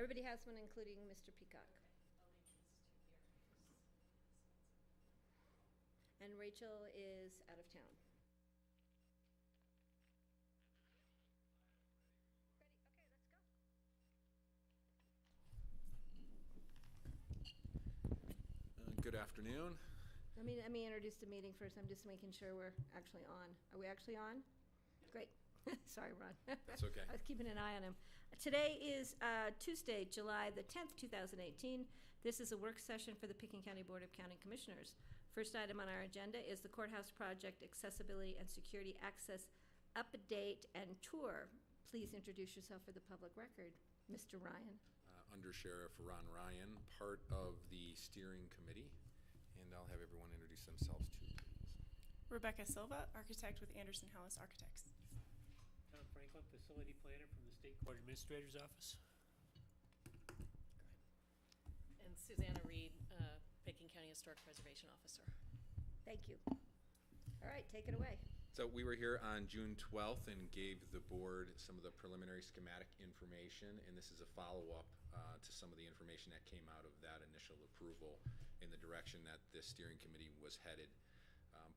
Everybody has one, including Mr. Peacock. And Rachel is out of town. Ready? Okay, let's go. Good afternoon. Let me introduce the meeting first. I'm just making sure we're actually on. Are we actually on? Great. Sorry, Ron. That's okay. I was keeping an eye on him. Today is Tuesday, July the 10th, 2018. This is a work session for the Pickens County Board of County Commissioners. First item on our agenda is the Courthouse Project Accessibility and Security Access Update and Tour. Please introduce yourself for the public record. Mr. Ryan. Under Sheriff Ron Ryan, part of the steering committee, and I'll have everyone introduce themselves too, please. Rebecca Silva, architect with Anderson Hallis Architects. Tom Franklin, facility planner from the State Court Administrator's Office. And Susanna Reed, Pickens County Historic Preservation Officer. Thank you. All right, take it away. So we were here on June 12th and gave the board some of the preliminary schematic information, and this is a follow-up to some of the information that came out of that initial approval in the direction that this steering committee was headed.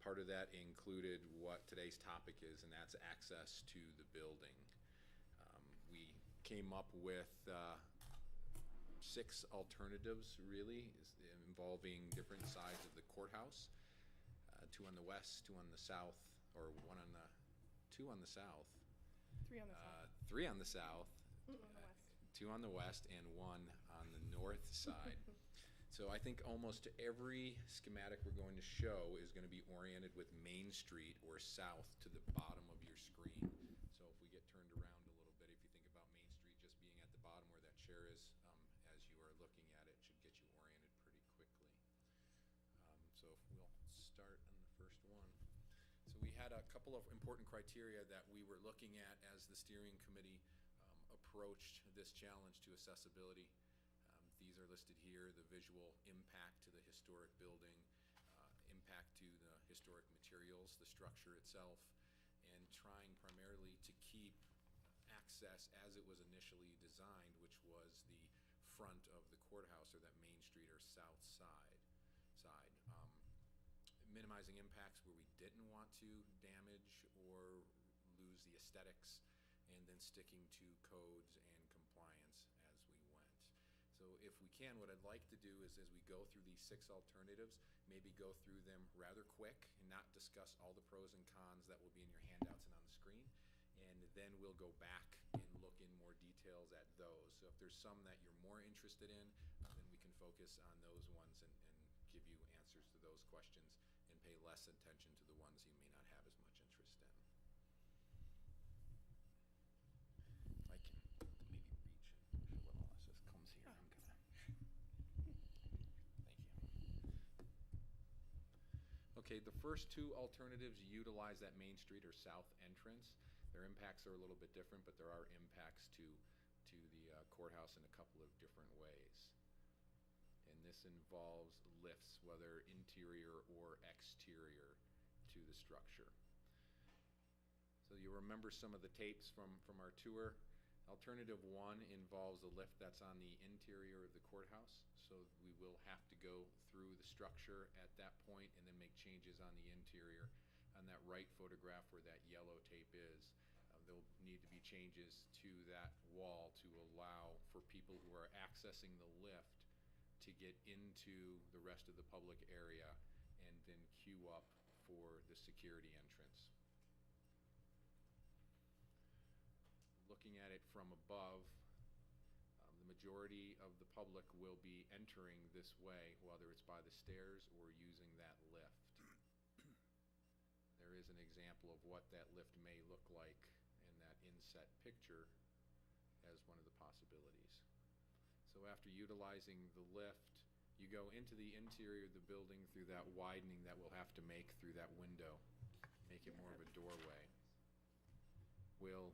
Part of that included what today's topic is, and that's access to the building. We came up with 6 alternatives, really, involving different sides of the courthouse. 2 on the west, 2 on the south, or 2 on the south. 3 on the south. 3 on the south. 2 on the west. 2 on the west, and 1 on the north side. So I think almost every schematic we're going to show is going to be oriented with Main Street or south to the bottom of your screen. So if we get turned around a little bit, if you think about Main Street just being at the bottom where that chair is, as you are looking at it, should get you oriented pretty quickly. So if we'll start on the first one. So we had a couple of important criteria that we were looking at as the steering committee approached this challenge to accessibility. These are listed here: the visual impact to the historic building, impact to the historic materials, the structure itself, and trying primarily to keep access as it was initially designed, which was the front of the courthouse, or that Main Street or south side. Minimizing impacts where we didn't want to damage or lose the aesthetics, and then sticking to codes and compliance as we went. So if we can, what I'd like to do is, as we go through these 6 alternatives, maybe go through them rather quick and not discuss all the pros and cons that will be in your handouts and on the screen. And then we'll go back and look in more details at those. So if there's some that you're more interested in, then we can focus on those ones and give you answers to those questions, and pay less attention to the ones you may not have as much interest in. If I can maybe reach and push a little as this comes here, I'm gonna. Thank you. Okay, the first 2 alternatives utilize that Main Street or south entrance. Their impacts are a little bit different, but there are impacts to the courthouse in a couple of different ways. And this involves lifts, whether interior or exterior, to the structure. So you remember some of the tapes from our tour. Alternative 1 involves a lift that's on the interior of the courthouse. So we will have to go through the structure at that point and then make changes on the interior. On that right photograph where that yellow tape is, there'll need to be changes to that wall to allow for people who are accessing the lift to get into the rest of the public area and then queue up for the security entrance. Looking at it from above, the majority of the public will be entering this way, whether it's by the stairs or using that lift. There is an example of what that lift may look like in that inset picture as one of the possibilities. So after utilizing the lift, you go into the interior of the building through that widening that we'll have to make through that window, make it more of a doorway. We'll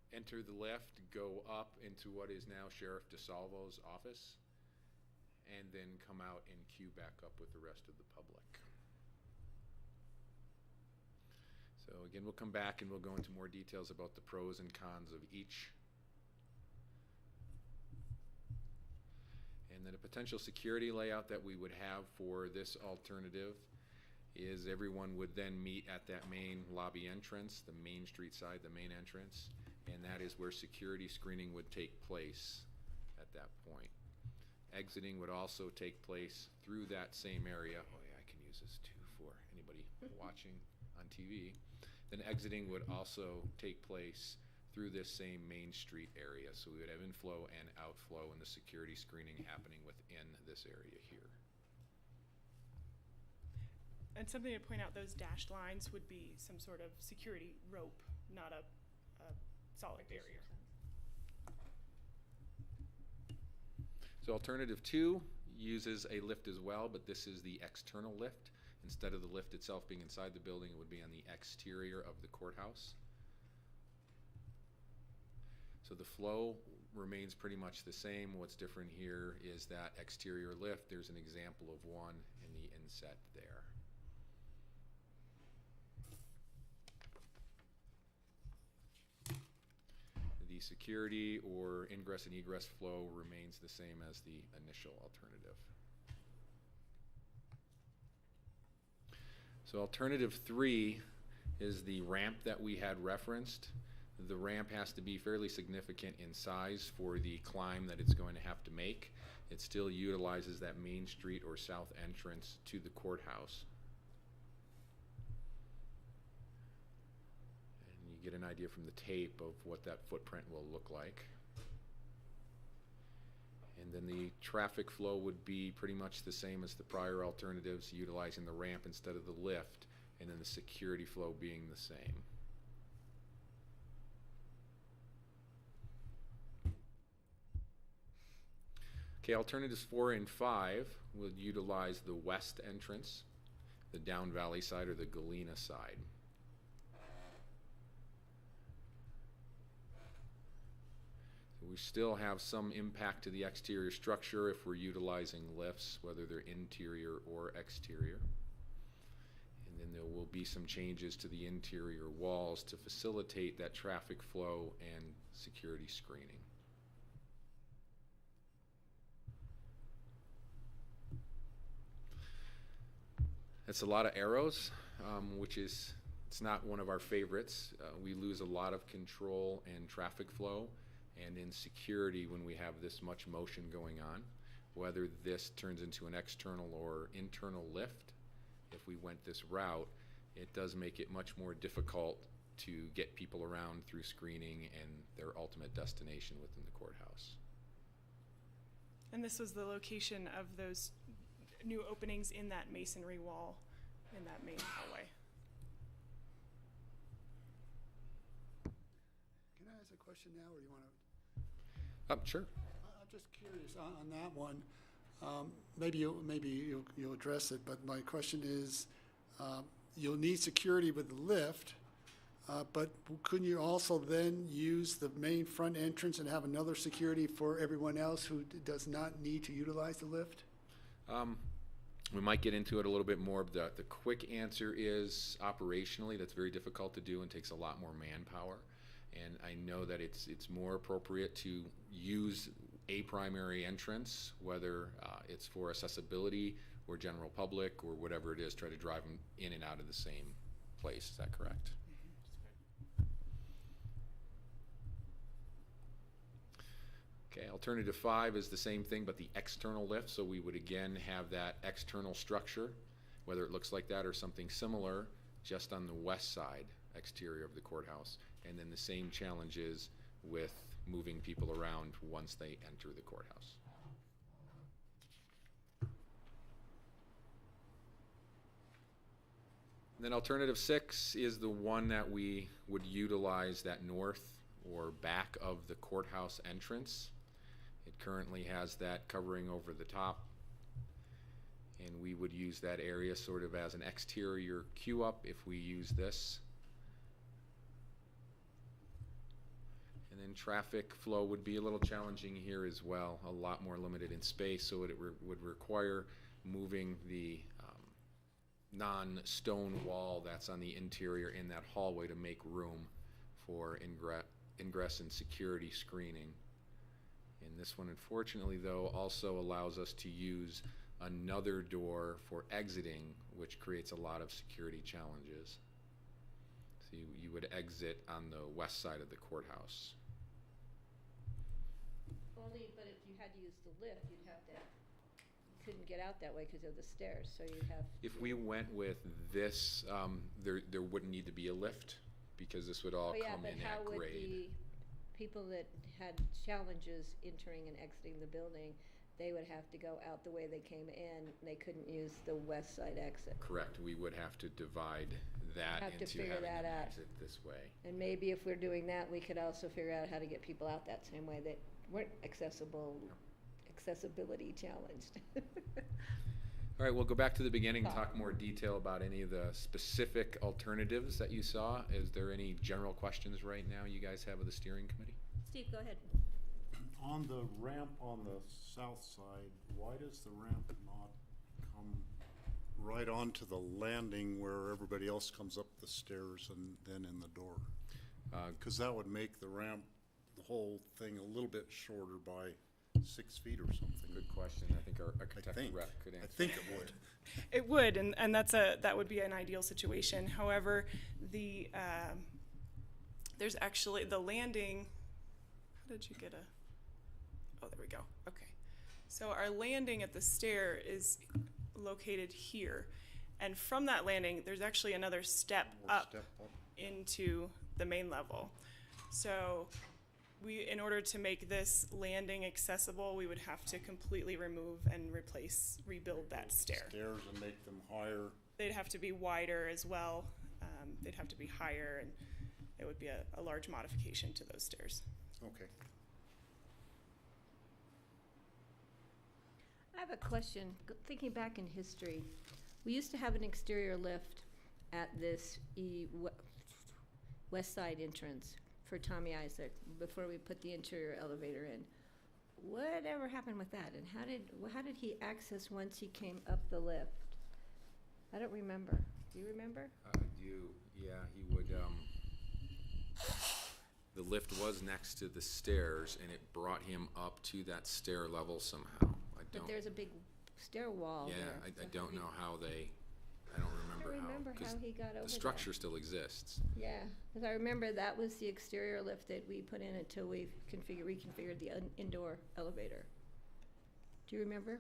enter the lift, go up into what is now Sheriff DeSalvo's office, and then come out and queue back up with the rest of the public. So again, we'll come back and we'll go into more details about the pros and cons of each. then a potential security layout that we would have for this alternative is everyone would then meet at that main lobby entrance, the Main Street side, the main entrance, and that is where security screening would take place at that point. Exiting would also take place through that same area. Oh yeah, I can use this too for anybody watching on TV. Then exiting would also take place through this same Main Street area. So we would have inflow and outflow and the security screening happening within this area here. And something to point out, those dashed lines would be some sort of security rope, not a solid barrier. So alternative 2 uses a lift as well, but this is the external lift. Instead of the lift itself being inside the building, it would be on the exterior of the courthouse. So the flow remains pretty much the same. What's different here is that exterior lift. There's an example of one in the inset there. The security or ingress and egress flow remains the same as the initial alternative. So alternative 3 is the ramp that we had referenced. The ramp has to be fairly significant in size for the climb that it's going to have to make. It still utilizes that Main Street or south entrance to the courthouse. And you get an idea from the tape of what that footprint will look like. And then the traffic flow would be pretty much the same as the prior alternatives, utilizing the ramp instead of the lift, and then the security flow being the same. Okay, alternatives 4 and 5 will utilize the west entrance, the Down Valley side or the Galena side. We still have some impact to the exterior structure if we're utilizing lifts, whether they're interior or exterior. And then there will be some changes to the interior walls to facilitate that traffic flow and security screening. That's a lot of arrows, which is, it's not one of our favorites. We lose a lot of control and traffic flow and in security when we have this much motion going on. Whether this turns into an external or internal lift, if we went this route, it does make it much more difficult to get people around through screening and their ultimate destination within the courthouse. And this was the location of those new openings in that masonry wall in that main hallway. Can I ask a question now, or you want to? Sure. I'm just curious on that one. Maybe you'll address it, but my question is, you'll need security with the lift, but couldn't you also then use the main front entrance and have another security for everyone else who does not need to utilize the lift? We might get into it a little bit more, but the quick answer is operationally that's very difficult to do and takes a lot more manpower. And I know that it's more appropriate to use a primary entrance, whether it's for accessibility or general public or whatever it is, try to drive them in and out of the same place. Is that correct? Okay, alternative 5 is the same thing, but the external lift. So we would again have that external structure, whether it looks like that or something similar, just on the west side, exterior of the courthouse. And then the same challenges with moving people around once they enter the courthouse. And then alternative 6 is the one that we would utilize that north or back of the courthouse entrance. It currently has that covering over the top, and we would use that area sort of as an exterior queue up if we use this. And then traffic flow would be a little challenging here as well, a lot more limited in space, so it would require moving the non-stone wall that's on the interior in that hallway to make room for ingress and security screening. And this one, unfortunately, though, also allows us to use another door for exiting, which creates a lot of security challenges. So you would exit on the west side of the courthouse. Only, but if you had to use the lift, you'd have to, you couldn't get out that way because of the stairs, so you'd have. If we went with this, there wouldn't need to be a lift because this would all Oh, yeah, come but in how at would grade. the people that had challenges entering and exiting the building, they would have to go out the way they came in, and they couldn't use the west side exit? Correct. We would have to divide that Have to into figure having that an out. exit this way. And maybe if we're doing that, we could also figure out how to get people out that same way that weren't accessibility challenged. All right, we'll go back to the beginning, talk more detail about any of the specific alternatives that you saw. Is there any general questions right now you guys have of the steering committee? Steve, go ahead. On the ramp on the south side, why does the ramp not come right onto the landing where everybody else comes up the stairs and then in the door? Because that would make the ramp, the whole thing a little bit shorter by 6 feet or something. Good question. I think our architect rep could answer. I think it would. It would, and that would be an ideal situation. However, there's actually the landing. How did you get a? Oh, there we go. Okay, so our landing at the stair is located here, and from that landing, there's actually another step More up step up. into the main level. So in order to make this landing accessible, we would have to completely remove and rebuild that stair. Stairs and make them higher. They'd have to be wider as well. They'd have to be higher, and it would be a large modification to those stairs. Okay. I have a question. Thinking back in history, we used to have an exterior lift at this west side entrance for Tommy Isaac before we put the interior elevator in. Whatever happened with that, and how did he access once he came up the lift? I don't remember. Do you remember? I do. Yeah, he would. The lift was next to the stairs, and it brought him up to that stair level somehow. But there's a big stair wall Yeah, there. I don't know how they. I don't remember how. remember 'cause how he got over the structure still exists. Yeah, because I remember that was the exterior lift that we put in until we reconfigured the indoor elevator. Do you remember?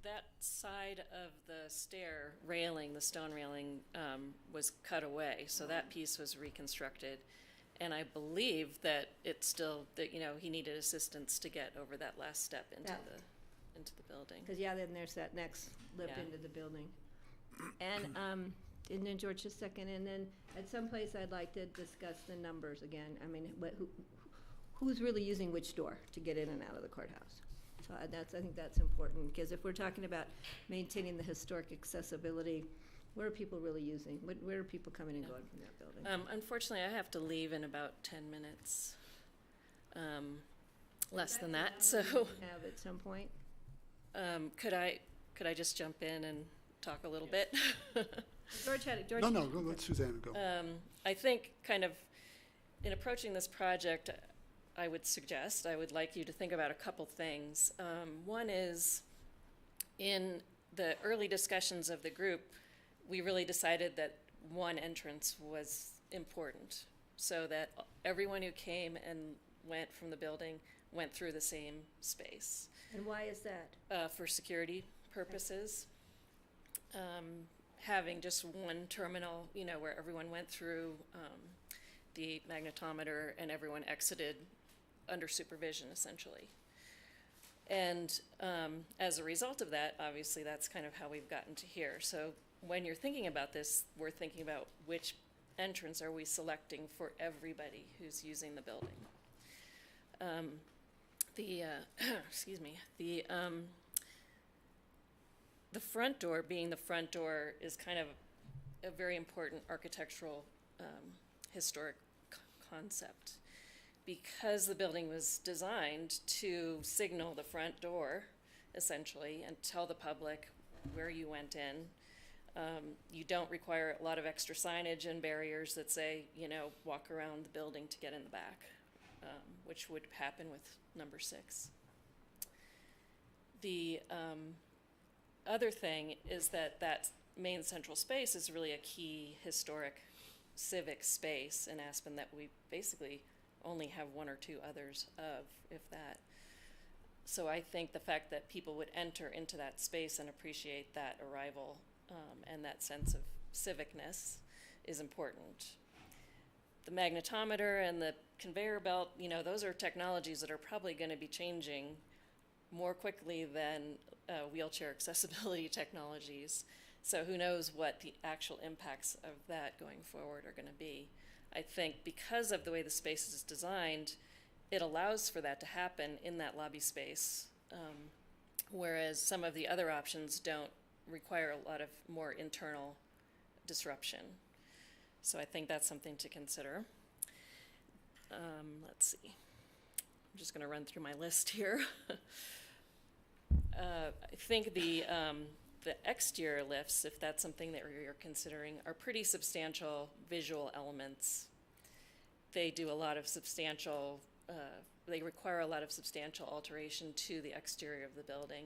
That side of the stair railing, the stone railing, was cut away, so that piece was reconstructed. And I believe that it's still, that, he needed assistance to get over that last step into the building. Because, then there's that next lift Yeah. into the building. And then George, just a second, and then at some place I'd like to discuss the numbers again. I mean, who's really using which door to get in and out of the courthouse? So I think that's important, because if we're talking about maintaining the historic accessibility, what are people really using? Where are people coming and going from that building? Unfortunately, I have to leave in about 10 minutes, less than that, so. Have at some point? Could I just jump in and talk a little bit? George had it. George. No, go, let Suzanne go. I think kind of in approaching this project, I would like you to think about a couple things. One is, in the early discussions of the group, we really decided that one entrance was important, so that everyone who came and went from the building went through the same space. And why is that? For security purposes. Having just one terminal, where everyone went through the magnetometer and everyone exited under supervision, essentially. And as a result of that, obviously, that's kind of how we've gotten to here. So when you're thinking about this, we're thinking about which entrance are we selecting for everybody who's using the building. Excuse me, the front door, being the front door, is kind of a very important architectural historic concept, because the building was designed to signal the front door, essentially, and tell the public where you went in. You don't require a lot of extra signage and barriers that say, walk around the building to get in the back. which would happen with number 6. The other thing is that that main central space is really a key historic civic space in Aspen that we basically only have 1 or 2 others of, if that. So I think the fact that people would enter into that space and appreciate that arrival and that sense of civicness is important. The magnetometer and the conveyor belt, those are technologies that are probably going to be changing more quickly than wheelchair accessibility technologies. So who knows what the actual impacts of that going forward are going to be. I think because of the way the space is designed, it allows for that to happen in that lobby space, whereas some of the other options don't require a lot of more internal disruption. So I think that's something to consider. Let's see. I'm just going to run through my list here. I think the exterior lifts, if that's something that you're considering, are pretty substantial visual elements. They do a lot of substantial, they require a lot of substantial alteration to the exterior of the building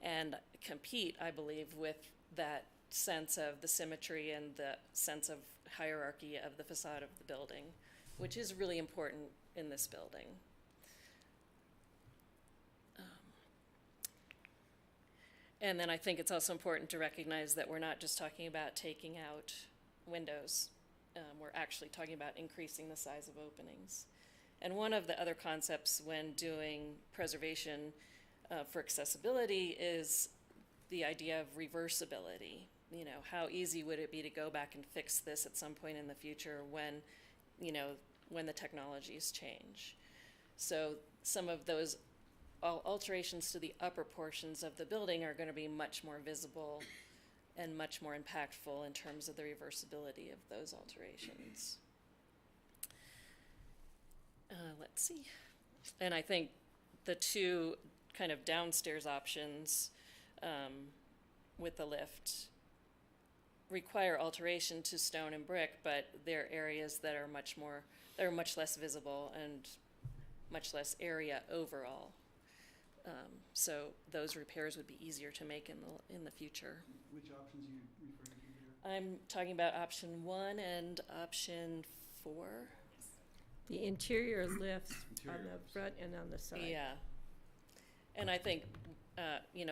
and compete, I believe, with that sense of the symmetry and the sense of hierarchy of the facade of the building, which is really important in this building. And then I think it's also important to recognize that we're not just talking about taking out windows. We're actually talking about increasing the size of openings. And one of the other concepts when doing preservation for accessibility is the idea of reversibility. How easy would it be to go back and fix this at some point in the future when the technologies change? So some of those alterations to the upper portions of the building are going to be much more visible and much more impactful in terms of the reversibility of those alterations. Let's see. And I think the 2 kind of downstairs options with the lift require alteration to stone and brick, but they're areas that are much less visible and much less area overall. So those repairs would be easier to make in the future. Which options are you referring to here? I'm talking about option 1 and option 4. The interior lifts on the front and on the side. Yeah. And I think,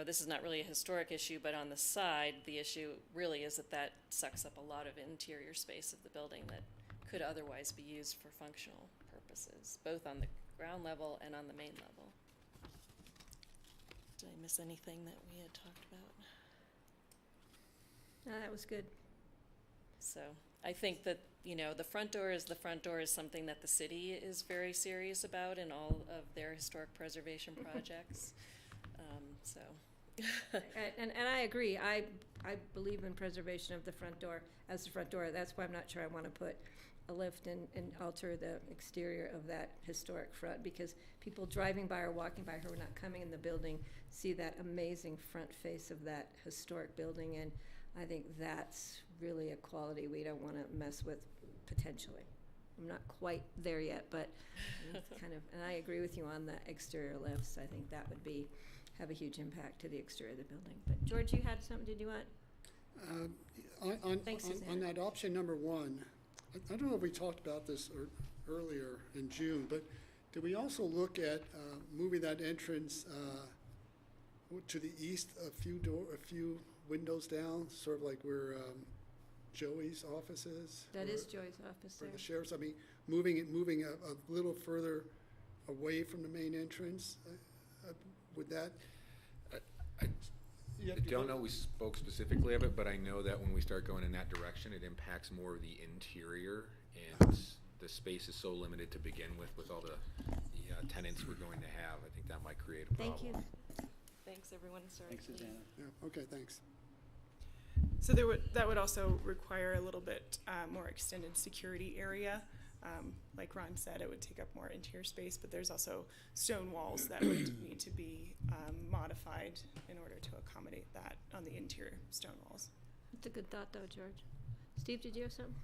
this is not really a historic issue, but on the side, the issue really is that sucks up a lot of interior space of the building that could otherwise be used for functional purposes, both on the ground level and on the main level. Did I miss anything that we had talked about? No, that was good. So I think that, the front door is something that the city is very serious about in all of their historic preservation projects. And I agree. I believe in preservation of the front door as the front door. That's why I'm not sure I want to put a lift and alter the exterior of that historic front, because people driving by or walking by who are not coming in the building see that amazing front face of that historic building, and I think that's really a quality we don't want to mess with potentially. I'm not quite there yet, but it's kind of, and I agree with you on the exterior lifts. I think that would have a huge impact to the exterior of the building. But George, you had something, did you want? Thanks, Susanna. On that option number 1, I don't know if we talked about this earlier in June, but did we also look at moving that entrance to the east a few windows down, sort of like where Joey's office is? That is Joey's office Or there. the sheriff's, moving a little further away from the main entrance? Would that? I don't know we spoke specifically of it, but I know that when we start going in that direction, it impacts more of the interior, and the space is so limited to begin with all the tenants we're going to have. I think that might create a problem. Thank you. Thanks, everyone. Sorry. Thanks, Susanna. Yeah, okay, thanks. So that would also require a little bit more extended security area. Like Ron said, it would take up more interior space, but there's also stone walls that would need to be modified in order to accommodate that on the interior stone walls. That's a good thought, though, George. Steve, did you have something?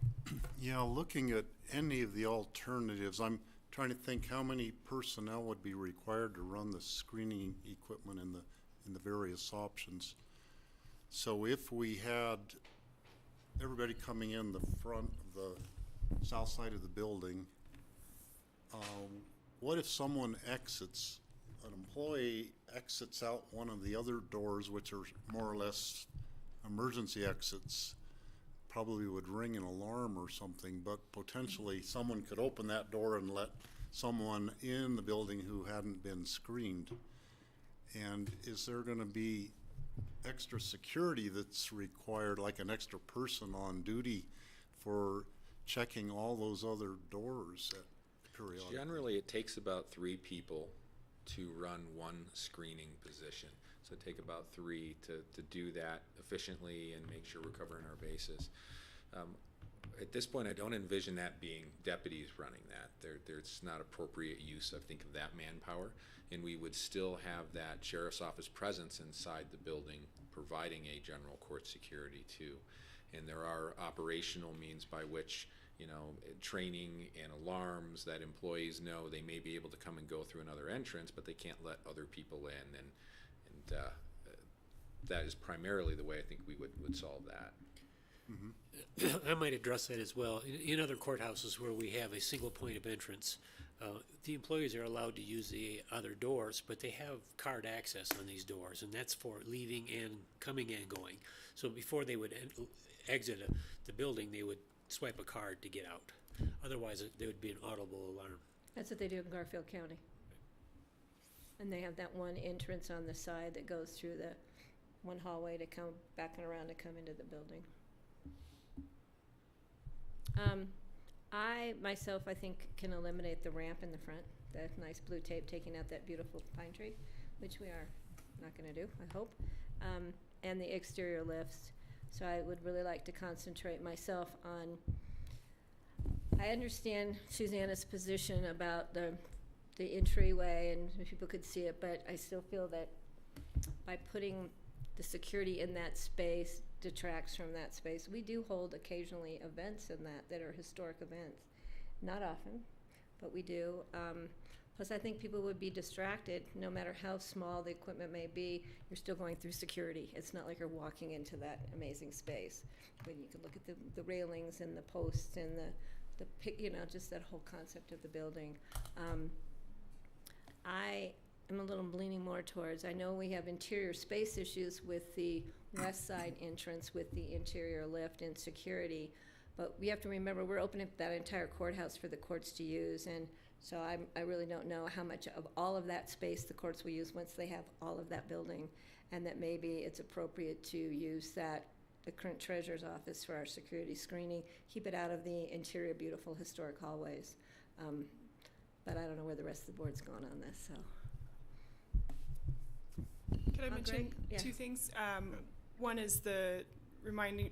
Yeah, looking at any of the alternatives, I'm trying to think how many personnel would be required to run the screening equipment in the various options. So if we had everybody coming in the front of the south side of the building, what if someone exits, an employee exits out one of the other doors, which are more or less emergency exits, probably would ring an alarm or something, but potentially someone could open that door and let someone in the building who hadn't been screened. And is there going to be extra security that's required, like an extra person on duty for checking all those other doors at periodically? Generally, it takes about 3 people to run one screening position. So take about 3 to do that efficiently and make sure we're covering our bases. At this point, I don't envision that being deputies running that. There's not appropriate use, I think, of that manpower, and we would still have that sheriff's office presence inside the building providing a general court security too. And there are operational means by which, you know, training and alarms that employees know they may be able to come and go through another entrance, but they can't let other people in, and that is primarily the way I think we would solve that. I might address that as well. In other courthouses where we have a single point of entrance, the employees are allowed to use the other doors, but they have card access on these doors, and that's for leaving and coming and going. So before they would exit the building, they would swipe a card to get out. Otherwise, there would be an audible alarm. That's what they do in Garfield County. And they have that one entrance on the side that goes through the one hallway to come back and around to come into the building. I myself, I think, can eliminate the ramp in the front, the nice blue tape taking out that beautiful pine tree, which we are not going to do, I hope, and the exterior lifts. So I would really like to concentrate myself on, I understand Susanna's position about the entryway and people could see it, but I still feel that by putting the security in that space detracts from that space. We do hold occasionally events in that are historic events. Not often, but we do. Plus, I think people would be distracted, no matter how small the equipment may be, you're still going through security. It's not like you're walking into that amazing space. When you can look at the railings and the posts and just that whole concept of the building. I am a little leaning more towards, I know we have interior space issues with the west side entrance with the interior lift and security, but we have to remember we're opening up that entire courthouse for the courts to use, and so I really don't know how much of all of that space the courts will use once they have all of that building, and that maybe it's appropriate to use the current treasurer's office for our security screening, keep it out of the interior beautiful historic hallways. But I don't know where the rest of the board's gone on this, so. Could I mention Greg? Yeah. 2 things? One is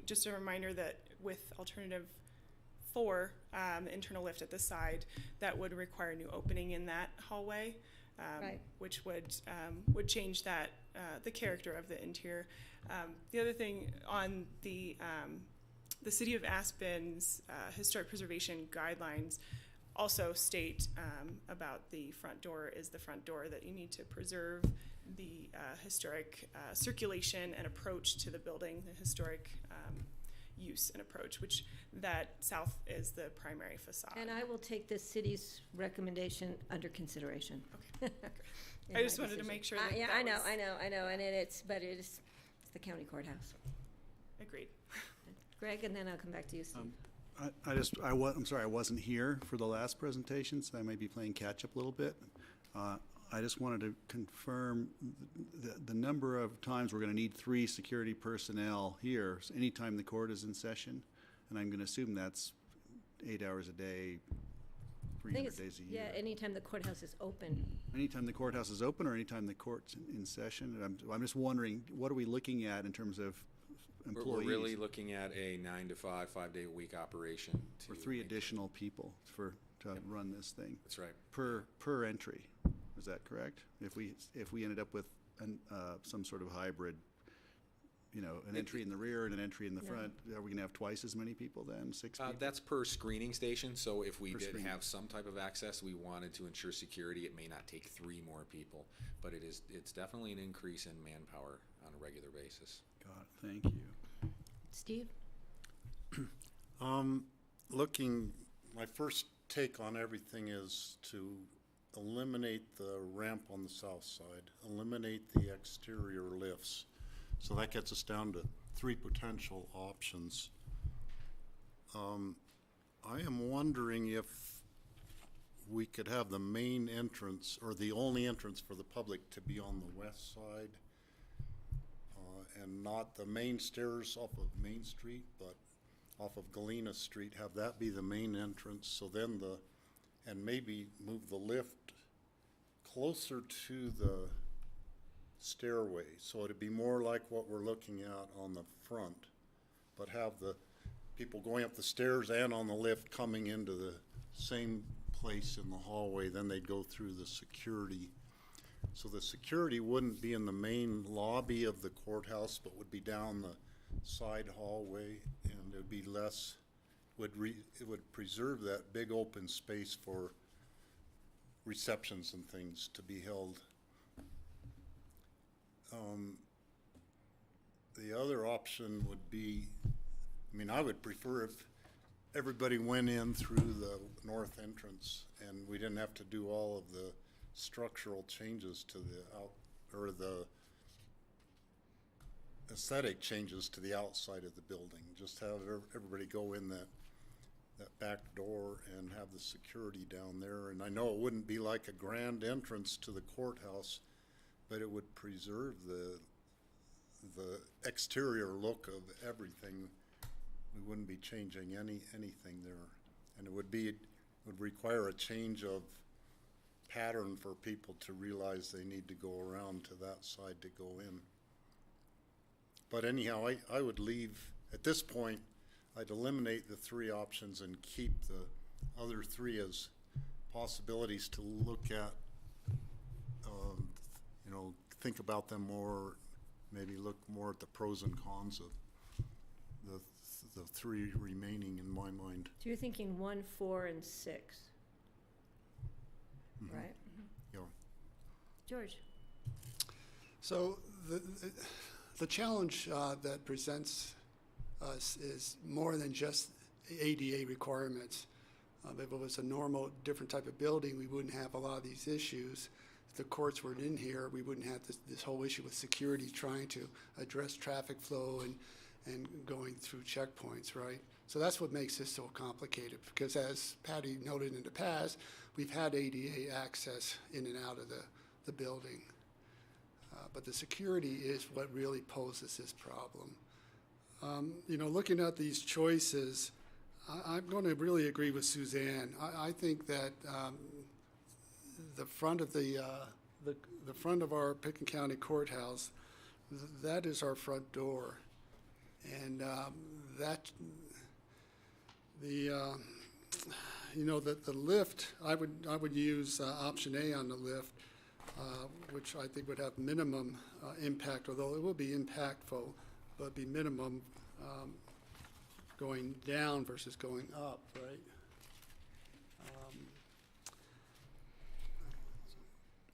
just a reminder that with alternative 4, the internal lift at the side, that would require a new opening in that hallway, Right. which would change that the character of the interior. The other thing on the City of Aspen's historic preservation guidelines also state about the front door is the front door, that you need to preserve the historic circulation and approach to the building, the historic use and approach, which that south is the primary facade. And I will take the city's recommendation under consideration. Okay. in I just my wanted to decision. make sure that Yeah, that I know, was- and it's the county courthouse. Agreed. Greg, and then I'll come back to you, Steve. I'm sorry, I wasn't here for the last presentation, so I may be playing catch-up a little bit. I just wanted to confirm the number of times we're going to need 3 security personnel here, so anytime the court is in session, and I'm going to assume that's 8 hours a day, I think 300 it's, days a year. yeah, anytime the courthouse is open. Anytime the courthouse is open, or anytime the court's in session? And I'm just wondering, what are we looking at in terms of employees? We're really looking at a 9 to 5, 5-day-a-week operation. For 3 additional people to run this thing? That's right. Per entry, is that correct? If we ended up with some sort of hybrid an entry in the rear and an entry in the front, are we gonna have twice as many people then, 6 people? That's per screening station, so if we Per did screening. have some type of access, we wanted to ensure security, it may not take 3 more people, but it's definitely an increase in manpower on a regular basis. Got it, thank you. Steve? My first take on everything is to eliminate the ramp on the south side, eliminate the exterior lifts. So that gets us down to 3 potential options. I am wondering if we could have the main entrance, or the only entrance for the public, to be on the west side, and not the main stairs off of Main Street, but off of Galena Street, have that be the main entrance, so then and maybe move the lift closer to the stairway, so it'd be more like what we're looking at on the front, but have the people going up the stairs and on the lift coming into the same place in the hallway, then they'd go through the security. So the security wouldn't be in the main lobby of the courthouse, but would be down the side hallway, and it'd be less, it would preserve that big open space for receptions and things to be held. The other option would be, I would prefer if everybody went in through the north entrance and we didn't have to do all of the structural changes to the aesthetic changes to the outside of the building. Just have everybody go in that back door and have the security down there. And I know it wouldn't be like a grand entrance to the courthouse, but it would preserve the exterior look of everything. We wouldn't be changing anything there. And it would require a change of pattern for people to realize they need to go around to that side to go in. But anyhow, I would leave, at this point, I'd eliminate the 3 options and keep the other 3 as possibilities to look at, think about them more, maybe look more at the pros and cons of the 3 remaining in my mind. So you're thinking 1, 4, and 6, right? Yeah. George? So the challenge that presents us is more than just ADA requirements. If it was a normal, different type of building, we wouldn't have a lot of these issues. If the courts weren't in here, we wouldn't have this whole issue with security trying to address traffic flow and going through checkpoints, right? So that's what makes this so complicated, because as Patty noted in the past, we've had ADA access in and out of the building. But the security is what really poses this problem. Looking at these choices, I'm going to really agree with Suzanne. I think that the front of the front of our Pickens County Courthouse, that is our front door, and the lift, I would use option A on the lift, which I think would have minimum impact, although it will be impactful, but be minimum going down versus going up, right?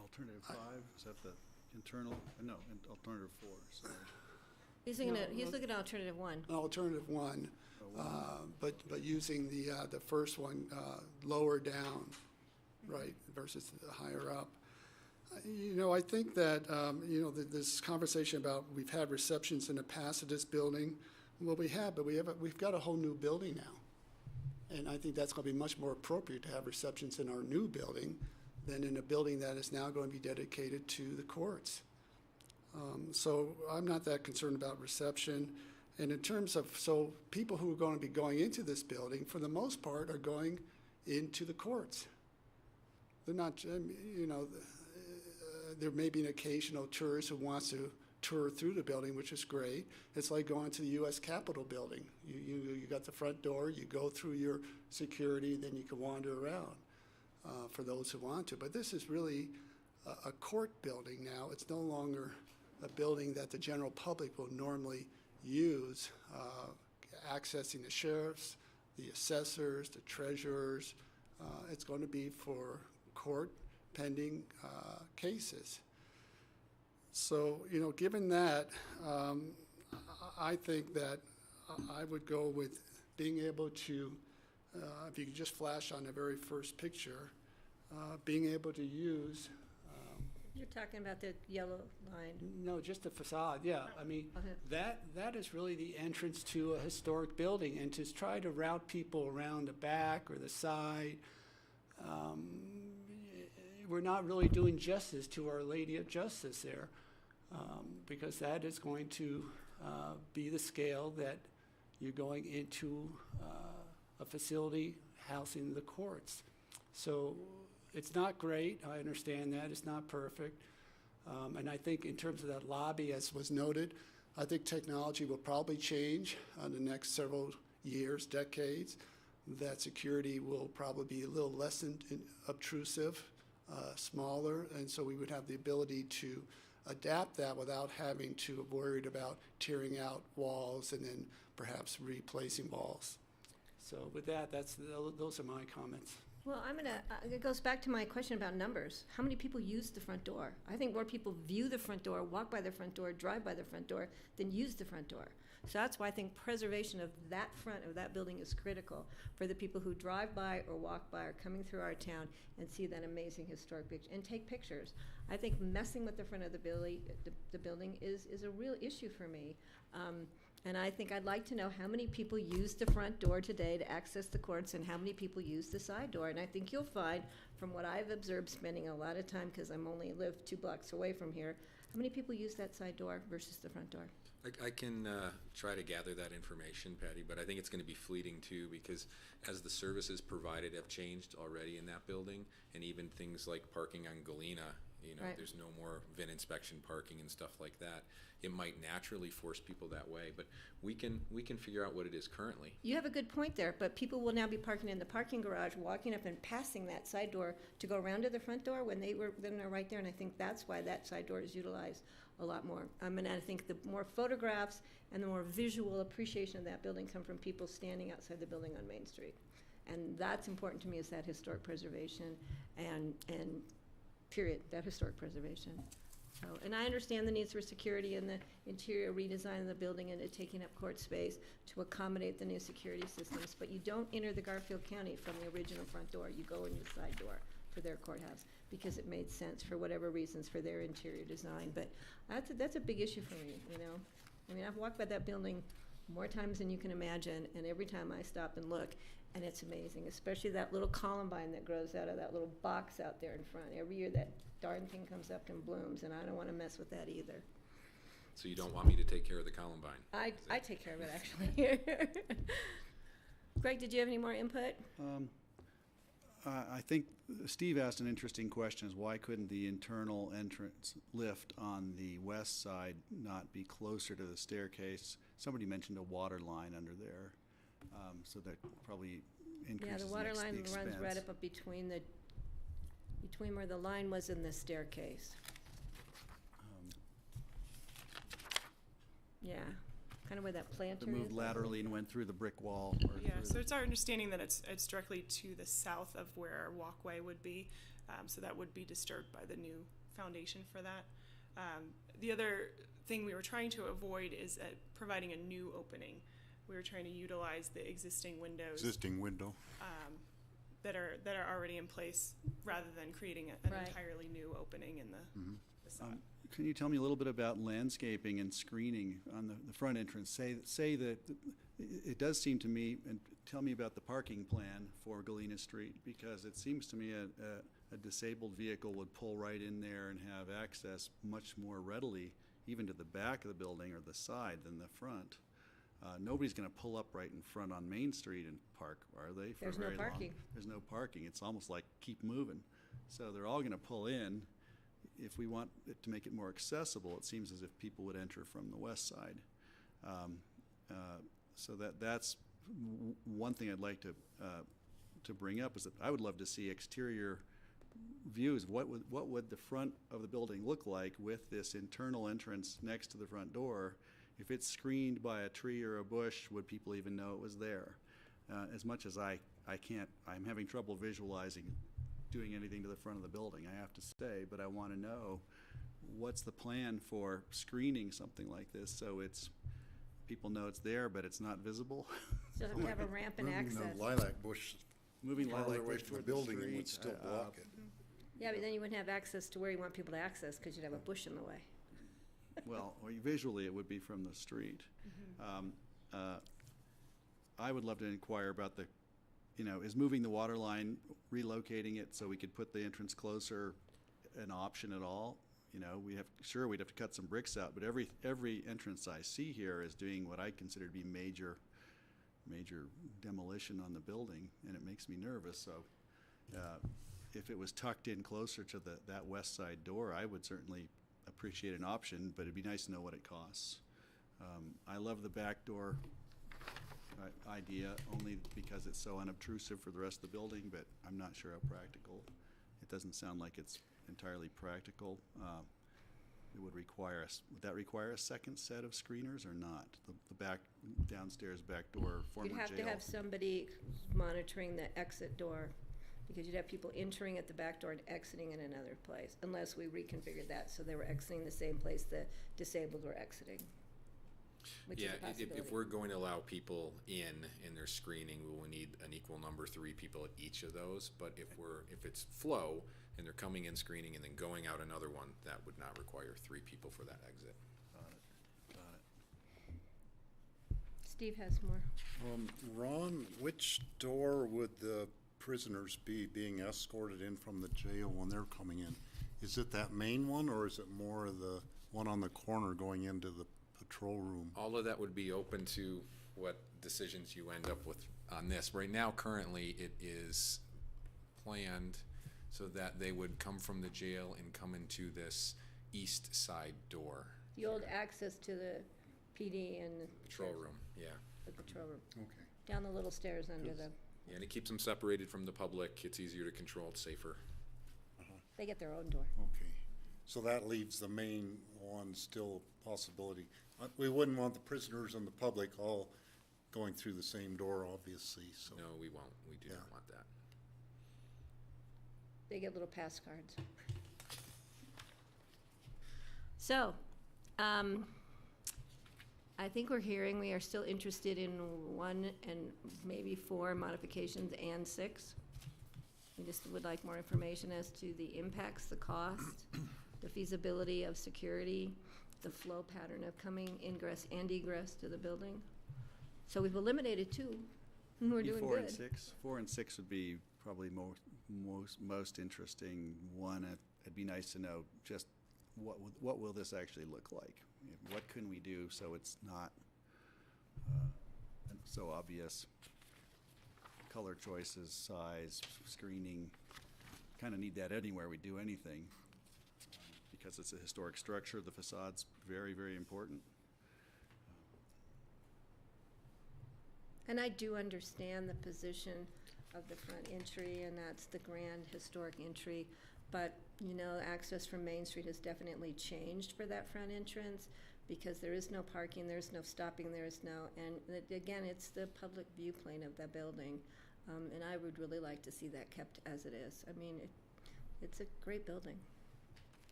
Alternative 5, is that the internal, no, alternative 4, sorry. He's looking at alternative 1. Alternative 1, but using the first one lower down, right, versus the higher up. I think that, this conversation about we've had receptions in the past of this building, well, we have, but we've got a whole new building now. And I think that's going to be much more appropriate to have receptions in our new building than in a building that is now going to be dedicated to the courts. So I'm not that concerned about reception. And in terms of, so people who are going to be going into this building, for the most part, are going into the courts. They're not, there may be an occasional tourist who wants to tour through the building, which is great. It's like going to the U.S. Capitol building. You got the front door, you go through your security, then you can wander around for those who want to. But this is really a court building now. It's no longer a building that the general public will normally use, accessing the sheriffs, the assessors, the treasurers. It's going to be for court pending cases. So, given that, I think that I would go with being able to, if you could just flash on the very first picture, being able to use, You're talking about the yellow line. No, just the facade, yeah. I mean, Okay. that is really the entrance to a historic building, and to try to route people around the back or the side, we're not really doing justice to Our Lady of Justice there, because that is going to be the scale that you're going into a facility housing the courts. So it's not great, I understand that, it's not perfect. And I think in terms of that lobby, as was noted, I think technology will probably change in the next several years, decades. That security will probably be a little less obtrusive, smaller, and so we would have the ability to adapt that without having to be worried about tearing out walls and then perhaps replacing walls. So with that, those are my comments. Well, it goes back to my question about numbers. How many people use the front door? I think more people view the front door, walk by the front door, drive by the front door than use the front door. So that's why I think preservation of that front of that building is critical for the people who drive by or walk by or coming through our town and see that amazing historic picture and take pictures. I think messing with the front of the building is a real issue for me. And I think I'd like to know how many people use the front door today to access the courts and how many people use the side door. And I think you'll find, from what I've observed spending a lot of time, because I'm only live 2 blocks away from here, how many people use that side door versus the front door? I can try to gather that information, Patty, but I think it's going to be fleeting too, because as the services provided have changed already in that building, and even things like parking on Galena, Right. There's no more VIN inspection parking and stuff like that. It might naturally force people that way, but we can figure out what it is currently. You have a good point there, but people will now be parking in the parking garage, walking up and passing that side door to go around to the front door when they're right there, and I think that's why that side door is utilized a lot more. And I think the more photographs and the more visual appreciation of that building come from people standing outside the building on Main Street. And that's important to me, is that historic preservation and period, that historic preservation. So, and I understand the needs for security and the interior redesign of the building and it taking up court space to accommodate the new security systems, but you don't enter the Garfield County from the original front door. You go in the side door for their courthouse because it made sense for whatever reasons for their interior design. But that's a big issue for me, I mean, I've walked by that building more times than you can imagine, and every time I stop and look, and it's amazing, especially that little columbine that grows out of that little box out there in front. Every year that darn thing comes up and blooms, and I don't want to mess with that either. So you don't want me to take care of the Columbine? I take care of it, actually. Greg, did you have any more input? I think Steve asked an interesting question, is why couldn't the internal entrance lift on the west side not be closer to the staircase? Somebody mentioned a water line under there, so that probably increases Yeah, the water line the runs right expense. up between where the line was in the staircase. Yeah, kind of where that planter It is. moved laterally and went through the brick wall. Or Yeah, through so it's our understanding that it's directly to the south of where our walkway would be, so that would be disturbed by the new foundation for that. The other thing we were trying to avoid is providing a new opening. We were trying to utilize the existing windows Existing window. that are already in place, rather than creating an Right. entirely new opening in the facade. Can you tell me a little bit about landscaping and screening on the front entrance? Say that, it does seem to me, and tell me about the parking plan for Galena Street, because it seems to me a disabled vehicle would pull right in there and have access much more readily, even to the back of the building or the side than the front. Nobody's going to pull up right in front on Main Street and park, are they? For There's no very long? parking. There's no parking. It's almost like keep moving. So they're all going to pull in. If we want it to make it more accessible, it seems as if people would enter from the west side. So that's one thing I'd like to bring up, is that I would love to see exterior views. What would the front of the building look like with this internal entrance next to the front door? If it's screened by a tree or a bush, would people even know it was there? As much as I can't, I'm having trouble visualizing doing anything to the front of the building, I have to say, but I want to know what's the plan for screening something like this so it's, people know it's there, but it's not visible? So you have a ramp and access. Moving the lilac bush Moving farther lilac away bush from the toward building, it would street, still block it. Yeah, but then you wouldn't have access to where you want people to access because you'd have a bush in the way. Well, visually, it would be from the street. I would love to inquire about the, is moving the water line, relocating it so we could put the entrance closer an option at all? We'd have to cut some bricks out, but every entrance I see here is doing what I consider to be major demolition on the building, and it makes me nervous. So if it was tucked in closer to that west side door, I would certainly appreciate an option, but it'd be nice to know what it costs. I love the back door idea only because it's so unobtrusive for the rest of the building, but I'm not sure how practical. It doesn't sound like it's entirely practical. It would that require a second set of screeners or not? The back, downstairs back door, former jail. You'd have to have somebody monitoring the exit door, because you'd have people entering at the back door and exiting in another place, unless we reconfigured that so they were exiting the same place the disabled were exiting. Which is Yeah, a possibility. if we're going to allow people in their screening, we will need an equal number, 3 people at each of those. But if it's flow and they're coming in screening and then going out another one, that would not require 3 people for that exit. Got it. Steve has more. Ron, which door would the prisoners be being escorted in from the jail when they're coming in? Is it that main one, or is it more the one on the corner going into the patrol room? All of that would be open to what decisions you end up with on this. Right now, currently, it is planned so that they would come from the jail and come into this east side door. The old access to the PD and the Patrol room, yeah. the patrol room, Okay. down the little stairs under the, Yeah, and it keeps them separated from the public. It's easier to control, it's safer. they get their own door. Okay. So that leaves the main one still a possibility. We wouldn't want the prisoners and the public all going through the same door, obviously, so. No, we won't. We do Yeah. not want that. They get little pass cards. So, I think we are still interested in 1 and maybe 4 modifications and 6. We just would like more information as to the impacts, the cost, the feasibility of security, the flow pattern of coming ingress and egress to the building. So we've eliminated 2, and we're doing 4 and good. 6. 4 and 6 would be probably most interesting one. It'd be nice to know just what will this actually look like? What can we do so it's not so obvious? Color choices, size, screening, kind of need that anywhere we do anything. Because it's a historic structure, the facade's very, very important. And I do understand the position of the front entry, and that's the grand historic entry. But, access from Main Street has definitely changed for that front entrance because there is no parking, there's no stopping, and again, it's the public view plane of the building. And I would really like to see that kept as it is. I mean, it's a great building.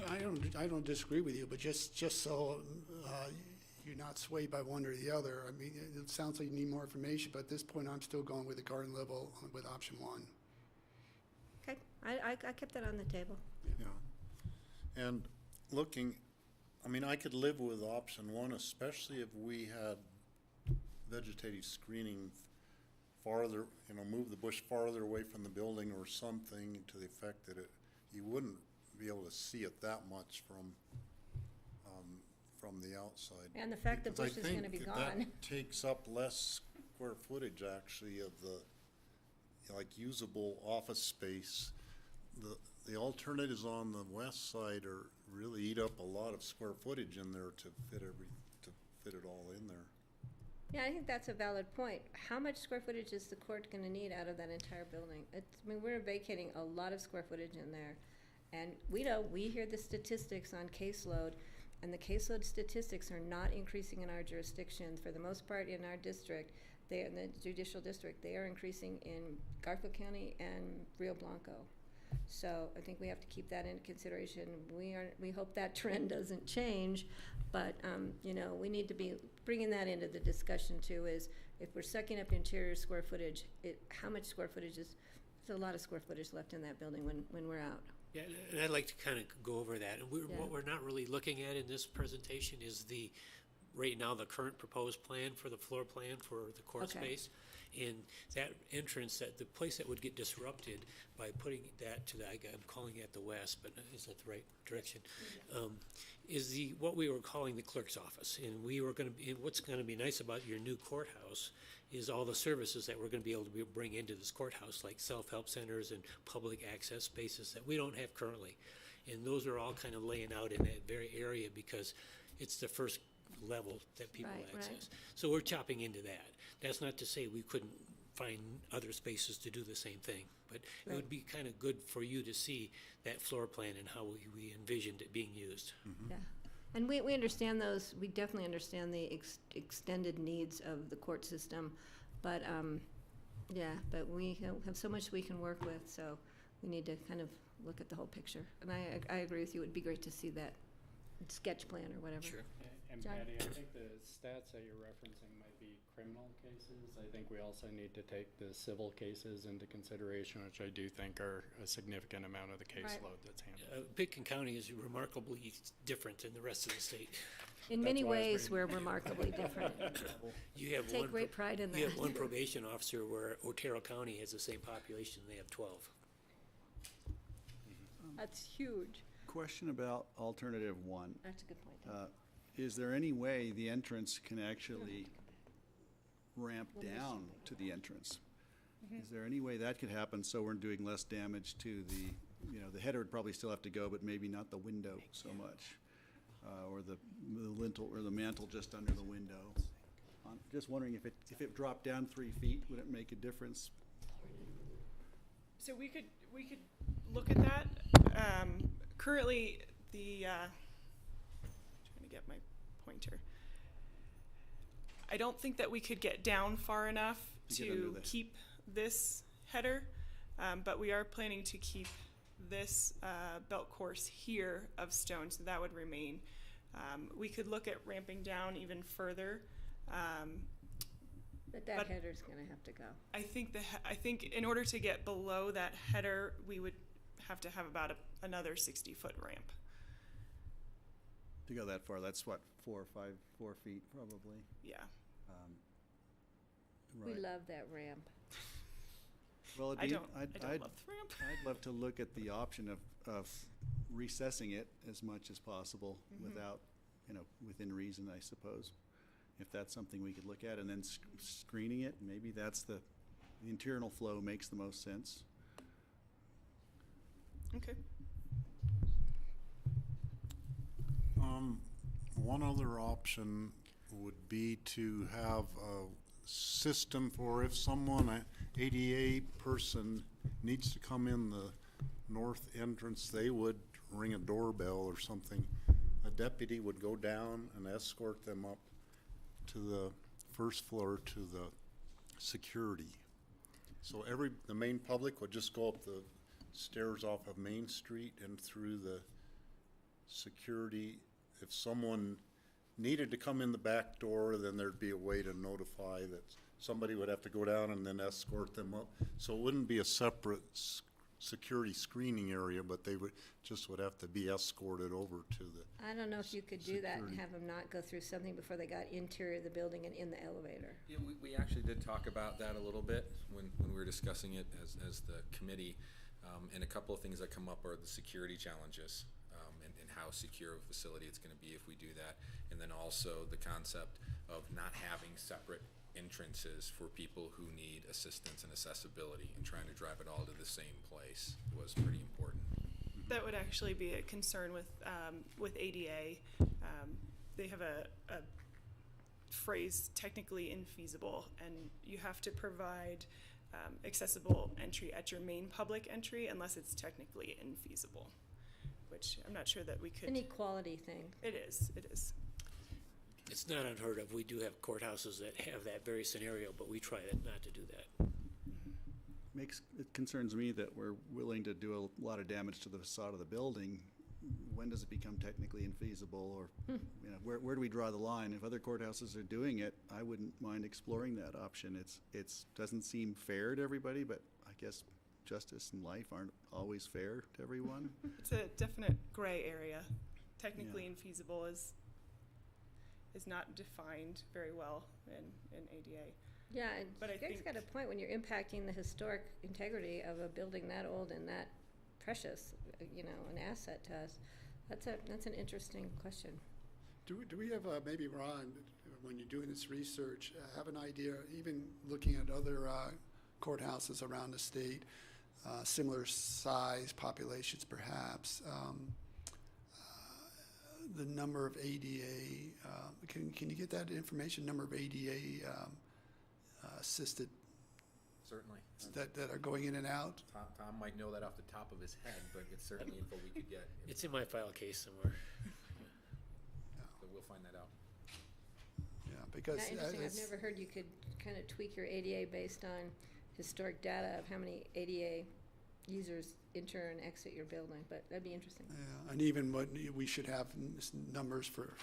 I don't disagree with you, but just so you're not swayed by one or the other, I mean, it sounds like you need more information, but at this point, I'm still going with the garden level with option 1. Okay, I kept that on the table. Yeah. And looking, I could live with option 1, especially if we had vegetative screening farther, move the bush farther away from the building or something to the effect that you wouldn't be able to see it that much from the outside. And the fact the Because bush is gonna be I think gone. that takes up less square footage actually of the, usable office space. The alternatives on the west side really eat up a lot of square footage in there to fit it all in there. Yeah, I think that's a valid point. How much square footage is the court gonna need out of that entire building? I mean, we're vacating a lot of square footage in there. And we hear the statistics on caseload, and the caseload statistics are not increasing in our jurisdiction. For the most part, in our district, in the judicial district, they are increasing in Garfield County and Rio Blanco. So I think we have to keep that into consideration. We hope that trend doesn't change, but, we need to be bringing that into the discussion too, is if we're sucking up interior square footage, how much square footage there's a lot of square footage left in that building when we're out. Yeah, and I'd like to kind of go over that. And Yeah. what we're not really looking at in this presentation is right now, the current proposed plan for the floor plan for the court Okay. space. And that entrance, the place that would get disrupted by putting that to I'm calling it the west, but is that the right direction? Is what we were calling the clerk's office. And what's gonna be nice about your new courthouse is all the services that we're gonna be able to bring into this courthouse, like self-help centers and public access spaces that we don't have currently. And those are all kind of laying out in that very area because it's the first level that people Right, right. access. So we're chopping into that. That's not to say we couldn't find other spaces to do the same thing, but it Right. would be kind of good for you to see that floor plan and how we envisioned it being used. Yeah, and we understand those, we definitely understand the extended needs of the court system, but, but we have so much we can work with, so we need to kind of look at the whole picture. And I agree with you, it'd be great to see that sketch plan or whatever. Sure. And John? Patty, I think the stats that you're referencing might be criminal cases. I think we also need to take the civil cases into consideration, which I do think are a significant amount of the caseload that's handled. Pitkin County is remarkably different than the rest of the state. In many That's why I was ways, we're remarkably different. You have Take one great pride in You have that. one probation officer where Otero County has the same population, they have 12. That's huge. Question about alternative one. That's a good point. Is there any way the entrance can actually ramp down to the entrance? Is there any way that could happen so we're doing less damage to the header would probably still have to go, but maybe not the window so much? Or the lintel or the mantle just under the window? I'm just wondering if it dropped down 3 feet, would it make a difference? So we could look at that. Currently, trying to get my pointer. I don't think that we could get down far enough To get under to the- keep this header, but we are planning to keep this belt course here of stone, so that would remain. We could look at ramping down even further. But that but- header's gonna have to go. I think in order to get below that header, we would have to have about another 60-foot ramp. To go that far, that's what, 4 feet probably? Yeah. We Right. love that ramp. Well, I I'd, don't love the ramp. I'd love to look at the option of recessing it as much as possible without, within reason, I suppose. If that's something we could look at, and then screening it, maybe that's the internal flow makes the most sense. Okay. One other option would be to have a system for if someone, an ADA person, needs to come in the north entrance, they would ring a doorbell or something. A deputy would go down and escort them up to the first floor to the security. So the main public would just go up the stairs off of Main Street and through the security. If someone needed to come in the back door, then there'd be a way to notify that somebody would have to go down and then escort them up. So it wouldn't be a separate security screening area, but they would have to be escorted over to the, I don't know if you could do that and Security. have them not go through something before they got interior of the building and in the elevator. Yeah, we actually did talk about that a little bit when we were discussing it as the committee. And a couple of things that come up are the security challenges, and how secure a facility it's gonna be if we do that. And then also the concept of not having separate entrances for people who need assistance and accessibility, and trying to drive it all to the same place was pretty important. That would actually be a concern with ADA. They have a phrase technically infeasible, and you have to provide accessible entry at your main public entry unless it's technically infeasible, which I'm not sure that we could. An equality thing. It is. It's not unheard of. We do have courthouses that have that very scenario, but we try not to do that. It concerns me that we're willing to do a lot of damage to the facade of the building. When does it become technically infeasible, or you know, where do we draw the line? If other courthouses are doing it, I wouldn't mind exploring that option. It's doesn't seem fair to everybody, but I guess justice and life aren't always fair to everyone. It's a definite gray area. Technically infeasible is not defined very well in ADA. Yeah, and But I Greg's think- got a point. When you're impacting the historic integrity of a building that old and that precious, you know, an asset to us, that's an interesting question. Do we have, maybe Ron, when you're doing this research, have an idea, even looking at other courthouses around the state, similar size populations perhaps, the number of ADA, can you get that information, number of ADA assisted Certainly. that are going in and out? Tom might know that off the top of his head, but it's certainly info we could get. It's in my file case somewhere. So we'll find that out. Yeah, because Yeah, interesting. I've it's- never heard you could kind of tweak your ADA based on historic data of how many ADA users enter and exit your building, but that'd be interesting. yeah, and even what we should have numbers for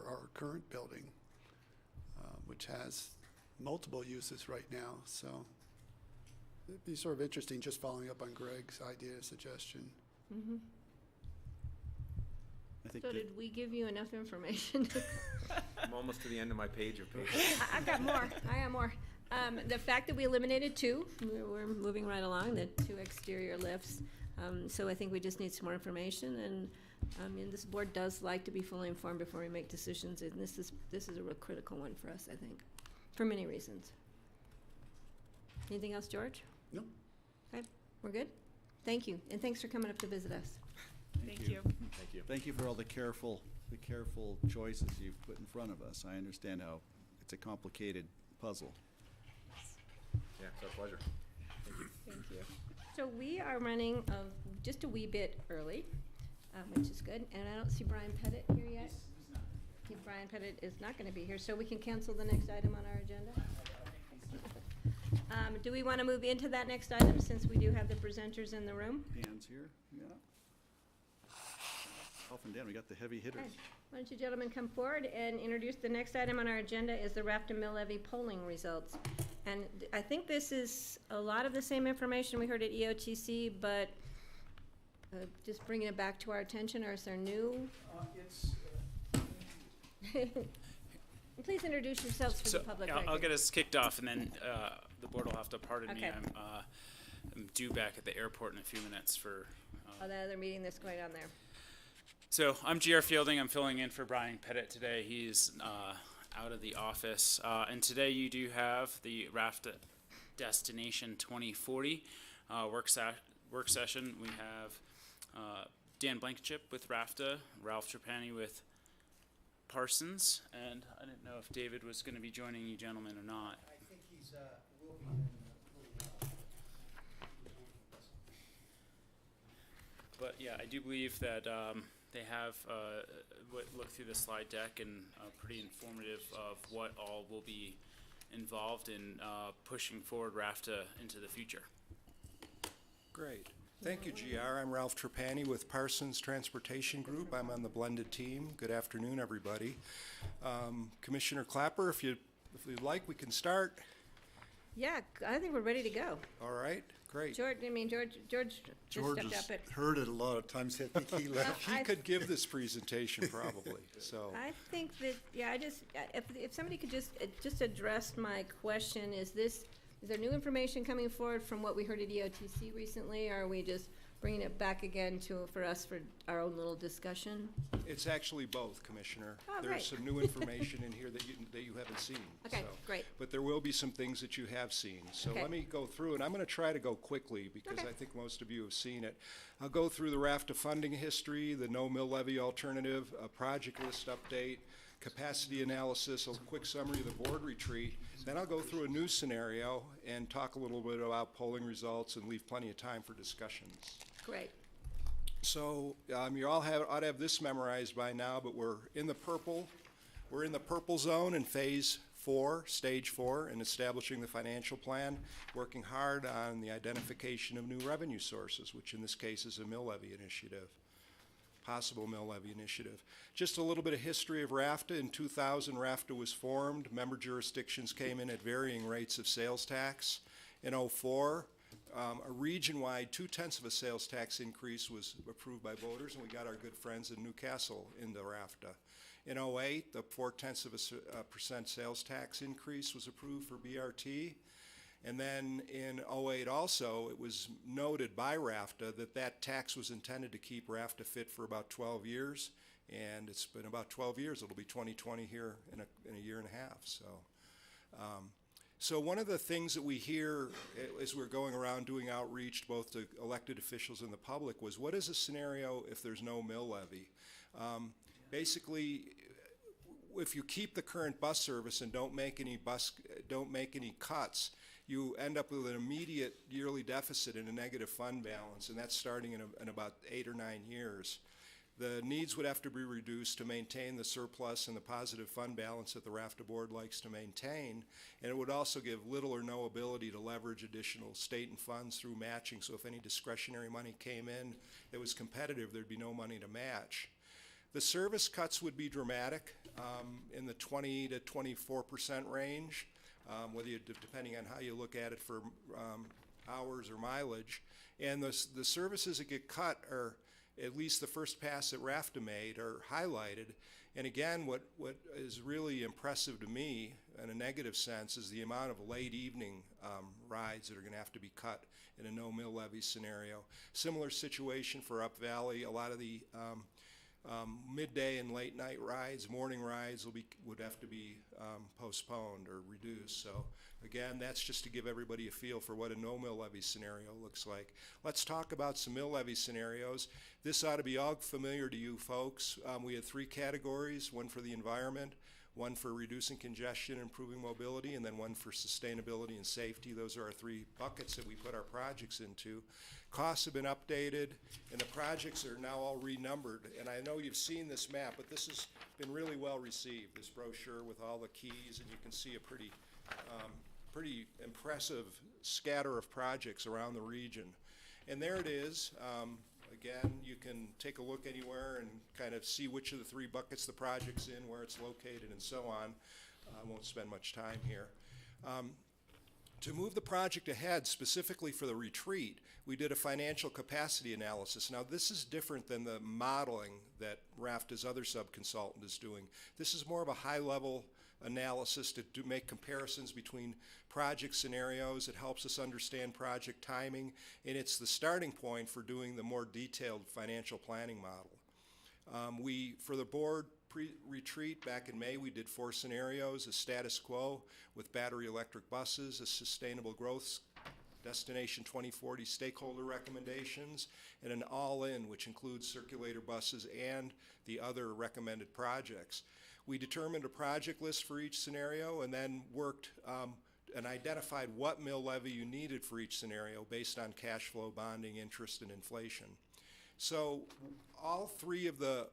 our current building, which has multiple uses right now, so it'd be sort of interesting, just following up on Greg's idea, suggestion. I think So that- did we give you enough information? I'm almost to the end of my page of paper. I've got more. I have more. The fact that we eliminated two, we're moving right along, the two exterior lifts. So I think we just need some more information, and this board does like to be fully informed before we make decisions, and this is a real critical one for us, I think, for many reasons. Anything else, George? No. Okay, we're good? Thank you, and thanks for coming up to visit us. Thank you. Thank you. Thank you for all the careful choices you've put in front of us. I understand how it's a complicated puzzle. Yeah, it's our pleasure. Thank you. Thank you. So we are running just a wee bit early, which is good, and I don't see Brian Pettit here yet. Brian Pettit is not going to be here, so we can cancel the next item on our agenda. Do we want to move into that next item, since we do have the presenters in the room? Hands here, yeah. Off and down, we got the heavy hitters. Okay. Why don't you gentlemen come forward and introduce the next item on our agenda is the Rafton Mill Levy polling results. And I think this is a lot of the same information we heard at EOTC, but just bringing it back to our attention, or is there new? Please introduce yourselves for the public I'll record. get us kicked off, and then the board will have to pardon me. Okay. I'm due back at the airport in a few minutes for. Oh, that other meeting that's going on there. So I'm GR Fielding. I'm filling in for Brian Pettit today. He's out of the office, and today you do have the RAFTA Destination 2040 work session. We have Dan Blankenship with RAFTA, Ralph Trapani with Parsons, and I didn't know if David was going to be joining you gentlemen or not. I think he's, will be in a little while. But yeah, I do believe that they have looked through the slide deck and pretty informative of what all will be involved in pushing forward RAFTA into the future. Great. Thank you, GR. I'm Ralph Trapani with Parsons Transportation Group. I'm on the blended team. Good afternoon, everybody. Commissioner Clapper, if you'd like, we can start. Yeah, I think we're ready to go. All right, great. George just George stepped has up at. heard it a lot of times. I think he left. He could give this presentation probably, so. I think that, yeah, if somebody could just address my question, is there new information coming forward from what we heard at EOTC recently, or are we just bringing it back again for our own little discussion? It's actually both, Commissioner. Oh, There's great. some new information in here that you haven't seen. Okay, so. great. But there will be some things that you have seen. So Okay. let me go through, and I'm going to try to go quickly because Okay. I think most of you have seen it. I'll go through the RAFTA funding history, the no mill levy alternative, a project list update, capacity analysis, a quick summary of the board retreat. Then I'll go through a new scenario and talk a little bit about polling results and leave plenty of time for discussions. Great. So you all ought to have this memorized by now, but we're in the purple. We're in the purple zone in phase 4, stage 4, in establishing the financial plan, working hard on the identification of new revenue sources, which in this case is a mill levy initiative, possible mill levy initiative. Just a little bit of history of RAFTA. In 2000, RAFTA was formed. Member jurisdictions came in at varying rates of sales tax. In 2004, a region-wide 0.2 of a sales tax increase was approved by voters, and we got our good friends in Newcastle into RAFTA. In 2008, the 0.4% sales tax increase was approved for BRT. And then in 2008 also, it was noted by RAFTA that that tax was intended to keep RAFTA fit for about 12 years. And it's been about 12 years. It'll be 2020 here in a year and a half. So one of the things that we hear as we're going around doing outreach both to elected officials and the public was, what is a scenario if there's no mill levy? Basically, if you keep the current bus service and don't make any cuts, you end up with an immediate yearly deficit and a negative fund balance, and that's starting in about 8 or 9 years. The needs would have to be reduced to maintain the surplus and the positive fund balance that the RAFTA board likes to maintain, and it would also give little or no ability to leverage additional state and funds through matching. So if any discretionary money came in that was competitive, there'd be no money to match. The service cuts would be dramatic, in the 20 to 24% range, depending on how you look at it for hours or mileage. And the services that get cut are, at least the first pass that RAFTA made, are highlighted. And again, what is really impressive to me in a negative sense is the amount of late evening rides that are going to have to be cut in a no mill levy scenario. Similar situation for Up Valley. A lot of the midday and late night rides, morning rides would have to be postponed or reduced. So again, that's just to give everybody a feel for what a no mill levy scenario looks like. Let's talk about some mill levy scenarios. This ought to be all familiar to you folks. We had 3 categories: one for the environment, one for reducing congestion, improving mobility, and then one for sustainability and safety. Those are our 3 buckets that we put our projects into. Costs have been updated, and the projects are now all renumbered. And I know you've seen this map, but this has been really well received, this brochure with all the keys, and you can see a pretty impressive scatter of projects around the region. And there it is. Again, you can take a look anywhere and kind of see which of the 3 buckets the project's in, where it's located, and so on. I won't spend much time here. To move the project ahead, specifically for the retreat, we did a financial capacity analysis. Now, this is different than the modeling that RAFTA's other sub-consultant is doing. This is more of a high-level analysis to make comparisons between project scenarios. It helps us understand project timing, and it's the starting point for doing the more detailed financial planning model. For the board retreat back in May, we did 4 scenarios: a status quo with battery electric buses, a sustainable growth Destination 2040 stakeholder recommendations, and an all-in, which includes circulator buses and the other recommended projects. We determined a project list for each scenario and then worked and identified what mill levy you needed for each scenario based on cash flow, bonding, interest, and inflation. So all 3 of the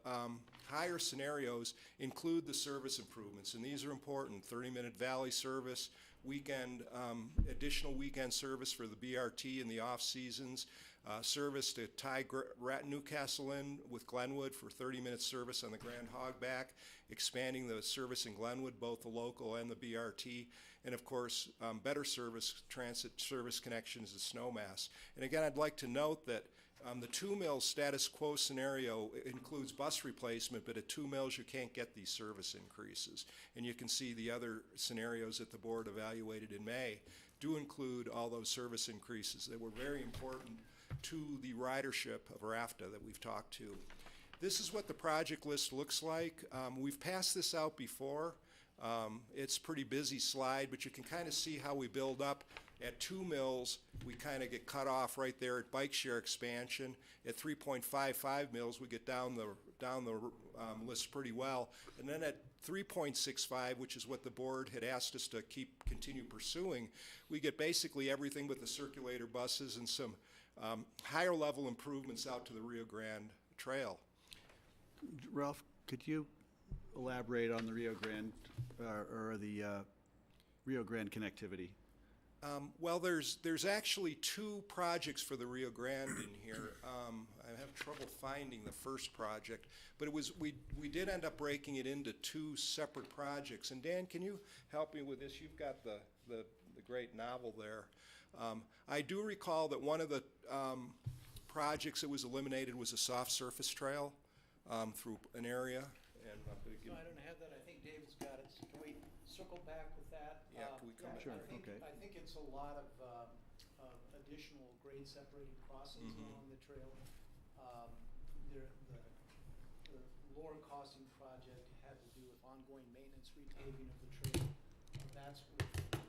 higher scenarios include the service improvements, and these are important: 30-minute valley service, additional weekend service for the BRT in the off seasons, service to tie Newcastle in with Glenwood for 30-minute service on the Grand Hogback, expanding the service in Glenwood, both the local and the BRT, and of course, better transit service connections to Snowmass. And again, I'd like to note that the 2 mills status quo scenario includes bus replacement, but at 2 mills you can't get these service increases. And you can see the other scenarios that the board evaluated in May do include all those service increases that were very important to the ridership of RAFTA that we've talked to. This is what the project list looks like. We've passed this out before. It's a pretty busy slide, but you can kind of see how we build up. At 2 mills, we kind of get cut off right there at bike share expansion. At 3.55 mills, we get down the list pretty well. And then at 3.65, which is what the board had asked us to continue pursuing, we get basically everything but the circulator buses and some higher level improvements out to the Rio Grande Trail. Ralph, could you elaborate on the Rio Grande, or the Rio Grande connectivity? Well, there's actually 2 projects for the Rio Grande in here. I have trouble finding the first project, but we did end up breaking it into 2 separate projects. And Dan, can you help me with this? You've got the great novel there. I do recall that one of the projects that was eliminated was a soft surface trail through an area. And I'm gonna give. No, I don't have that. I think David's got it. So can we circle back with that? Yeah, can we come back? Sure, okay. I think it's a lot of additional grade separated crossings along the trail. The lower costing project had to do with ongoing maintenance, repaving of the trail. That's where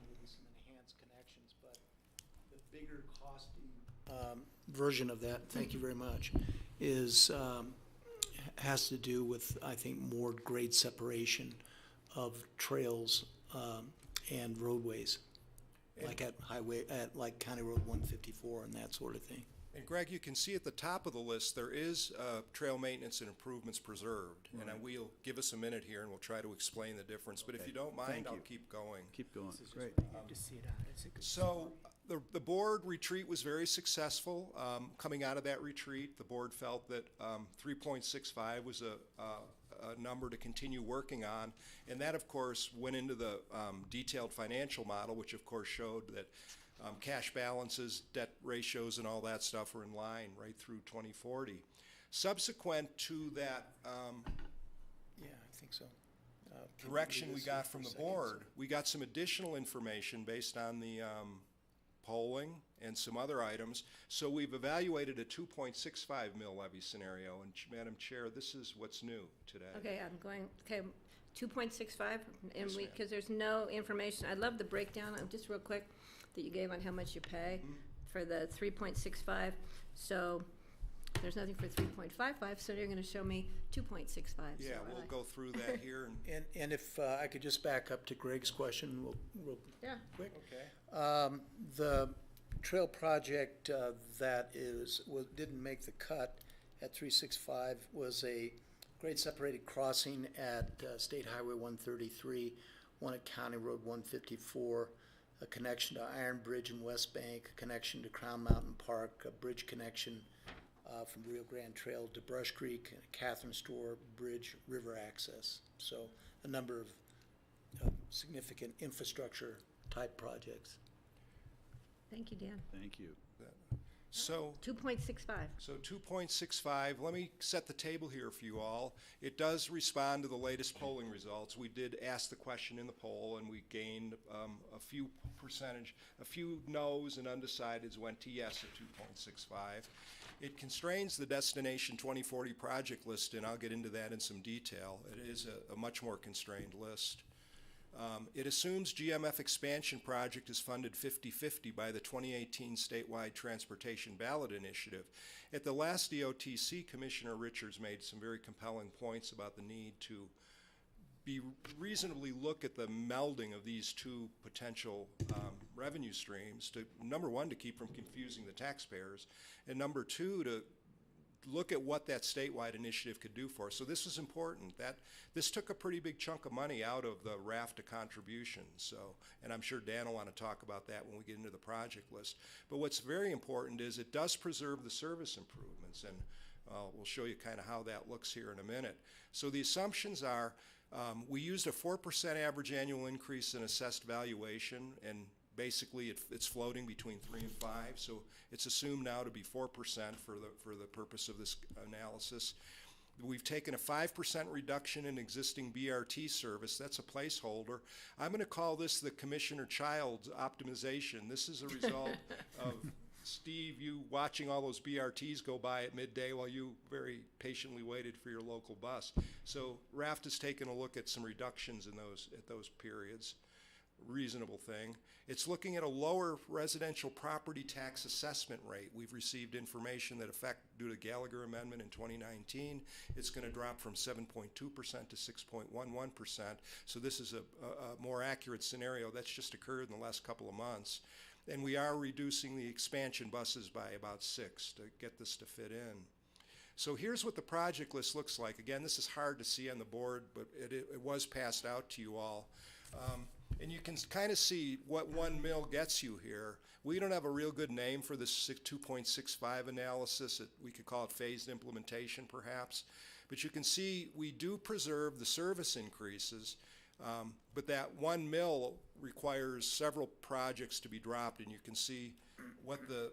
maybe some enhanced connections, but the bigger costing version of that, thank you very much, is has to do with, I think, more grade separation of trails and roadways, like at like County Road 154 and that sort of thing. And Greg, you can see at the top of the list, there is trail maintenance and improvements preserved. Right. And we'll give us a minute here and we'll try to explain the difference. But if you don't mind, Thank I'll you. keep going. Keep going, great. So the board retreat was very successful. Coming out of that retreat, the board felt that 3.65 was a number to continue working on. And that, of course, went into the detailed financial model, which, of course, showed that cash balances, debt ratios, and all that stuff were in line right through 2040. Subsequent to that Yeah, I think so. direction we got from the board, we got some additional information based on the polling and some other items. So we've evaluated a 2.65 mill levy scenario. And Madam Chair, this is what's new today. Okay, I'm going, okay, 2.65, and Yes, we, ma'am. because there's no information, I love the breakdown, just real quick, that you gave on how much you pay for the 3.65. So there's nothing for 3.55, so you're gonna show me 2.65. Yeah, we'll go through that here. And if I could just back up to Greg's question real Yeah, quick. Okay. The trail project that didn't make the cut at 365 was a grade separated crossing at State Highway 133, one at County Road 154, a connection to Iron Bridge in West Bank, a connection to Crown Mountain Park, a bridge connection from Rio Grande Trail to Brush Creek, Catherine Store Bridge river access. So a number of significant infrastructure type projects. thank you, Dan. Thank you. So 2.65. So 2.65, let me set the table here for you all. It does respond to the latest polling results. We did ask the question in the poll, and we gained a few no's and undecideds went to yes at 2.65. It constrains the Destination 2040 project list, and I'll get into that in some detail. It is a much more constrained list. It assumes GMF expansion project is funded 50-50 by the 2018 statewide transportation ballot initiative. At the last DOTC, Commissioner Richards made some very compelling points about the need to reasonably look at the melding of these 2 potential revenue streams to, number 1, to keep from confusing the taxpayers, and number 2, to look at what that statewide initiative could do for us. So this is important. This took a pretty big chunk of money out of the raft of contributions. So, and I'm sure Dan will want to talk about that when we get into the project list. But what's very important is it does preserve the service improvements, and we'll show you kind of how that looks here in a minute. So the assumptions are we used a 4% average annual increase in assessed valuation, and basically it's floating between 3 and 5, so it's assumed now to be 4% for the purpose of this analysis. We've taken a 5% reduction in existing BRT service. That's a placeholder. I'm going to call this the Commissioner Childs optimization. This is a result of Steve, you watching all those BRTs go by at midday while you very patiently waited for your local bus. So RAFT has taken a look at some reductions in those periods. Reasonable thing. It's looking at a lower residential property tax assessment rate. We've received information that effect due to Gallagher Amendment in 2019. It's going to drop from 7.2% to 6.11%. So this is a more accurate scenario. That's just occurred in the last couple of months. And we are reducing the expansion buses by about 6 to get this to fit in. So here's what the project list looks like. Again, this is hard to see on the board, but it was passed out to you all. And you can kind of see what 1 mil gets you here. We don't have a real good name for this 2.65 analysis. We could call it phased implementation, perhaps. But you can see we do preserve the service increases, but that 1 mil requires several projects to be dropped, and you can see what the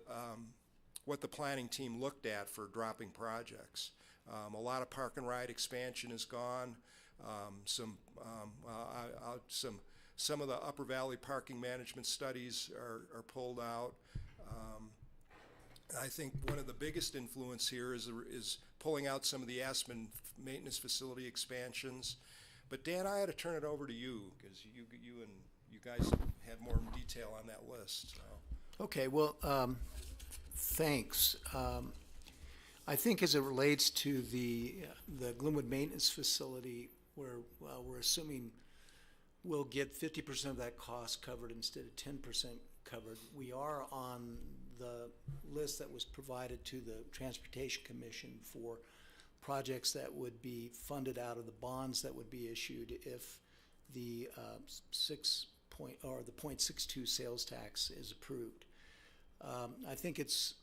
planning team looked at for dropping projects. A lot of park and ride expansion is gone. Some of the Upper Valley parking management studies are pulled out. I think one of the biggest influence here is pulling out some of the Aspen maintenance facility expansions. But Dan, I had to turn it over to you because you guys had more detail on that list. So. Okay, well, thanks. I think as it relates to the Glenwood maintenance facility, where we're assuming we'll get 50% of that cost covered instead of 10% covered. We are on the list that was provided to the Transportation Commission for projects that would be funded out of the bonds that would be issued if the 0.62 sales tax is approved. I think it's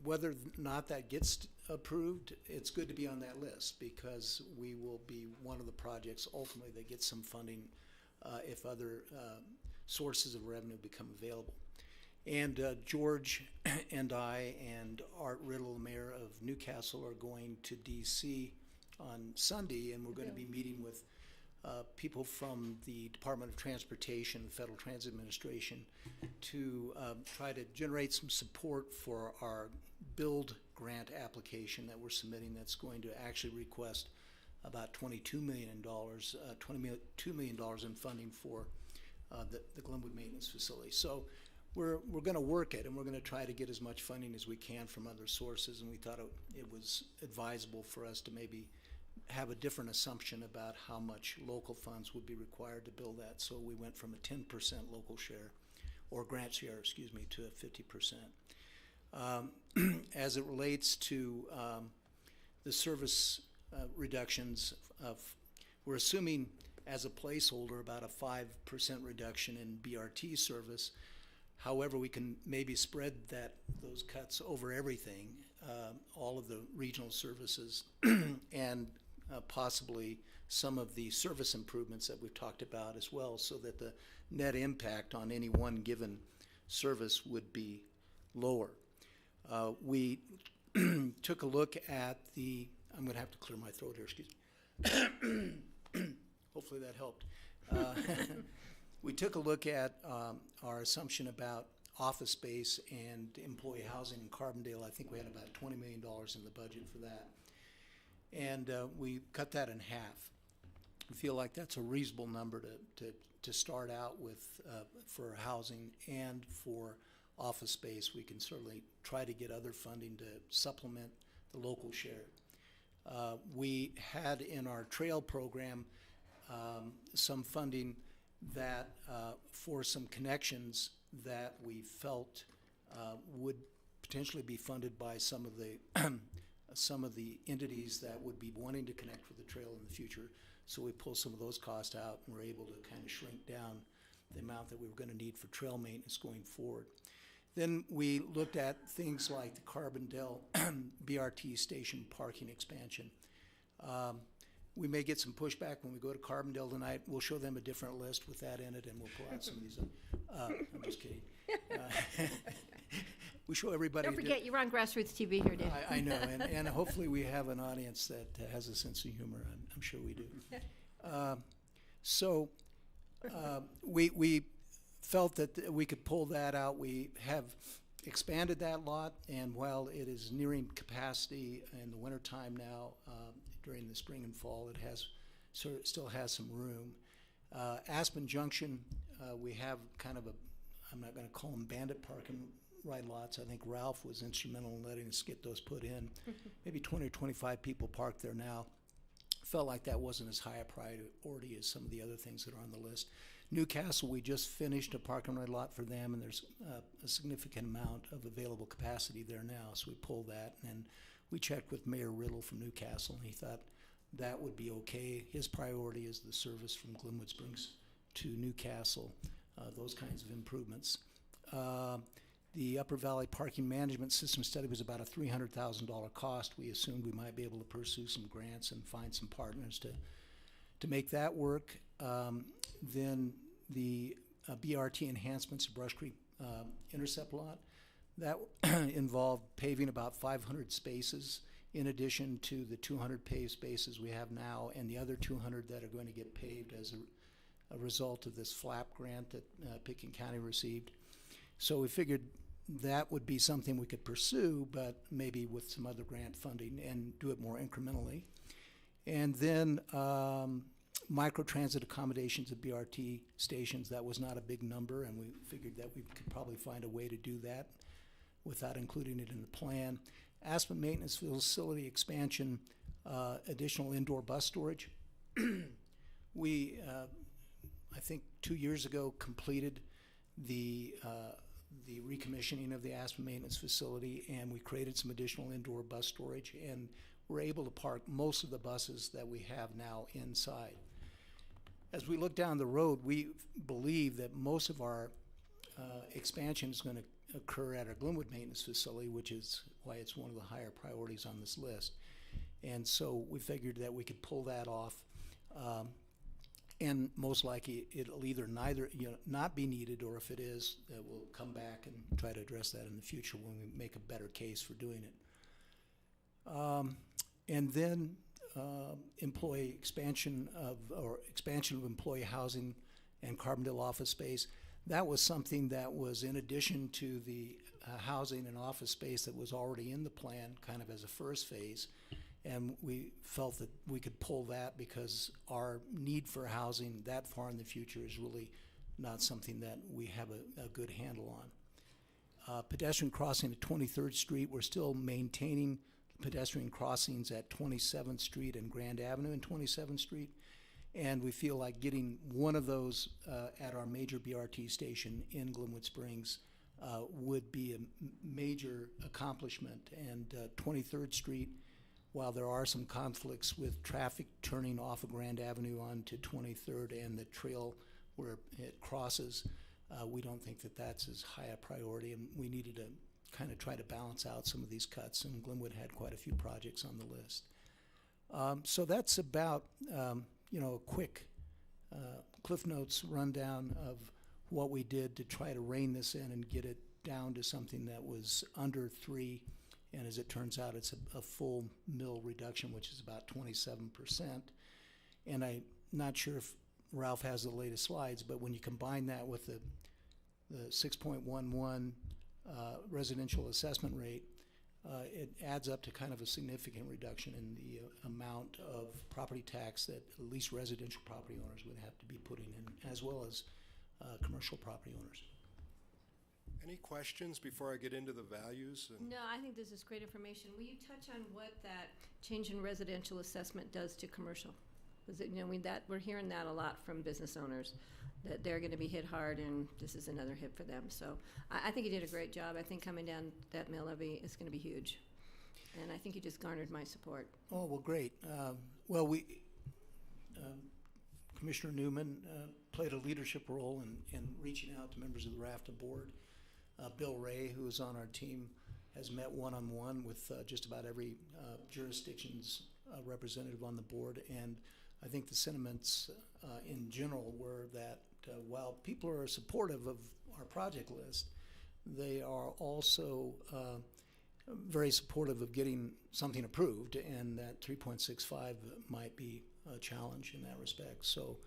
whether or not that gets approved, it's good to be on that list because we will be one of the projects ultimately that gets some funding if other sources of revenue become available. And George and I and Art Riddle, the mayor of Newcastle, are going to D.C. on Sunday, and we're going to be meeting with people from the Department of Transportation, Federal Transit Administration, to try to generate some support for our build grant application that we're submitting that's going to actually request about $22 million in funding for the Glenwood maintenance facility. So we're going to work it, and we're going to try to get as much funding as we can from other sources, and we thought it was advisable for us to maybe have a different assumption about how much local funds would be required to build that. So we went from a 10% local share, or grant share, excuse me, to a 50%. As it relates to the service reductions, we're assuming as a placeholder about a 5% reduction in BRT service. However, we can maybe spread those cuts over everything, all of the regional services, and possibly some of the service improvements that we've talked about as well, so that the net impact on any one given service would be lower. We took a look at I'm going to have to clear my throat here, excuse me. Hopefully that helped. We took a look at our assumption about office space and employee housing in Carbondale. I think we had about $20 million in the budget for that. And we cut that in half. We feel like that's a reasonable number to start out with for housing and for office space. We can certainly try to get other funding to supplement the local share. We had in our trail program some funding that for some connections that we felt would potentially be funded by some of the entities that would be wanting to connect with the trail in the future. So we pulled some of those costs out and were able to kind of shrink down the amount that we were going to need for trail maintenance going forward. Then we looked at things like the Carbondale BRT station parking expansion. We may get some pushback when we go to Carbondale tonight. We'll show them a different list with that in it, and we'll pull out some of these. I'm just kidding. We show everybody. Don't forget, you're on Grassroots TV here, Dan. I know, and hopefully we have an audience that has a sense of humor. I'm sure we do. We felt that we could pull that out. We have expanded that lot, and while it is nearing capacity in the wintertime now, during the spring and fall, it still has some room. Aspen Junction, we have kind of I'm not going to call them bandit parking ride lots. I think Ralph was instrumental in letting us get those put in. Maybe 20 or 25 people parked there now. Felt like that wasn't as high a priority as some of the other things that are on the list. Newcastle, we just finished a park and ride lot for them, and there's a significant amount of available capacity there now, so we pulled that. And we checked with Mayor Riddle from Newcastle, and he thought that would be okay. His priority is the service from Glenwood Springs to Newcastle, those kinds of improvements. The Upper Valley Parking Management System study was about a $300,000 cost. We assumed we might be able to pursue some grants and find some partners to make that work. Then the BRT enhancements of Brush Creek Intercept lot, that involved paving about 500 spaces in addition to the 200 paved spaces we have now and the other 200 that are going to get paved as a result of this FLAP grant that Pickens County received. So we figured that would be something we could pursue, but maybe with some other grant funding and do it more incrementally. And then microtransit accommodations at BRT stations, that was not a big number, and we figured that we could probably find a way to do that without including it in the plan. Aspen Maintenance Facility expansion, additional indoor bus storage. We, I think 2 years ago, completed the recommissioning of the Aspen Maintenance Facility, and we created some additional indoor bus storage, and we're able to park most of the buses that we have now inside. As we look down the road, we believe that most of our expansion is going to occur at our Glenwood Maintenance Facility, which is why it's one of the higher priorities on this list. And so we figured that we could pull that off, and most likely it'll either not be needed, or if it is, we'll come back and try to address that in the future when we make a better case for doing it. And then employee expansion of employee housing and Carbondale office space. That was something that was in addition to the housing and office space that was already in the plan, kind of as a first phase. And we felt that we could pull that because our need for housing that far in the future is really not something that we have a good handle on. Pedestrian crossing at 23rd Street, we're still maintaining pedestrian crossings at 27th Street and Grand Avenue and 27th Street. And we feel like getting one of those at our major BRT station in Glenwood Springs would be a major accomplishment. And 23rd Street, while there are some conflicts with traffic turning off of Grand Avenue onto 23rd and the trail where it crosses, we don't think that that's as high a priority, and we needed to kind of try to balance out some of these cuts, and Glenwood had quite a few projects on the list. So that's about a quick Cliff Notes rundown of what we did to try to rein this in and get it down to something that was under 3, and as it turns out, it's a full mill reduction, which is about 27%. And I'm not sure if Ralph has the latest slides, but when you combine that with the 6.11 residential assessment rate, it adds up to kind of a significant reduction in the amount of property tax that at least residential property owners would have to be putting in, as well as commercial property owners. Any questions before I get into the values? No, I think this is great information. Will you touch on what that change in residential assessment does to commercial? Because we're hearing that a lot from business owners, that they're going to be hit hard, and this is another hit for them. So I think you did a great job. I think coming down that mill levy is going to be huge, and I think you just garnered my support. Oh, well, great. Commissioner Newman played a leadership role in reaching out to members of the RAFTA board. Bill Ray, who is on our team, has met one-on-one with just about every jurisdiction's representative on the board, and I think the sentiments in general were that while people are supportive of our project list, they are also very supportive of getting something approved, and that 3.65 might be a challenge in that respect. So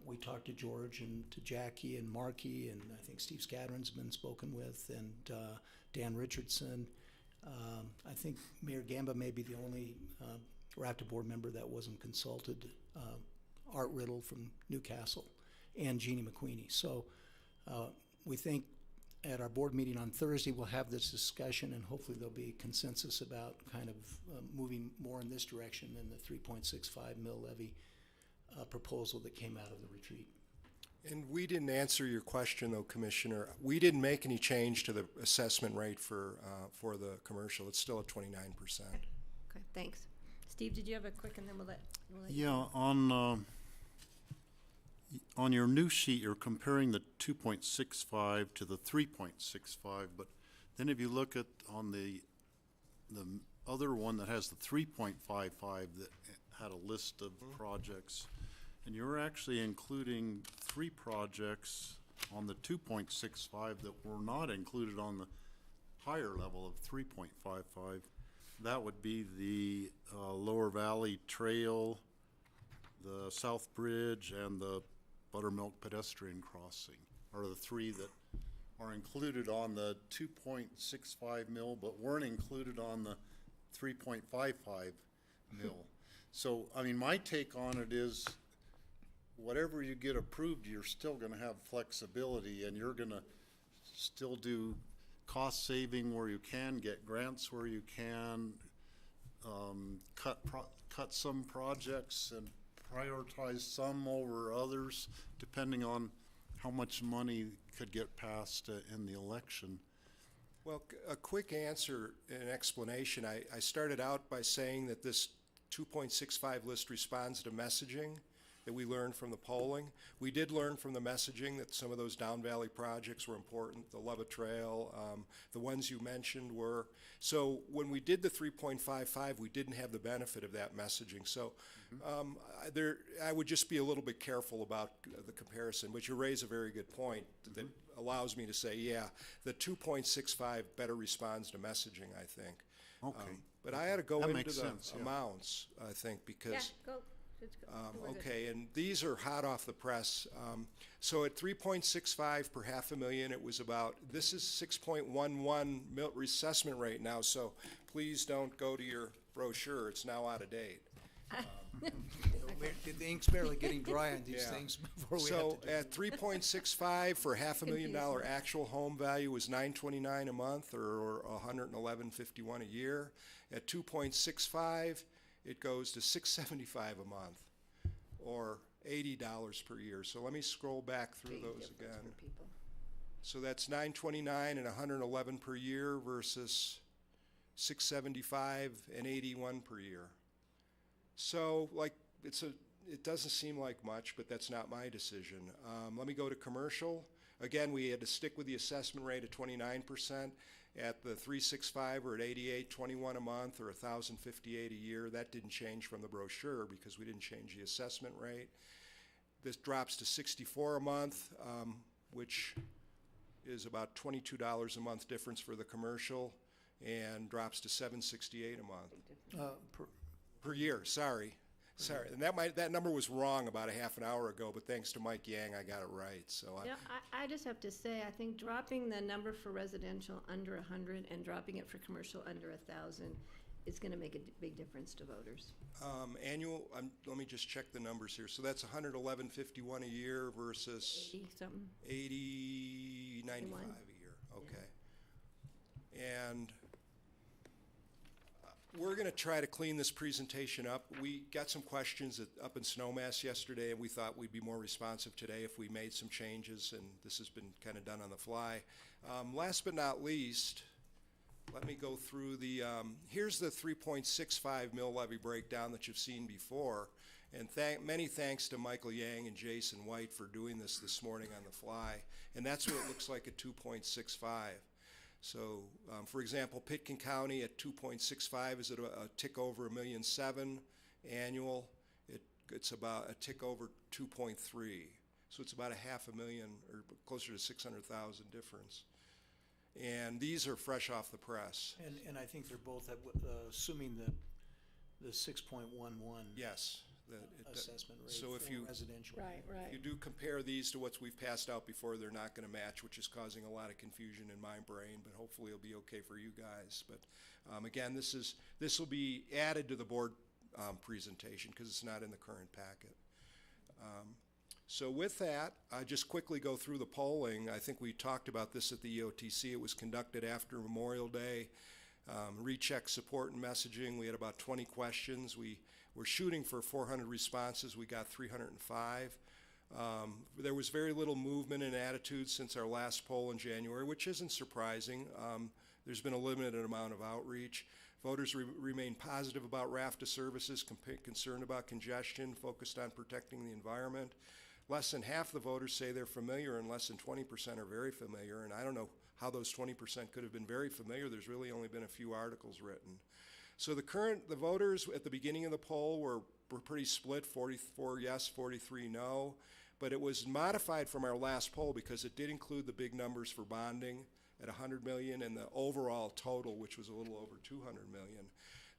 We talked to George and to Jackie and Markey, and I think Steve Scadron's been spoken with, and Dan Richardson. I think Mayor Gamba may be the only RAPTA board member that wasn't consulted. Art Riddle from Newcastle and Jeannie McQueenie. So we think at our board meeting on Thursday, we'll have this discussion, and hopefully there'll be consensus about kind of moving more in this direction than the 3.65 mil levy proposal that came out of the retreat. And we didn't answer your question, though, Commissioner. We didn't make any change to the assessment rate for the commercial. It's still at 29%. Okay, thanks. Steve, did you have a quick, and then we'll let Yeah, on your new sheet, you're comparing the 2.65 to the 3.65, but then if you look at on the other one that has the 3.55 that had a list of projects, and you're actually including 3 projects on the 2.65 that were not included on the higher level of 3.55. That would be the Lower Valley Trail, the South Bridge, and the Buttermilk pedestrian crossing are the 3 that are included on the 2.65 mil, but weren't included on the 3.55 mil. So, I mean, my take on it is whatever you get approved, you're still gonna have flexibility, and you're gonna still do cost saving where you can, get grants where you can, cut some projects and prioritize some over others, depending on how much money could get passed in the election. Well, a quick answer and explanation. I started out by saying that this 2.65 list responds to messaging that we learned from the polling. We did learn from the messaging that some of those down valley projects were important, the Leva Trail, the ones you mentioned were. So when we did the 3.55, we didn't have the benefit of that messaging. So I would just be a little bit careful about the comparison, but you raise a very good point that allows me to say, yeah, the 2.65 better responds to messaging, I think. Okay. But I had to go That into makes the sense, yeah. amounts, I think, because yeah, go. Let's go. We're good. okay, and these are hot off the press. So at 3.65 per $500,000, it was about, this is 6.11 mil reassessment rate now, so please don't go to your brochure, it's now out of date. The ink's barely getting dry on these Yeah. things before we So have to do at 3.65 for $500,000 actual home value was $929 a month, or $111.51 a year. At 2.65, it goes to $675 a month, or $80 per year. So let me scroll back through Big those difference again. for people. So that's $929 and $111 per year versus $675 and $81 per year. So like it doesn't seem like much, but that's not my decision. Let me go to commercial. Again, we had to stick with the assessment rate of 29%. At the 365, we're at $88.21 a month, or $1,058 a year. That didn't change from the brochure because we didn't change the assessment rate. This drops to $64 a month, which is about $22 a month difference for the commercial, and drops to $768 a month. Per year, sorry. And that number was wrong about a half an hour ago, but thanks to Mike Yang, I got it right. So You know, I just have to say, I think dropping the number for residential under 100 and dropping it for commercial under 1,000 is going to make a big difference to voters. Annual, let me just check the numbers here. So that's $111.51 a year versus 80 something. $80.95 a year. Okay. And we're going to try to clean this presentation up. We got some questions up in Snowmass yesterday, and we thought we'd be more responsive today if we made some changes, and this has been kind of done on the fly. Last but not least, let me go through the, here's the 3.65 mil levy breakdown that you've seen before, and many thanks to Michael Yang and Jason White for doing this morning on the fly, and that's what it looks like at 2.65. So, for example, Pitkin County at 2.65 is at a tick over $1.7 million annual. It's about a tick over 2.3. So it's about $500,000 or closer to 600,000 difference. And these are fresh off the press. And I think they're both assuming the 6.11. Yes, assessment rate so if for you- residential. Right, If right. you do compare these to what we've passed out before, they're not gonna match, which is causing a lot of confusion in my brain, but hopefully it'll be okay for you guys. But, again, this will be added to the board, presentation, because it's not in the current packet. So with that, I just quickly go through the polling. I think we talked about this at the EOTC. It was conducted after Memorial Day. Recheck support and messaging. We had about 20 questions. We were shooting for 400 responses. We got 305. There was very little movement in attitudes since our last poll in January, which isn't surprising. There's been a limited amount of outreach. Voters remain positive about RAFTA services, concerned about congestion, focused on protecting the environment. Less than half the voters say they're familiar, and less than 20% are very familiar. And I don't know how those 20% could have been very familiar. There's really only been a few articles written. So the voters at the beginning of the poll were pretty split, 44 yes, 43 no. But it was modified from our last poll because it did include the big numbers for bonding at 100 million and the overall total, which was a little over 200 million.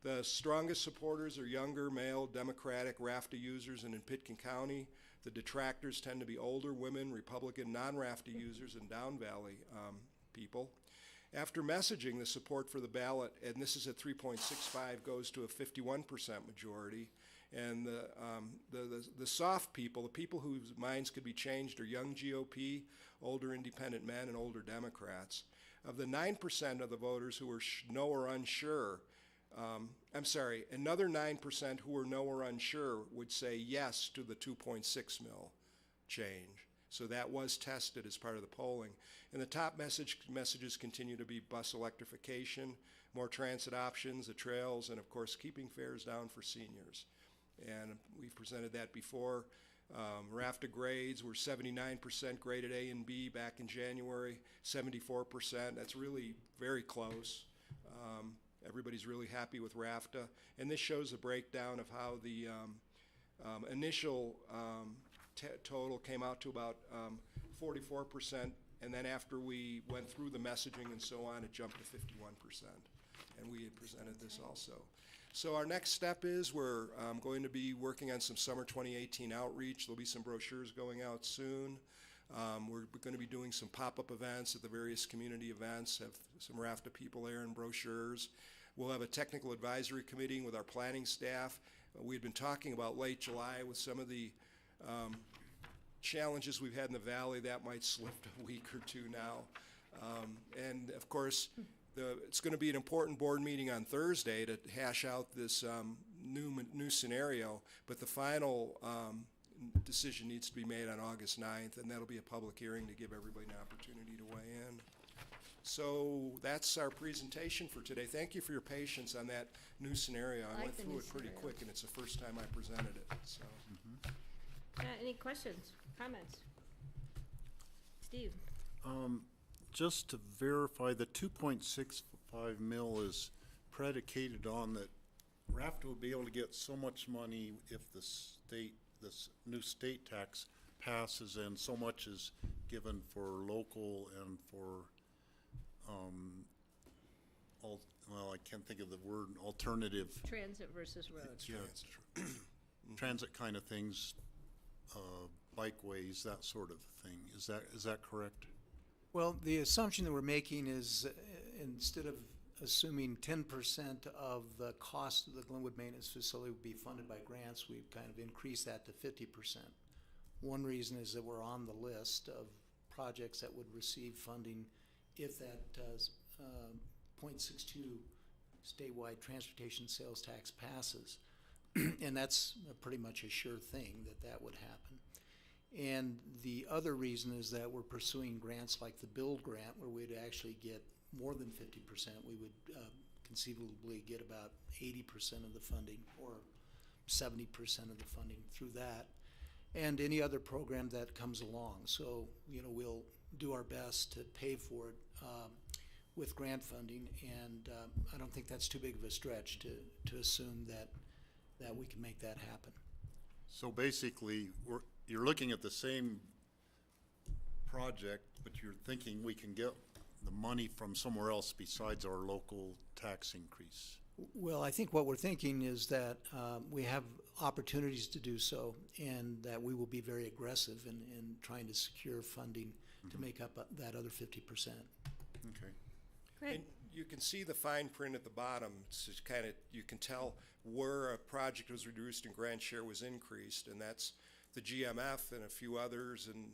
The strongest supporters are younger, male, Democratic, RAFTA users, and in Pitkin County, the detractors tend to be older, women, Republican, non-RAFTA users, and Down Valley people. After messaging, the support for the ballot, and this is at 3.65, goes to a 51% majority. And the soft people, the people whose minds could be changed, are young GOP, older independent men, and older Democrats. Of the 9% of the voters who were no or unsure, another 9% who were no or unsure would say yes to the 2.6 mil change. So that was tested as part of the polling. And the top messages continue to be bus electrification, more transit options, the trails, and of course keeping fares down for seniors. And we presented that before. RAFTA grades were 79% graded A and B back in January, 74%. That's really very close. Everybody's really happy with RAFTA. And this shows a breakdown of how the initial total came out to about 44%. And then after we went through the messaging and so on, it jumped to 51%. And we had presented this also. So our next step is we're going to be working on some summer 2018 outreach. There'll be some brochures going out soon. We're going to be doing some pop-up events at the various community events, have some RAFTA people there and brochures. We'll have a technical advisory committee with our planning staff. We had been talking about late July with some of the challenges we've had in the valley. That might slip a week or two now. And of course, it's going to be an important board meeting on Thursday to hash out this new scenario, but the final decision needs to be made on August 9th, and that'll be a public hearing to give everybody an opportunity to weigh in. So that's our presentation for today. Thank you for your patience on that new scenario. I went through it pretty quick, and it's the first time I presented it. So. Any questions, comments? Steve? Just to verify, the 2.65 mil is predicated on that RAFTA will be able to get so much money if this new state tax passes, and so much is given for local and for, I can't think of the word, alternative. Transit versus road. Yeah, transit kind of things, bikeways, that sort of thing. Is that correct? Well, the assumption that we're making is instead of assuming 10% of the cost of the Glenwood Maintenance Facility would be funded by grants, we've kind of increased that to 50%. One reason is that we're on the list of projects that would receive funding if that 0.62 statewide transportation sales tax passes. And that's pretty much a sure thing that would happen. And the other reason is that we're pursuing grants like the Build Grant, where we'd actually get more than 50%. We would conceivably get about 80% of the funding or 70% of the funding through that, and any other program that comes along. So, we'll do our best to pay for it with grant funding, and I don't think that's too big of a stretch to assume that we can make that happen. So basically, you're looking at the same project, but you're thinking we can get the money from somewhere else besides our local tax increase. Well, I think what we're thinking is that we have opportunities to do so, and that we will be very aggressive in trying to secure funding to make up that other 50%. Okay. Great. And you can see the fine print at the bottom. It's just kind of, you can tell where a project was reduced and grant share was increased, and that's the GMF and a few others, and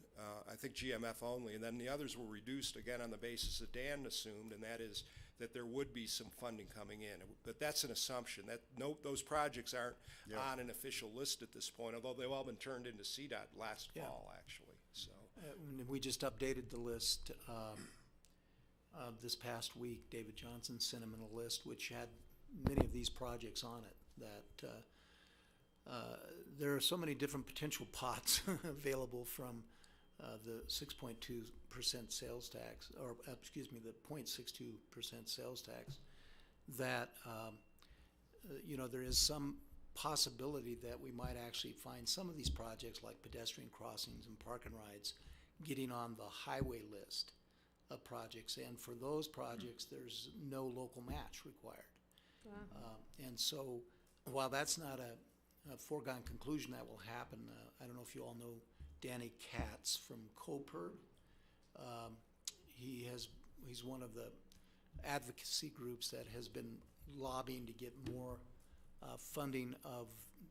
I think GMF only. And then the others were reduced again on the basis that Dan assumed, and that is that there would be some funding coming in. But that's an assumption. That those projects aren't on an official list at this point, although they've all been turned into CDOT last fall, actually. So We just updated the list this past week. David Johnson sent him in a list which had many of these projects on it, that there are so many different potential pots available from the 6.2% sales tax, or excuse me, the 0.62% sales tax, that there is some possibility that we might actually find some of these projects like pedestrian crossings and park and rides getting on the highway list of projects, and for those projects there's no local match required. Wow. And so while that's not a foregone conclusion that will happen, I don't know if you all know Danny Katz from COPERD. He's one of the advocacy groups that has been lobbying to get more funding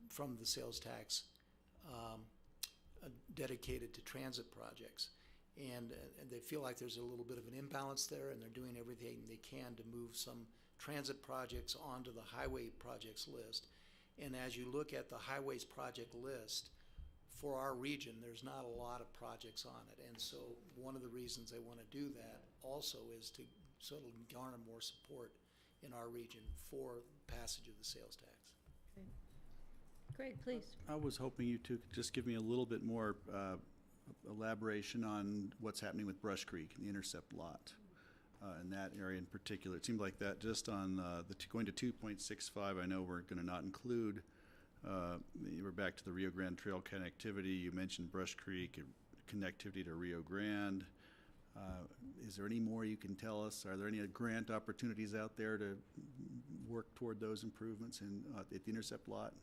from the sales tax dedicated to transit projects. And they feel like there's a little bit of an imbalance there, and they're doing everything they can to move some transit projects onto the highway projects list. And as you look at the highways project list for our region, there's not a lot of projects on it. And so one of the reasons they want to do that also is to sort of garner more support in our region for passage of the sales tax. Greg, please. I was hoping you two could just give me a little bit more elaboration on what's happening with Brush Creek and the intercept lot. In that area in particular, it seemed like that just on going to 2.65, I know we're going to not include, we're back to the Rio Grande Trail connectivity. You mentioned Brush Creek, connectivity to Rio Grande. Is there any more you can tell us? Are there any grant opportunities out there to work toward those improvements at the intercept lot,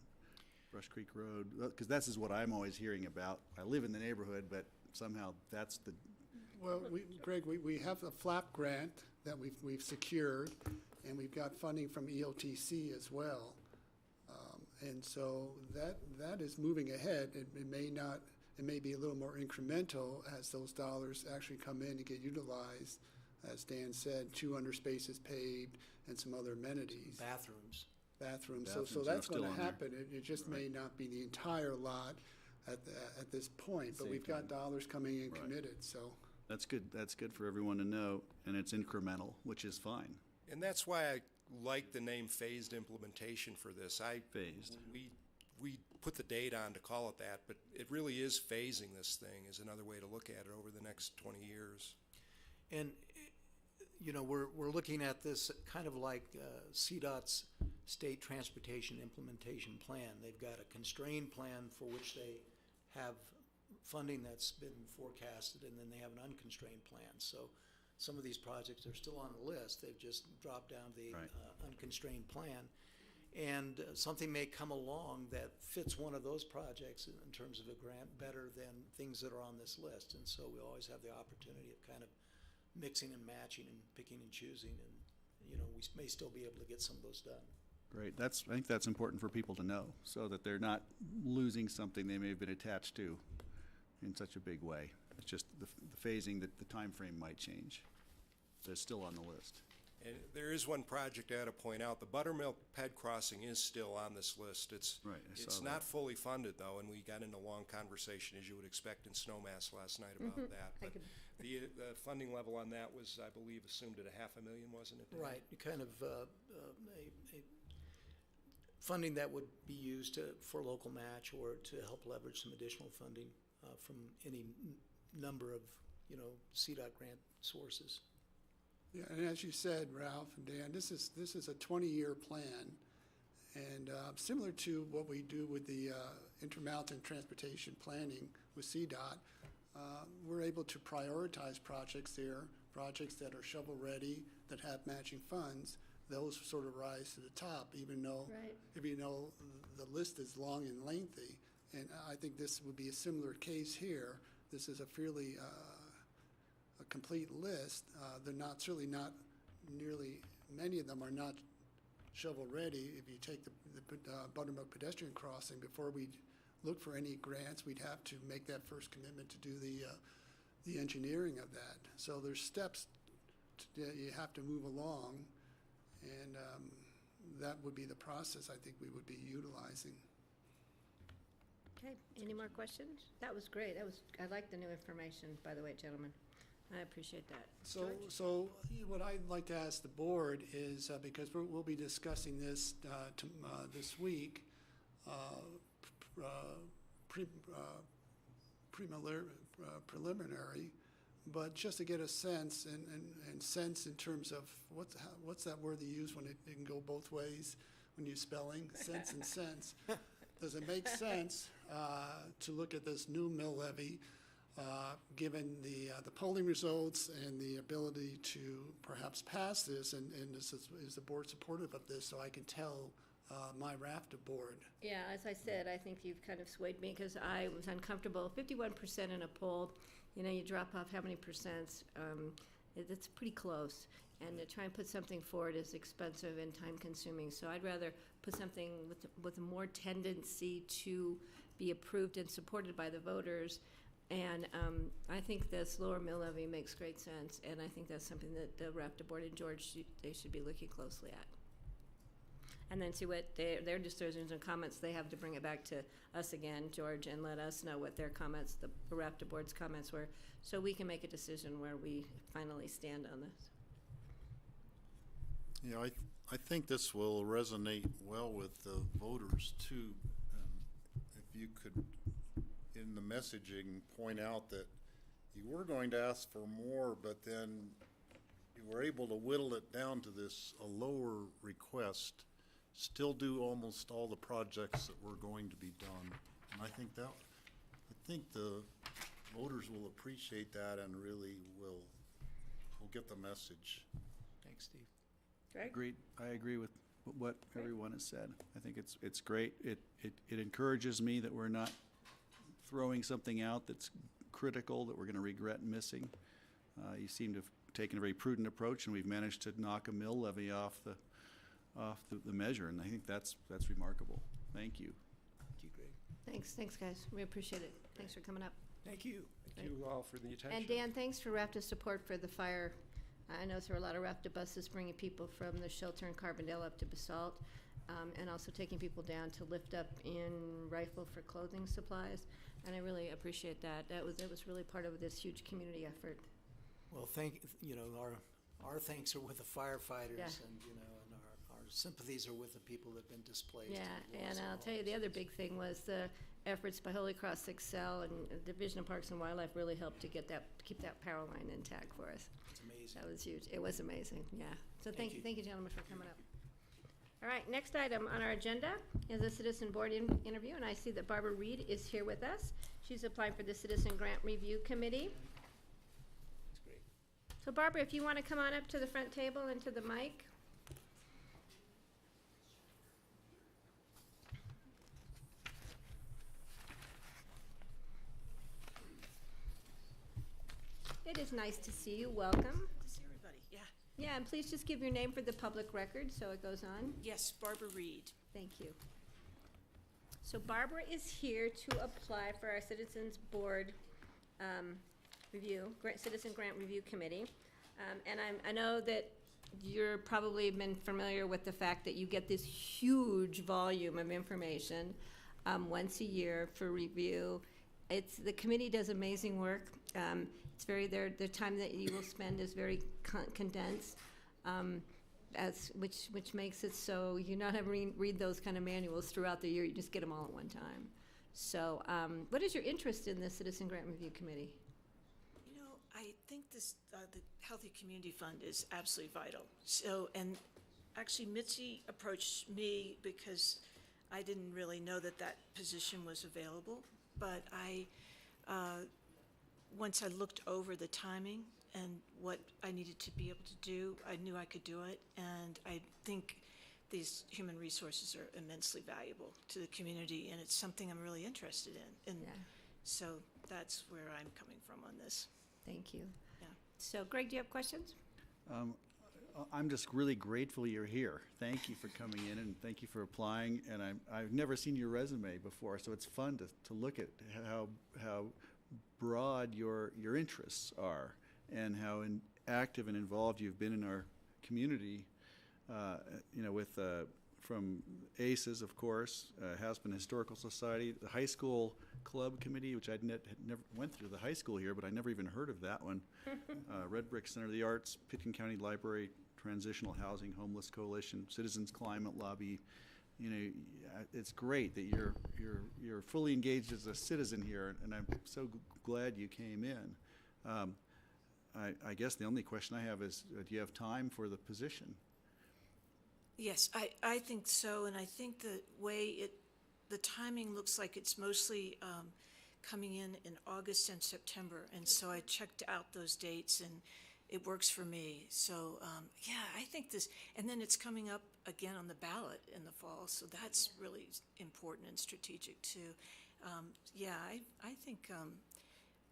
Brush Creek Road? Because this is what I'm always hearing about. I live in the neighborhood, but somehow that's the... Well, Greg, we have a FLAP grant that we've secured, and we've got funding from EOTC as well. And so that is moving ahead. It may be a little more incremental as those dollars actually come in and get utilized. As Dan said, 200 spaces paved and some other amenities. Bathrooms. So that's going to happen. It just may not be the entire lot at this point, but we've got dollars coming in committed, so. That's good. That's good for everyone to know, and it's incremental, which is fine. And that's why I like the name phased implementation for this. Phased. We put the date on to call it that, but it really is phasing this thing is another way to look at it over the next 20 years. And we're looking at this kind of like CDOT's State Transportation Implementation Plan. They've got a constrained plan for which they have funding that's been forecasted, and then they have an unconstrained plan. So some of these projects are still on the list. They've just dropped down the unconstrained plan. And something may come along that fits one of those projects in terms of a grant better than things that are on this list. And so we always have the opportunity of kind of mixing and matching and picking and choosing, and we may still be able to get some of those done. Great. I think that's important for people to know, so that they're not losing something they may have been attached to in such a big way. It's just the phasing, that the time frame might change. They're still on the list. And there is one project I ought to point out. The Buttermilk Ped Crossing is still on this list. It's not fully funded, though, and we got into a long conversation, as you would expect, in Snowmass last night about that. But the funding level on that was, I believe, assumed at $500,000, wasn't it? Right. Kind of a funding that would be used for local match or to help leverage some additional funding from any number of CDOT grant sources. Yeah, and as you said, Ralph and Dan, this is a 20-year plan, and similar to what we do with the Intermountain Transportation Planning with CDOT, we're able to prioritize projects there, projects that are shovel-ready, that have matching funds. Those sort of rise to the top, even though the list is long and lengthy, and I think this would be a similar case here. This is a fairly a complete list. They're not, certainly not nearly, many of them are not shovel-ready. If you take the Buttermilk pedestrian crossing, before we look for any grants, we'd have to make that first commitment to do the engineering of that. So there's steps that you have to move along, and that would be the process I think we would be utilizing. Okay, any more questions? That was great. I like the new information, by the way, gentlemen. I appreciate that. So what I'd like to ask the board is, because we'll be discussing this this week, preliminary, but just to get a sense and sense in terms of what's that word they use when it can go both ways when you're spelling sense and sense. Does it make sense to look at this new mill levy, given the polling results and the ability to perhaps pass this, and is the board supportive of this, so I can tell my RAFTA board? Yeah, as I said, I think you've kind of swayed me because I was uncomfortable. 51% in a poll, you know, you drop off how many percents? It's pretty close. And to try and put something forward is expensive and time-consuming. So I'd rather put something with more tendency to be approved and supported by the voters. And I think this lower mill levy makes great sense, and I think that's something that the RAFTA board and George, they should be looking closely at. And then see what their decisions and comments, they have to bring it back to us again, George, and let us know what their comments, the RAFTA board's comments were, so we can make a decision where we finally stand on this. Yeah, I think this will resonate well with the voters too. If you could, in the messaging, point out that you were going to ask for more, but then you were able to whittle it down to a lower request, still do almost all the projects that were going to be done. And I think the voters will appreciate that and really will get the message. Thanks, Steve. Greg? Agreed. I agree with what everyone has said. I think it's great. It encourages me that we're not throwing something out that's critical that we're going to regret missing. You seem to have taken a very prudent approach, and we've managed to knock a mill levy off the measure, and I think that's remarkable. Thank you. Thank you, Greg. Thanks guys. We appreciate it. Thanks for coming up. Thank you. Thank you all for the attention. And Dan, thanks for RAFTA support for the fire. I know there were a lot of RAFTA buses bringing people from the shelter in Carbondale up to Basalt, and also taking people down to lift up in Rifle for clothing supplies. And I really appreciate that. That was really part of this huge community effort. Well, our thanks are with the firefighters, Yeah. and our sympathies are with the people that've been displaced. Yeah, and lost I'll their tell you, the homes. other big thing was the efforts by Holy Cross Excel and Division of Parks and Wildlife really helped to keep that power line intact for us. It's amazing. That was huge. It was amazing, yeah. So Thank you. thank you, gentlemen, for coming up. All right, next item on our agenda is a citizen board interview, and I see that Barbara Reed is here with us. She's applying for the Citizen Grant Review Committee. That's great. So Barbara, if you want to come on up to the front table and to the mic. It is nice to see you. Welcome. To see everybody, yeah. Yeah, and please just give your name for the public record so it goes on. Yes, Barbara Reed. Thank you. So Barbara is here to apply for our Citizens Board Citizen Grant Review Committee. And I know that you're probably been familiar with the fact that you get this huge volume of information once a year for review. The committee does amazing work. It's the time that you will spend is very condensed, which makes it so you're not having to read those kind of manuals throughout the year. You just get them all at one time. So, what is your interest in the Citizen Grant Review Committee? You know, I think the Healthy Community Fund is absolutely vital. So, and actually Mitzi approached me because I didn't really know that position was available, but once I looked over the timing and what I needed to be able to do, I knew I could do it, and I think these human resources are immensely valuable to the community, and it's something I'm really interested in. And Yeah. so that's where I'm coming from on this. Thank you. Yeah. So Greg, do you have questions? I'm just really grateful you're here. Thank you for coming in and thank you for applying. And I've never seen your resume before, so it's fun to look at how broad your interests are and how active and involved you've been in our community. With from ACES, of course, Haspen Historical Society, the High School Club Committee, which had never went through the high school here, but I never even heard of that one. Red Brick Center of the Arts, Pitkin County Library, Transitional Housing, Homeless Coalition, Citizens Climate Lobby. It's great that you're fully engaged as a citizen here, and I'm so glad you came in. I guess the only question I have is, do you have time for the position? Yes, I think so, and I think the way the timing looks like it's mostly coming in August and September, and so I checked out those dates, and it works for me. So, yeah, I think this, and then it's coming up again on the ballot in the fall, so that's really important and strategic too. Yeah, I think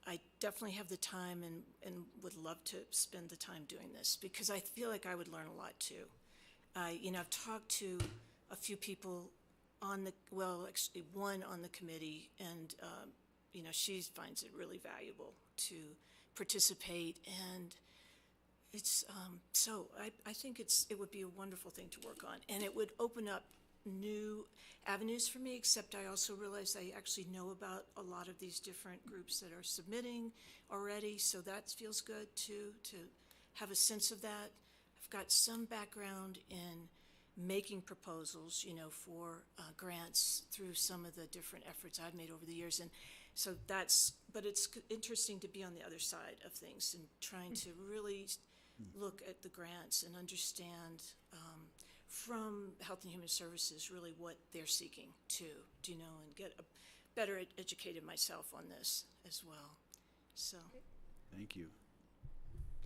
I definitely have the time and would love to spend the time doing this, because I feel like I would learn a lot too. I've talked to a few people actually one on the committee, and, she finds it really valuable to participate, and it's, so I think it would be a wonderful thing to work on, and it would open up new avenues for me, except I also realize I actually know about a lot of these different groups that are submitting already, so that feels good too, to have a sense of that. I've got some background in making proposals, for grants through some of the different efforts I've made over the years. And so but it's interesting to be on the other side of things and trying to really look at the grants and understand from Health and Human Services really what they're seeking too, and get better educated myself on this as well. So. Thank you.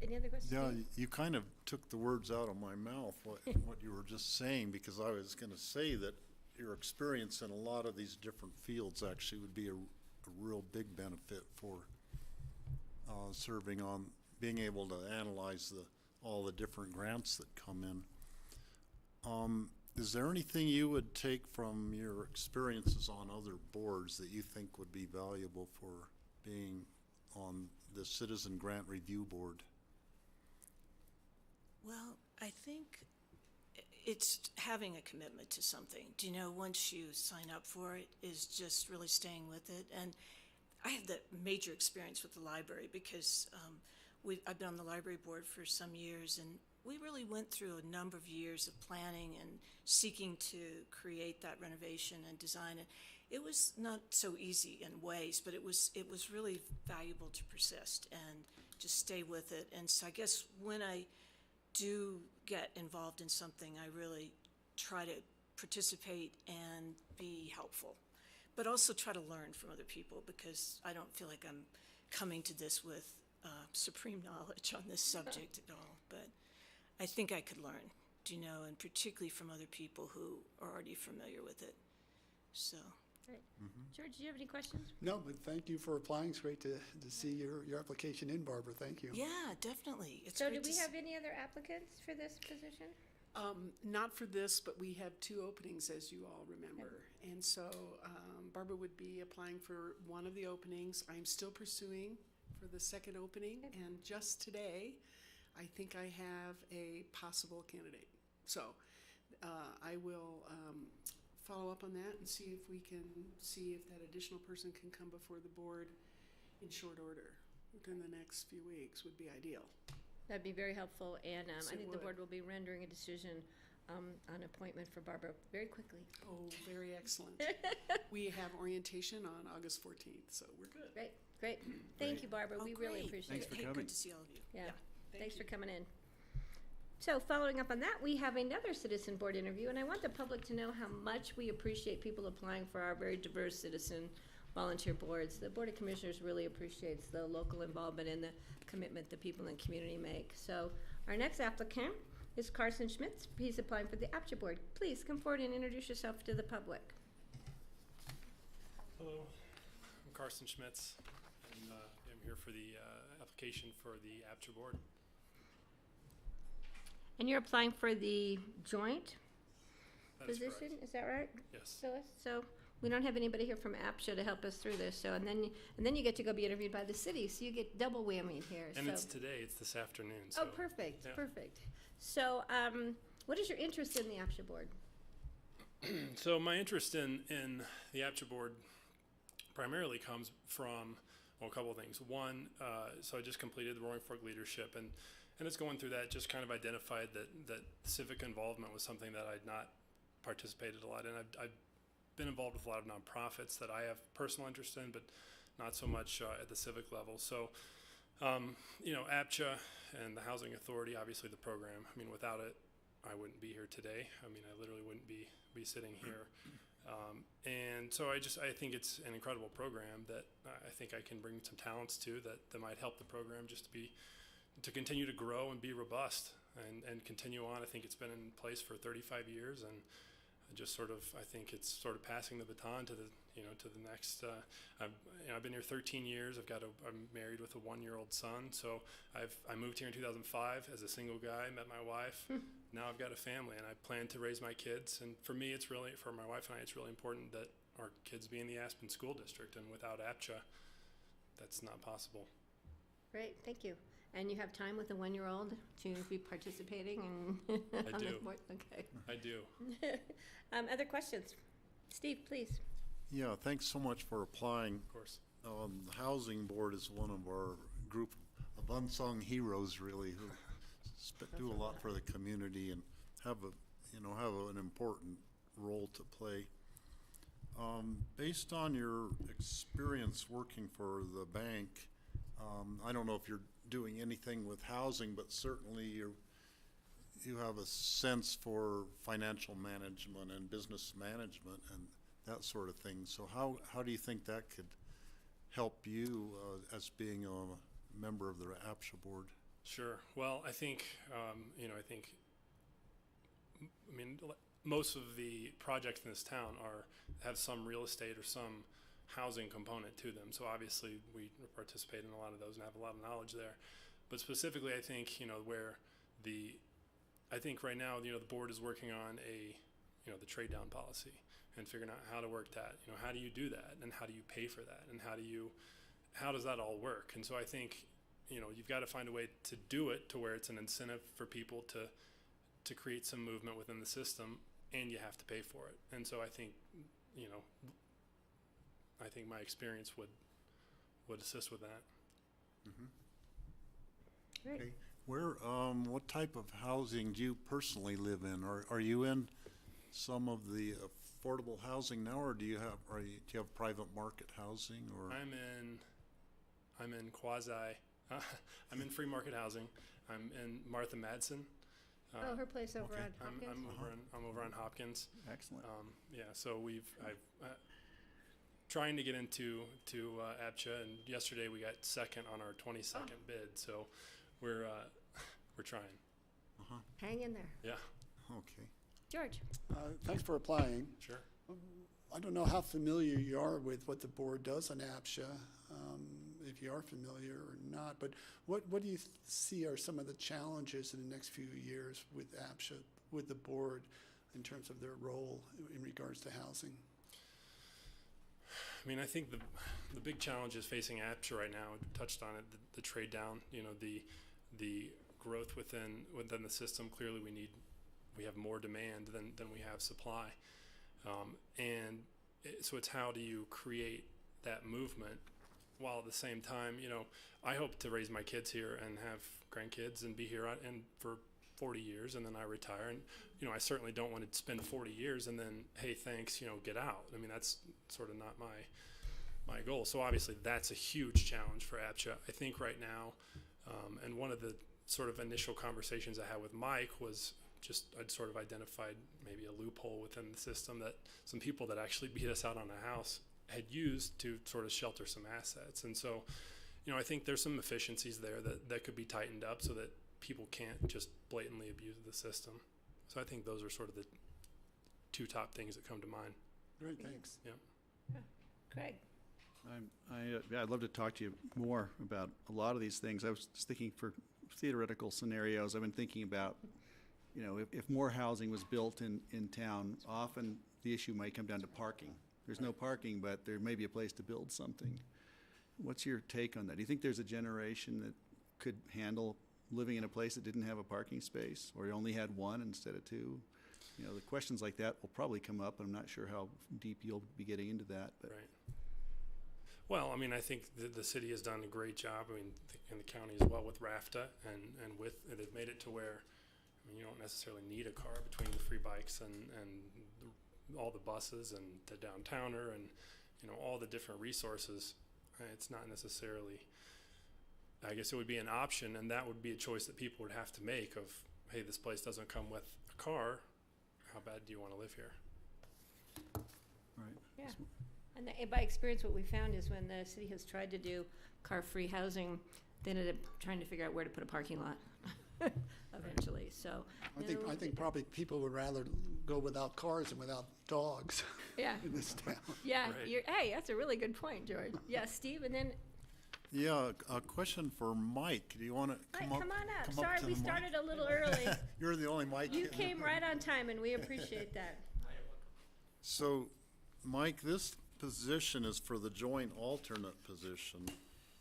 Any other questions? Yeah, you kind of took the words out of my mouth, what you were just saying, because I was going to say that your experience in a lot of these different fields actually would be a real big benefit for serving on, being able to analyze all the different grants that come in. Is there anything you would take from your experiences on other boards that you think would be valuable for being on the Citizen Grant Review Board? Well, I think it's having a commitment to something. Once you sign up for it, is just really staying with it. And I had that major experience with the library because I've been on the library board for some years, and we really went through a number of years of planning and seeking to create that renovation and design it. It was not so easy in ways, but it was really valuable to persist and just stay with it. And so I guess when I do get involved in something, I really try to participate and be helpful, but also try to learn from other people, because I don't feel like I'm coming to this with supreme knowledge on this subject at all. But I think I could learn, and particularly from other people who are already familiar with it. So. Great. George, do you have any questions? No, but thank you for applying. It's great to see your application in, Barbara. Thank you. Yeah, definitely. So do we have any other applicants for this position? Not for this, but we have 2 openings, as you all remember. Okay. And so Barbara would be applying for one of the openings. I'm still pursuing for the second opening. Okay. And just today, I think I have a possible candidate. So I will follow up on that and see if that additional person can come before the board in short order within the next few weeks would be ideal. That'd be very helpful, and Yes, I think would. the board will be rendering a decision on appointment for Barbara very quickly. Oh, very excellent. We have orientation on August 14th, so we're good. Great. Thank you, Barbara. We really great. appreciate Thanks it. for coming. Good to see all of you. Yeah. Thanks for you. coming in. So following up on that, we have another citizen board interview, and I want the public to know how much we appreciate people applying for our very diverse citizen volunteer boards. The Board of Commissioners really appreciates the local involvement and the commitment the people in the community make. So our next applicant is Carson Schmitz. He's applying for the APCHA board. Please come forward and introduce yourself to the public. Hello, I'm Carson Schmitz, and I'm here for the application for the APCHA board. And you're applying for the joint That is position, correct. is that right? Yes. Phyllis? So we don't have anybody here from APCHA to help us through this, so, and then you get to go be interviewed by the city, so you get double whammy here, And so. it's today, it's this afternoon, so. Oh, perfect, yeah. perfect. So, what is your interest in the APCHA board? So my interest in the APCHA board primarily comes from, well, a couple of things. One, so I just completed the Roaring Fork Leadership, and it's going through that, just kind of identified that civic involvement was something that I'd not participated a lot in. I've been involved with a lot of nonprofits that I have personal interest in, but not so much at the civic level. So, APCHA and the Housing Authority, obviously the program, I mean, without it, I wouldn't be here today. I mean, I literally wouldn't be sitting here. And so I think it's an incredible program that I think I can bring some talents to that might help the program just to continue to grow and be robust and continue on. I think it's been in place for 35 years, and I think it's sort of passing the baton to the next. I've been here 13 years. I'm married with a 1-year-old son. So I moved here in 2005 as a single guy, met my wife. Now I've got a family, and I plan to raise my kids. And for me, for my wife and I, it's really important that our kids be in the Aspen School District. And without APCHA, that's not possible. Great, thank you. And you have time with a 1-year-old to be participating in I on do. the board? Okay. I do. Other questions? Steve, please. Yeah, thanks so much for applying. Of course. The Housing Board is one of our group of unsung heroes, really, who do a lot for the community and have an important role to play. Based on your experience working for the bank, I don't know if you're doing anything with housing, but certainly you have a sense for financial management and business management and that sort of thing. So how do you think that could help you as being a member of the APCHA board? Sure. Well, I think most of the projects in this town have some real estate or some housing component to them. So obviously we participate in a lot of those and have a lot of knowledge there. But specifically, I think I think right now the board is working on the trade down policy and figuring out how to work that. How do you do that, and how do you pay for that, and how does that all work? And so I think you've got to find a way to do it to where it's an incentive for people to create some movement within the system, and you have to pay for it. And so I think my experience would assist with that. Mm-hmm. Great. Okay. What type of housing do you personally live in? Are you in some of the affordable housing now, or do you have private market housing? Or I'm in quasi. I'm in free market housing. I'm in Martha Madsen. Her place over okay. on Hopkins? I'm over on Hopkins. Excellent. So I've trying to get into APCHA, and yesterday we got second on our 22nd bid. So we're trying. Hang in there. Yeah. Okay. George? Thanks for applying. Sure. I don't know how familiar you are with what the board does on APCHA, if you are familiar or not, but what do you see are some of the challenges in the next few years with APCHA, with the board, in terms of their role in regards to housing? I mean, I think the big challenges facing APCHA right now, touched on it, the trade down, the growth within the system. Clearly we have more demand than we have supply. So it's how do you create that movement while at the same time, I hope to raise my kids here and have grandkids and be here and for 40 years, and then I retire. And, I certainly don't want to spend 40 years and then, hey, thanks, get out. I mean, that's sort of not my goal. So obviously that's a huge challenge for APCHA. I think right now, and one of the sort of initial conversations I had with Mike was I'd sort of identified maybe a loophole within the system that some people that actually beat us out on a house had used to sort of shelter some assets. And so, I think there's some efficiencies there that could be tightened up so that people can't just blatantly abuse the system. So I think those are sort of the two top things that come to mind. Great, thanks. Yeah. Craig? I'd love to talk to you more about a lot of these things. I was just thinking for theoretical scenarios. I've been thinking about, if more housing was built in town, often the issue might come down to parking. There's no parking, but there may be a place to build something. What's your take on that? Do you think there's a generation that could handle living in a place that didn't have a parking space, or only had one instead of two? The questions like that will probably come up, and I'm not sure how deep you'll be getting into that. But. Right. Well, I mean, I think the city has done a great job. I mean, and the county as well with RAFTA, and they've made it to where, you don't necessarily need a car between the free bikes and all the buses and the downtowner and all the different resources. It's not necessarily. I guess it would be an option, and that would be a choice that people would have to make. Of, hey, this place doesn't come with a car. How bad do you want to live here? Right. Yeah. And by experience, what we found is when the city has tried to do car-free housing, they ended up trying to figure out where to put a parking lot eventually. So I think probably people would rather go without cars than without dogs. Yeah. In this town. Yeah. Right. Hey, that's a really good point, George. Yeah, Steve, and then Yeah, a question for Mike. Do you want to come up? on up. come Sorry, to we the mic? started a little early. You're the only mic. You came right on time, and we appreciate that. So, Mike, this position is for the joint alternate position,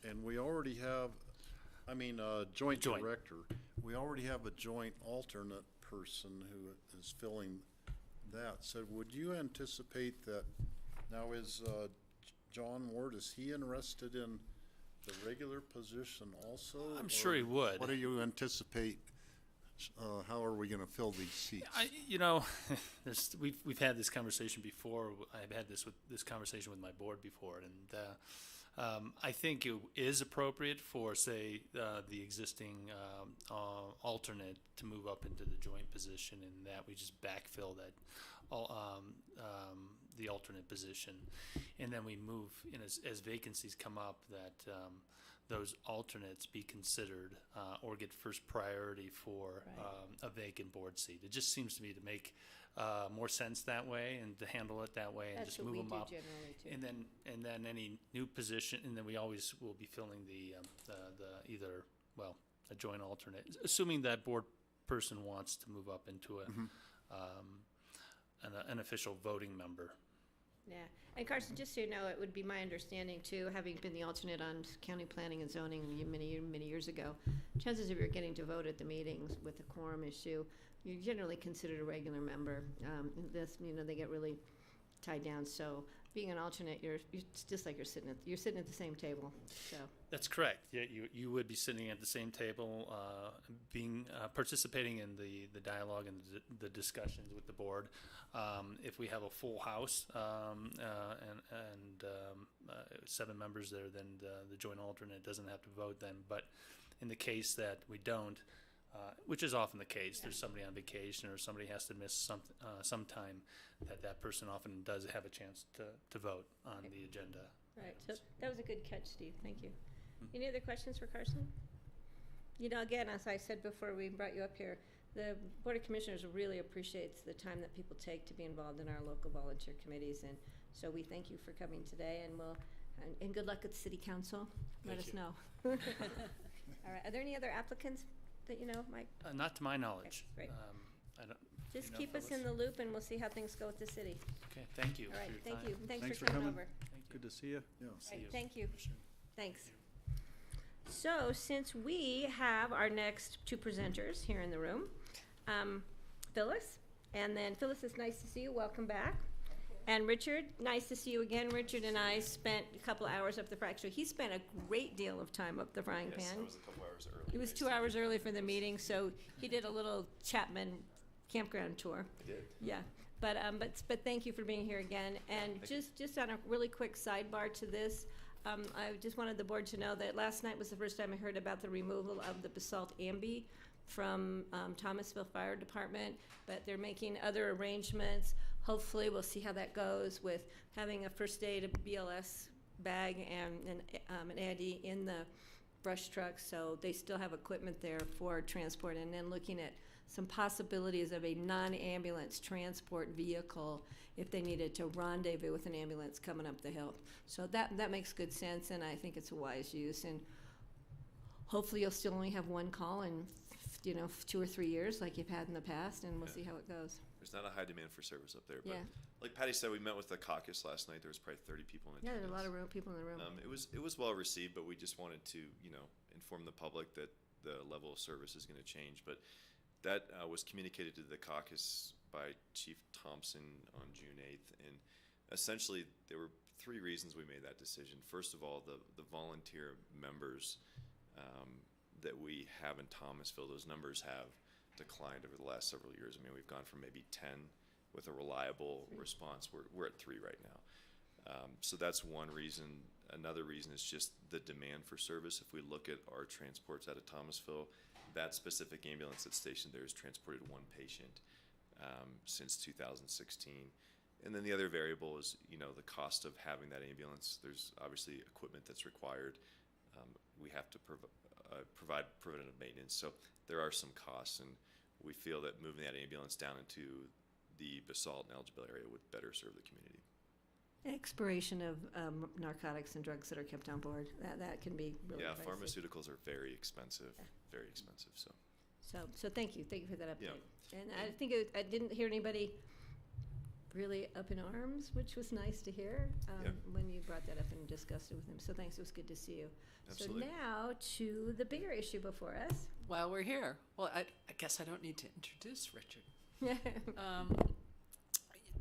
and we already have, joint director. We already have a joint alternate person who is filling that. So would you anticipate that, now is John Ward, is he interested in the regular position also? I'm sure he would. What do you anticipate? How are we going to fill these seats? We've had this conversation before. I've had this conversation with my board before, and I think it is appropriate for, say, the existing alternate to move up into the joint position, and that we just backfill that the alternate position, and then we move as vacancies come up that. Those alternates be considered or get first priority for a vacant board seat. It just seems to me to make more sense that way, and to handle it that way, and That's just what move we them do up. generally, too. And then any new position, and then we always will be filling the either a joint alternate, assuming that board person wants to move up into an official voting member. Yeah, and Carson, just so you know, it would be my understanding too, having been the alternate on county planning and zoning many years ago, chances of you're getting to vote at the meetings with the quorum issue, you're generally considered a regular member. They get really tied down. So being an alternate, it's just like you're sitting at the same table. So that's correct. Yeah, you would be sitting at the same table, participating in the dialogue and the discussions with the board. If we have a full house and 7 members there, then the joint alternate doesn't have to vote then. But in the case that we don't, which is often the case, there's somebody on vacation or somebody has to miss some time, that person often does have a chance to vote on the agenda. Right. So that was a good catch, Steve. Thank you. Any other questions for Carson? Again, as I said before we brought you up here, the Board of Commissioners really appreciates the time that people take to be involved in our local volunteer committees, and so we thank you for coming today, and good luck at the City Council. Let us know. All right. Are there any other applicants that you know, Mike? Not to my knowledge. Okay, great. I don't. Just keep us in the loop, and we'll see how things go with the city. Okay. Thank you. All right. for your Thank time. you. Thanks for coming over. Good to see you. Yeah. See Right, you. thank you. Thanks. So since we have our next 2 presenters here in the room, Phyllis, and then Phyllis, it's nice to see you. Welcome back. And Richard, nice to see you again. Richard and I spent a couple hours up the frying pan. So he spent a great deal of time up the frying pan. Yes, I was a couple hours early. It was 2 hours early for the meeting, so he did a little Chapman campground tour. I did. Yeah, but thank you for being here again. And just on a really quick sidebar to this, I just wanted the board to know that last night was the first time I heard about the removal of the basalt ambi from Thomasville Fire Department, but they're making other arrangements. Hopefully, we'll see how that goes with having a first aid BLS bag and an AID in the brush trucks, so they still have equipment there for transport, and then looking at some possibilities of a non-ambulance transport vehicle if they needed to rendezvous with an ambulance coming up the hill. So that makes good sense, and I think it's a wise use. And hopefully you'll still only have one call in, 2 or 3 years like you've had in the past, and we'll see how it goes. There's not a high demand for service up there, but Yeah. like Patty said, we met with the caucus last night. There was probably 30 people in Yeah, attendance. there's a lot of people in the room. It was well received, but we just wanted to, inform the public that the level of service is going to change. But that was communicated to the caucus by Chief Thompson on June 8th, and essentially there were 3 reasons we made that decision. First of all, the volunteer members that we have in Thomasville, those numbers have declined over the last several years. I mean, we've gone from maybe 10 with a reliable response. We're at 3 right now. So that's one reason. Another reason is just the demand for service. If we look at our transports out of Thomasville, that specific ambulance that's stationed there has transported 1 patient since 2016. And then the other variable is, the cost of having that ambulance. There's obviously equipment that's required. We have to provide preventative maintenance. So there are some costs, and we feel that moving that ambulance down into the Basalt and Elgin area would better serve the community. Expiration of narcotics and drugs that are kept on board, that can be really Yeah, pricey. pharmaceuticals are very expensive, very expensive, so. So thank you for that update. Yeah. And I think I didn't hear anybody really up in arms, which was nice to hear when you brought that up and discussed it with him. So thanks, it was good to see you. Absolutely. So now to the bigger issue before us. While we're here, well, I guess I don't need to introduce Richard.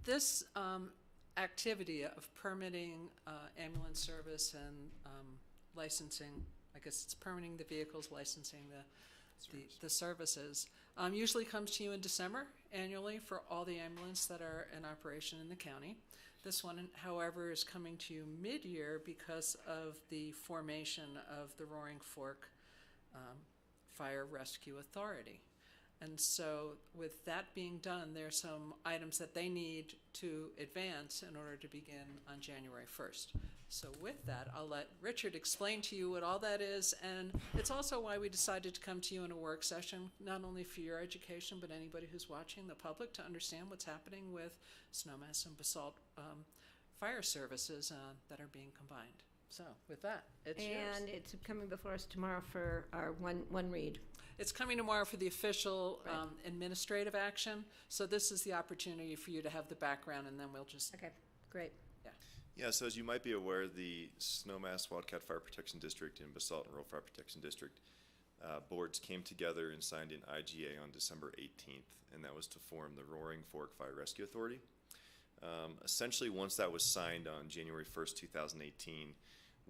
This activity of permitting ambulance service and licensing, I guess it's permitting the vehicles, licensing the services, usually comes to you in December annually for all the ambulances that are in operation in the county. This one, however, is coming to you mid-year because of the formation of the Roaring Fork Fire Rescue Authority. And so with that being done, there are some items that they need to advance in order to begin on January 1st. So with that, I'll let Richard explain to you what all that is, and it's also why we decided to come to you in a work session, not only for your education, but anybody who's watching, the public, to understand what's happening with Snowmass and Basalt fire services that are being combined. So with that, it's yours. And it's coming before us tomorrow for our one read. It's coming tomorrow for the official administrative action. So this is the opportunity for you to have the background, and then we'll just... Okay, great. Yeah, so as you might be aware, the Snowmass Wildcat Fire Protection District and Basalt and Rural Fire Protection District boards came together and signed an IGA on December 18th, and that was to form the Roaring Fork Fire Rescue Authority. Essentially, once that was signed on January 1st, 2018,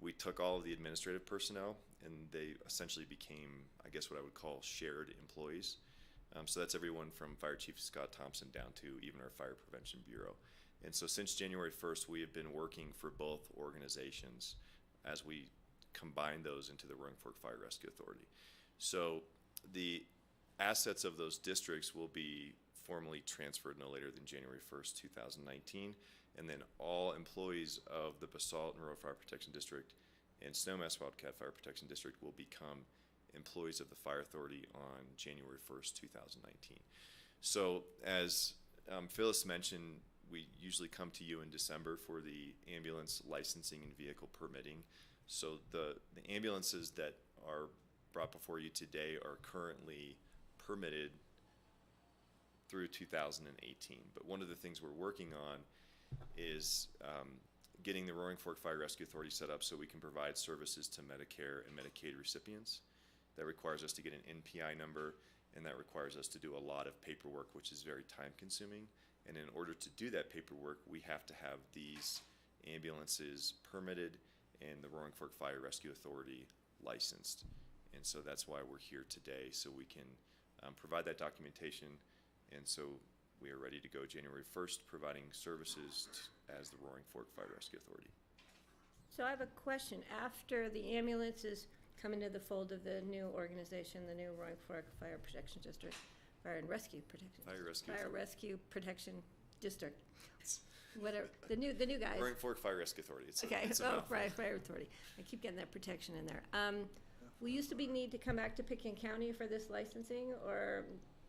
we took all of the administrative personnel, and they essentially became, I guess, what I would call shared employees. So that's everyone from Fire Chief Scott Thompson down to even our Fire Prevention Bureau. And so since January 1st, we have been working for both organizations as we combine those into the Roaring Fork Fire Rescue Authority. So the assets of those districts will be formally transferred no later than January 1st, 2019. And then all employees of the Basalt and Rural Fire Protection District and Snowmass Wildcat Fire Protection District will become employees of the Fire Authority on January 1st, 2019. So as Phyllis mentioned, we usually come to you in December for the ambulance licensing and vehicle permitting. So the ambulances that are brought before you today are currently permitted through 2018. But one of the things we're working on is getting the Roaring Fork Fire Rescue Authority set up so we can provide services to Medicare and Medicaid recipients. That requires us to get an NPI number, and that requires us to do a lot of paperwork, which is very time consuming. And in order to do that paperwork, we have to have these ambulances permitted and the Roaring Fork Fire Rescue Authority licensed. And so that's why we're here today, so we can provide that documentation. And so we are ready to go January 1st, providing services as the Roaring Fork Fire Rescue Authority. So I have a question. After the ambulances come into the fold of the new organization, the new Roaring Fork Fire Protection District, Fire and Rescue Protection. Fire Rescue Protection District. Whatever, the new guys. Roaring Fork Fire Rescue Authority. Fire Authority. I keep getting that protection in there. will you still need to come back to Pickens County for this licensing, or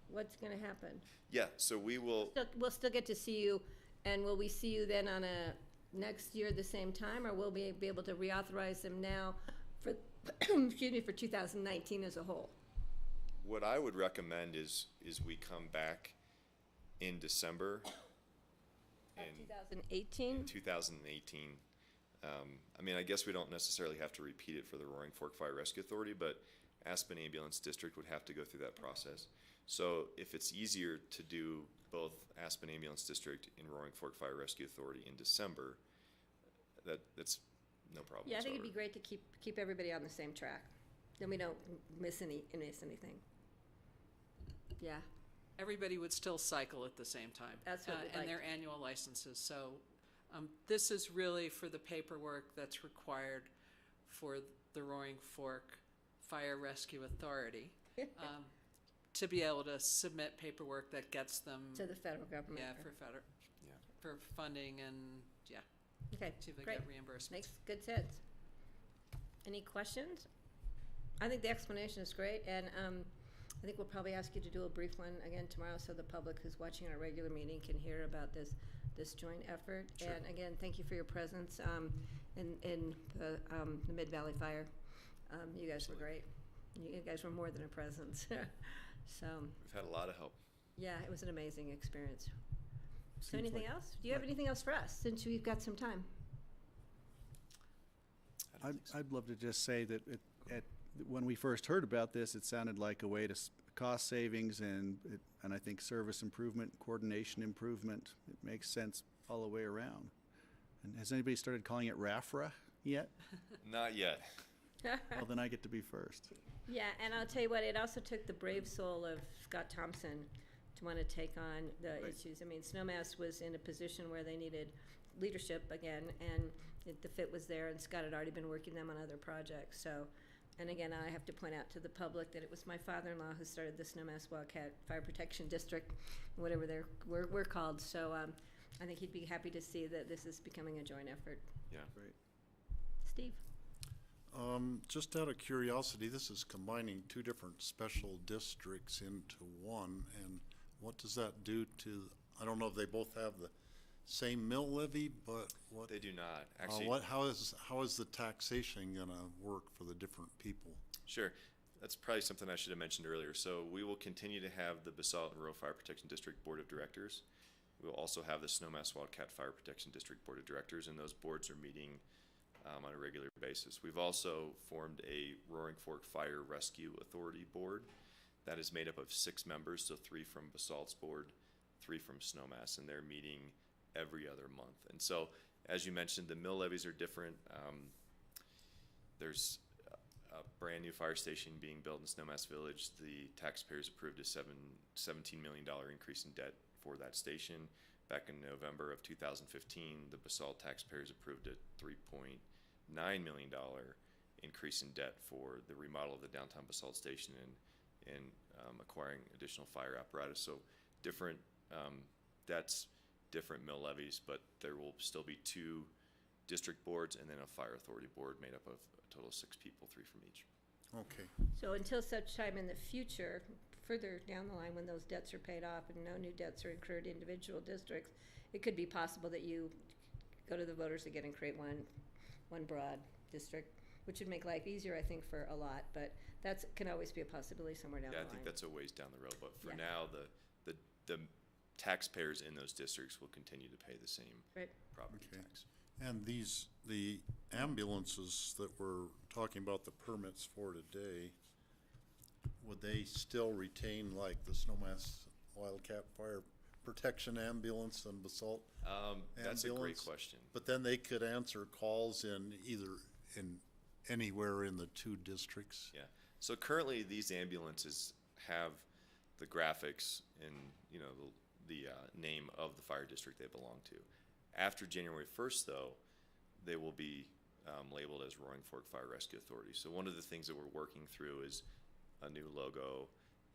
what's gonna happen? Yeah, so we will, We'll still get to see you, and will we see you then on a next year the same time, or will we be able to reauthorize them now for, excuse me, for 2019 as a whole? what I would recommend is we come back in December in 2018? 2018. I mean, I guess we don't necessarily have to repeat it for the Roaring Fork Fire Rescue Authority, but Aspen Ambulance District would have to go through that process. So if it's easier to do both Aspen Ambulance District and Roaring Fork Fire Rescue Authority in December, that's no problem. Yeah, I think it'd whatsoever. be great to keep everybody on the same track. Then we don't miss anything. Yeah, Everybody would still cycle at the same time. That's what we'd and like. their annual licenses. So this is really for the paperwork that's required for the Roaring Fork Fire Rescue Authority to be able to submit paperwork that gets them to the federal government. yeah for funding and Okay, see if they great. get reimbursement. Makes good sense. Any questions? I think the explanation is great, and I think we'll probably ask you to do a brief one again tomorrow, so the public who's watching our regular meeting can hear about this joint effort. Sure. And again, thank you for your presence in the Mid-Valley Fire. You guys were great. You guys were more than a presence. So We've had a lot of help. yeah, it was an amazing experience. So Seems anything like- else? Do you have anything else for us, since we've got some time? I'd love to just say that when we first heard about this, it sounded like a way to cost savings and I think service improvement, coordination improvement. It makes sense all the way around. And has anybody started calling it RAFRA yet? Not yet. Well, then I get to be first. Yeah, and I'll tell you what, it also took the brave soul of Scott Thompson to want to take on the issues. I mean, Snowmass was in a position where they needed leadership again, and the fit was there, and Scott had already been working them on other projects. So, and again, I have to point out to the public that it was my father-in-law who started the Snowmass Wildcat Fire Protection District, whatever we're called. So I think he'd be happy to see that this is becoming a joint effort. Yeah. Great. Steve? Just out of curiosity, this is combining two different special districts into one, and what does that do to, I don't know if they both have the same mill levy, but what? They do not, actually. How is the taxation gonna work for the different people? Sure. That's probably something I should have mentioned earlier. So we will continue to have the Basalt and Rural Fire Protection District Board of Directors. We will also have the Snowmass Wildcat Fire Protection District Board of Directors, and those boards are meeting on a regular basis. We've also formed a Roaring Fork Fire Rescue Authority Board that is made up of 6 members, so 3 from Basalt's board, 3 from Snowmass, and they're meeting every other month. And so, as you mentioned, the mill levies are different. There's a brand new fire station being built in Snowmass Village. The taxpayers approved a $17 million increase in debt for that station. Back in November of 2015, the Basalt taxpayers approved a $3.9 million increase in debt for the remodel of the downtown Basalt station and acquiring additional fire apparatus. So different debts, different mill levies, but there will still be 2 district boards and then a fire authority board made up of a total of 6 people, 3 from each. Okay. So until such time in the future, further down the line, when those debts are paid off and no new debts are incurred in individual districts, it could be possible that you go to the voters again and create one broad district, which would make life easier, I think, for a lot. But that can always be a possibility somewhere down the Yeah, line. I think that's a ways down the road, but for Yeah. now, the taxpayers in those districts will continue to pay the same Right. property Okay. tax. And the ambulances that we're talking about the permits for today, would they still retain like the Snowmass Wildcat Fire Protection Ambulance and Basalt That's a great ambulance? question. But then they could answer calls in anywhere in the 2 districts? Yeah. So currently, these ambulances have the graphics and the name of the fire district they belong to. After January 1st, though, they will be labeled as Roaring Fork Fire Rescue Authority. So one of the things that we're working through is a new logo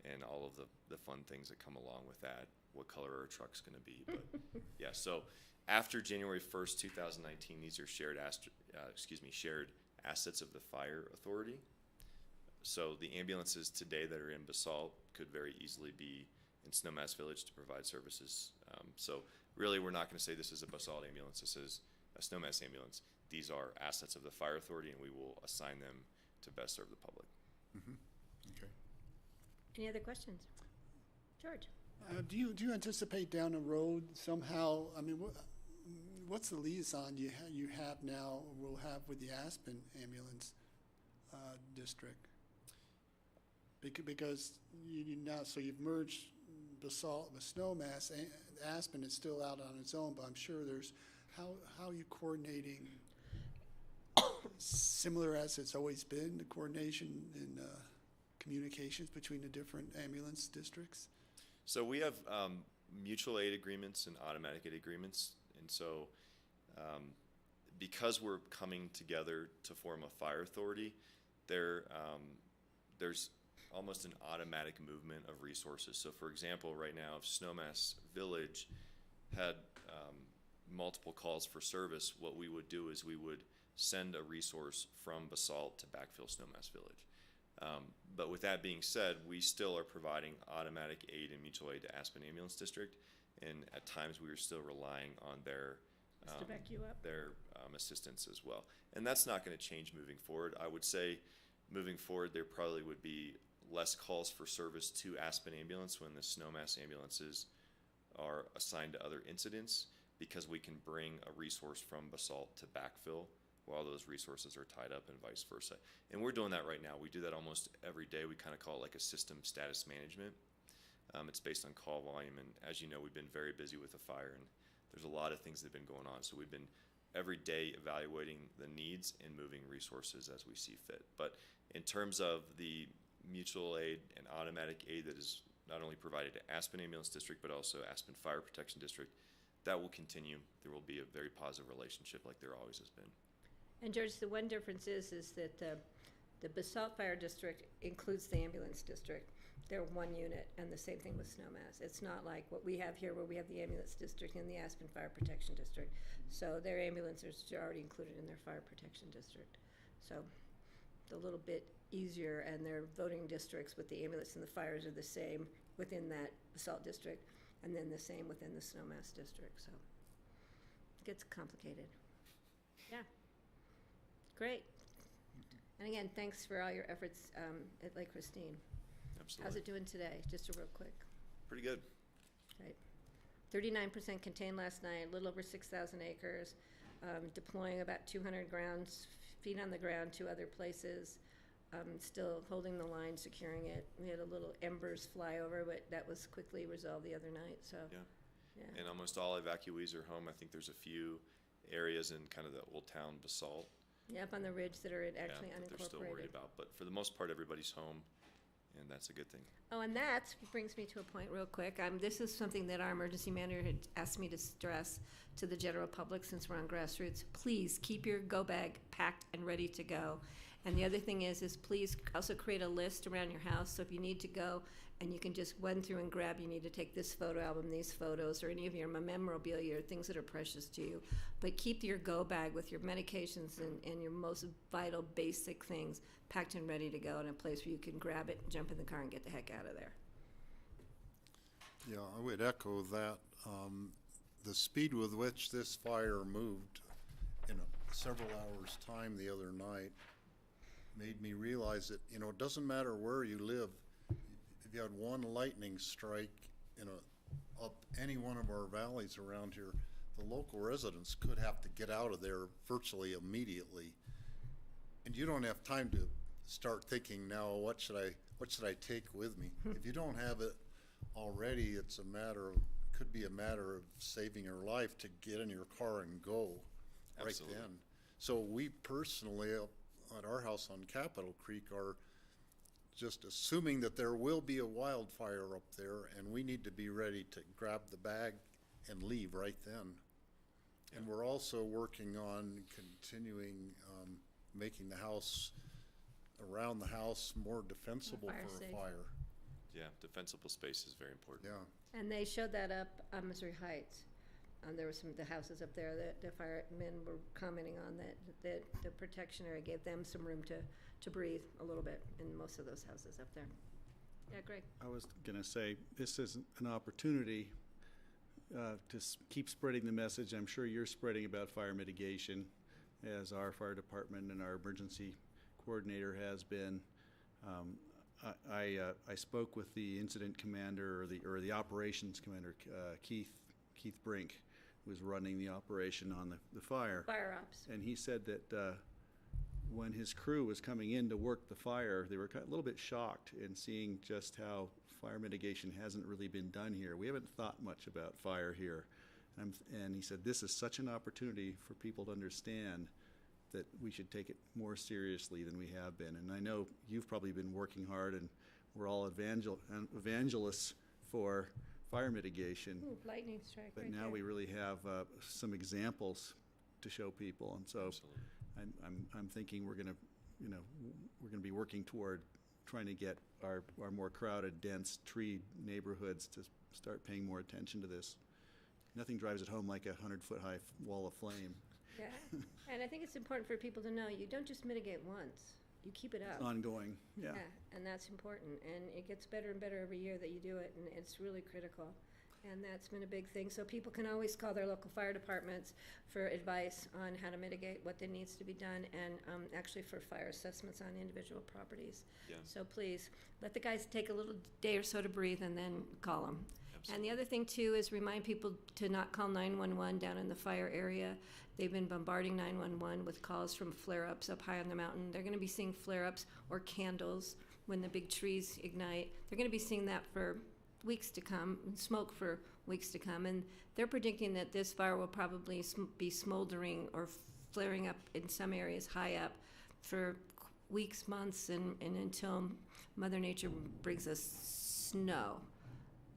and all of the fun things that come along with that. What color our truck's going to be? But yeah. So after January 1st, 2019, these are shared assets of the fire authority. So the ambulances today that are in Basalt could very easily be in Snowmass Village to provide services. So really, we're not going to say this is a Basalt ambulance, this is a Snowmass ambulance. These are assets of the fire authority, and we will assign them to best serve the public. Okay. Any other questions? George? Do you anticipate down the road somehow, I mean, what's the liaison you have now, or will have with the Aspen ambulance district? Because you now, so you've merged Basalt with Snowmass. Aspen is still out on its own, but I'm sure there's, how are you coordinating, similar as it's always been, the coordination and communications between the different ambulance districts? So we have mutual aid agreements and automatic aid agreements, and so because we're coming together to form a fire authority, there's almost an automatic movement of resources. So for example, right now, if Snowmass Village had multiple calls for service, what we would do is we would send a resource from Basalt to backfill Snowmass Village. But with that being said, we still are providing automatic aid and mutual aid to Aspen Ambulance District, and at times we are still relying on their Just to back you up. their assistance as well. And that's not going to change moving forward. I would say moving forward there probably would be less calls for service to Aspen Ambulance when the Snowmass ambulances are assigned to other incidents, because we can bring a resource from Basalt to backfill while those resources are tied up, and vice versa. And we're doing that right now. We do that almost every day. We kind of call it like a system status management. It's based on call volume, and as you know, we've been very busy with the fire, and there's a lot of things that have been going on. So we've been every day evaluating the needs and moving resources as we see fit. But in terms of the mutual aid and automatic aid that is not only provided to Aspen Ambulance District, but also Aspen Fire Protection District, that will continue. There will be a very positive relationship like there always has been. And George, the one difference is that the Basalt Fire District includes the ambulance district. They're one unit, and the same thing with Snowmass. It's not like what we have here where we have the ambulance district and the Aspen Fire Protection District. So their ambulances are already included in their fire protection district. So it's a little bit easier, and their voting districts with the ambulance and the fires are the same within that Basalt district, and then the same within the Snowmass district. So it gets complicated. Yeah. Great. And again, thanks for all your efforts at Lake Christine. Absolutely. How's it doing today? Just a real quick. Pretty good. Right. 39% contained last night, a little over 6,000 acres, deploying about 200 feet on the ground to other places, still holding the line, securing it. We had a little embers fly over, but that was quickly resolved the other night. So. Yeah. And almost all evacuees are home. I think there's a few areas in kind of the Old Town Basalt. Yeah, up on the ridge that are actually that unincorporated. they're still worried about, but for the most part, everybody's home, and that's a good thing. Oh, and that brings me to a point real quick. This is something that our emergency manager had asked me to stress to the general public since we're on grassroots. Please keep your go bag packed and ready to go. And the other thing is please also create a list around your house. So if you need to go and you can just run through and grab, you need to take this photo album, these photos, or any of your memorabilia or things that are precious to you. But keep your go bag with your medications and your most vital basic things packed and ready to go in a place where you can grab it, jump in the car, and get the heck out of there. Yeah, I would echo that. The speed with which this fire moved in several hours' time the other night made me realize that, it doesn't matter where you live. If you had one lightning strike up any one of our valleys around here, the local residents could have to get out of there virtually immediately. And you don't have time to start thinking now, what should I take with me? If you don't have it already, could be a matter of saving your life to get in your car and go. Absolutely. Right then. So we personally at our house on Capitol Creek are just assuming that there will be a wildfire up there, and we need to be ready to grab the bag and leave right then. And we're also working on continuing making the house, around the house, more defensible for a fire. Yeah, defensible space is very important. Yeah. And they showed that up on Missouri Heights. There were the houses up there that the firemen were commenting on, that the protection area gave them some room to breathe a little bit in most of those houses up there. Yeah, Greg. I was going to say, this is an opportunity to keep spreading the message. I'm sure you're spreading about fire mitigation, as our fire department and our emergency coordinator has been. I spoke with the incident commander, or the operations commander, Keith Brink, who was running the operation on the fire. Fire ops. And he said that when his crew was coming in to work the fire, they were a little bit shocked in seeing just how fire mitigation hasn't really been done here. We haven't thought much about fire here. And he said, this is such an opportunity for people to understand that we should take it more seriously than we have been. And I know you've probably been working hard, and we're all evangelists for fire mitigation. Ooh, lightning strike But right now there. we really have some examples to show people. And so I'm thinking we're going to be working toward trying to get our more crowded, dense, tree neighborhoods to start paying more attention to this. Nothing drives it home like a 100-foot high wall of flame. Yeah, and I think it's important for people to know you don't just mitigate once. You keep it up. It's ongoing, yeah. And that's important. And it gets better and better every year that you do it, and it's really critical. And that's been a big thing. So people can always call their local fire departments for advice on how to mitigate what needs to be done, and actually for fire assessments on individual properties. Yeah. So please, let the guys take a little day or so to breathe and then call them. And the other thing, too, is remind people to not call 911 down in the fire area. They've been bombarding 911 with calls from flare-ups up high on the mountain. They're going to be seeing flare-ups or candles when the big trees ignite. They're going to be seeing that for weeks to come, and smoke for weeks to come. And they're predicting that this fire will probably be smoldering or flaring up in some areas high up for weeks, months, and until Mother Nature brings us snow.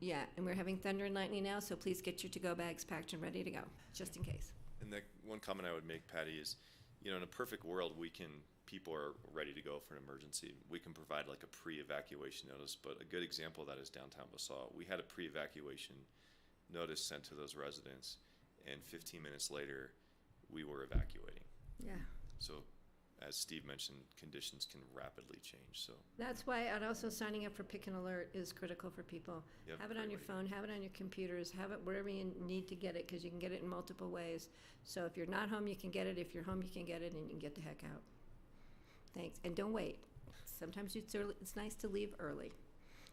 Yeah, and we're having thunder and lightning now, so please get your to-go bags packed and ready to go, just in case. And the one comment I would make, Patty, is, in a perfect world, people are ready to go for an emergency. We can provide like a pre-evacuation notice, but a good example of that is downtown BOCC. We had a pre-evacuation notice sent to those residents, and 15 minutes later, we were evacuating. Yeah. So, as Steve mentioned, conditions can rapidly change. So that's why, and also signing up for Pick and Alert is critical for people. Yep, have it on your phone, have it on your computers, have it wherever you need to get it, because you can get it in multiple ways. So if you're not home, you can get it. If you're home, you can get it, and you can get the heck out. Thanks, and don't wait. Sometimes it's nice to leave early.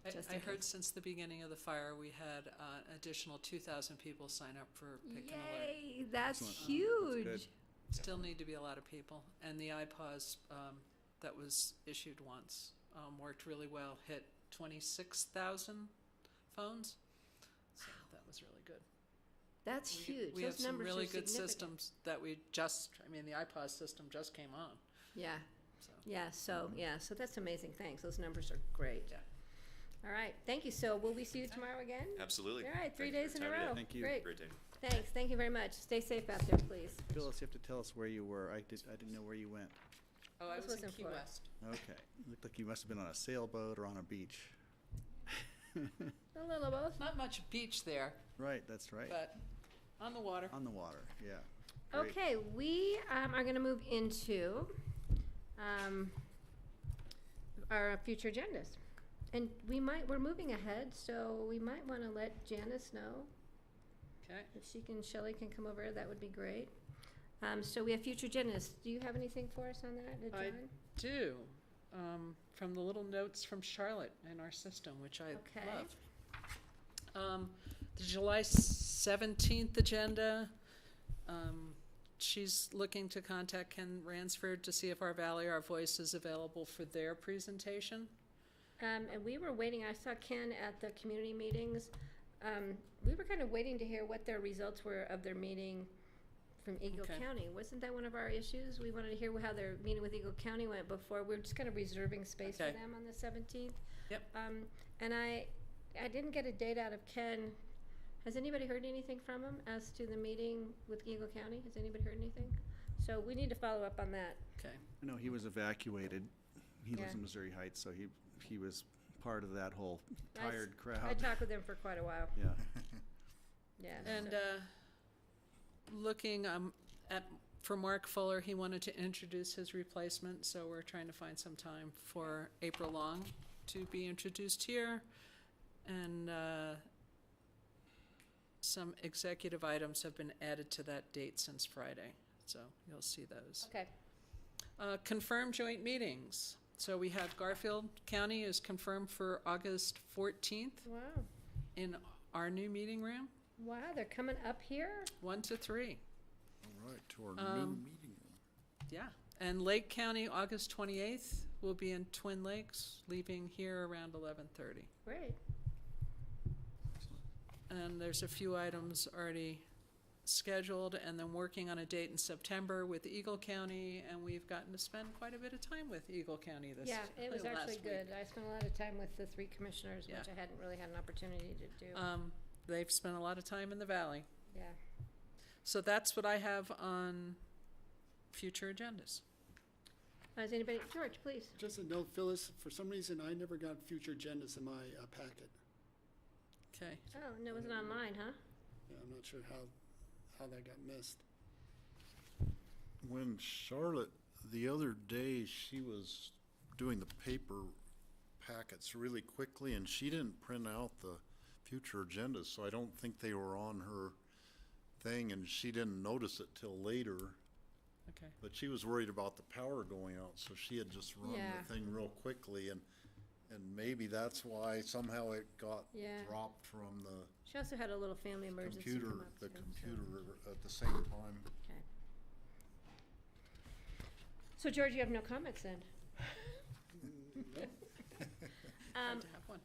I heard since the beginning of the fire, we had an additional 2,000 people sign up for Pick and Alert. Yay, that's huge. That's good. Still need to be a lot of people. And the iPause that was issued once worked really well, hit 26,000 phones. So that was really good. That's huge. We Those have some numbers really are good significant. systems that the iPause system just came on. Yeah. So that's amazing. Thanks. Those numbers are great. Yeah. All right. Thank you. So will we see you tomorrow again? absolutely. All right. 3 Thank you days for in a your time row. today. Thank you. Great. Great day. Thanks. Thank you very much. Stay safe out there, please. Phyllis, you have to tell us where you were. I didn't know where you went. Oh, I This was in wasn't Key Florida. West. Okay. Looked like you must have been on a sailboat or on a beach. A little both. Not much beach there, Right, that's right. but on the water. On the water, yeah. Great. Okay, we are going to move into our future agendas. And we're moving ahead, so we might want to let Janice know. Okay. If Shelley can come over, that would be great. So we have future agendas. Do you have anything for us on that, John? I do, from the little notes from Charlotte in our system, which I Okay. love. The July 17th agenda, she's looking to contact Ken Ransford to see if our Voice is available for their presentation. And we were waiting, I saw Ken at the community meetings. We were kind of waiting to hear what their results were of their meeting from Eagle Okay. County. Wasn't that one of our issues? We wanted to hear how their meeting with Eagle County went before. We're just kind of reserving space Okay. for them on the 17th. Yep. And I didn't get a date out of Ken. Has anybody heard anything from him as to the meeting with Eagle County? Has anybody heard anything? So we need to follow up on that. Okay. I know he was evacuated. He lives Yeah. in Missouri Heights, so he was part of that whole tired I crowd. talked with him for quite a while. Yeah. Yeah. And looking for Mark Fuller. He wanted to introduce his replacement, so we're trying to find some time for April Long to be introduced here. And some executive items have been added to that date since Friday, so you'll see those. Okay. Confirmed joint meetings. So we have Garfield County is confirmed for August 14th Wow. in our new meeting room, Wow, they're coming up here? 1 to 3. All right, to our new meeting room. Yeah. And Lake County, August 28th, will be in Twin Lakes, leaving here around 11:30. Great. And there's a few items already scheduled, and then working on a date in September with Eagle County, and we've gotten to spend quite a bit of time with Eagle County this Yeah, it was last actually week. good. I spent a lot of time with the 3 commissioners, Yeah. which I hadn't really had an opportunity to do. They've spent a lot of time in the valley. Yeah. So that's what I have on future agendas. Is anybody, George, please. Just a note, Phyllis, for some reason, I never got future agendas in my packet. Okay. Oh, and it wasn't online, huh? Yeah, I'm not sure how that got missed. When Charlotte, the other day, she was doing the paper packets really quickly, and she didn't print out the future agendas, so I don't think they were on her thing, and she didn't notice it till later. Okay. But she was worried about the power going out, so she had just run Yeah. the thing real quickly, and maybe that's why somehow it got Yeah. dropped from the She also had a little family emergency computer, come up, too, so- at the same time. Okay. So George, you have no comments then? Glad to have one.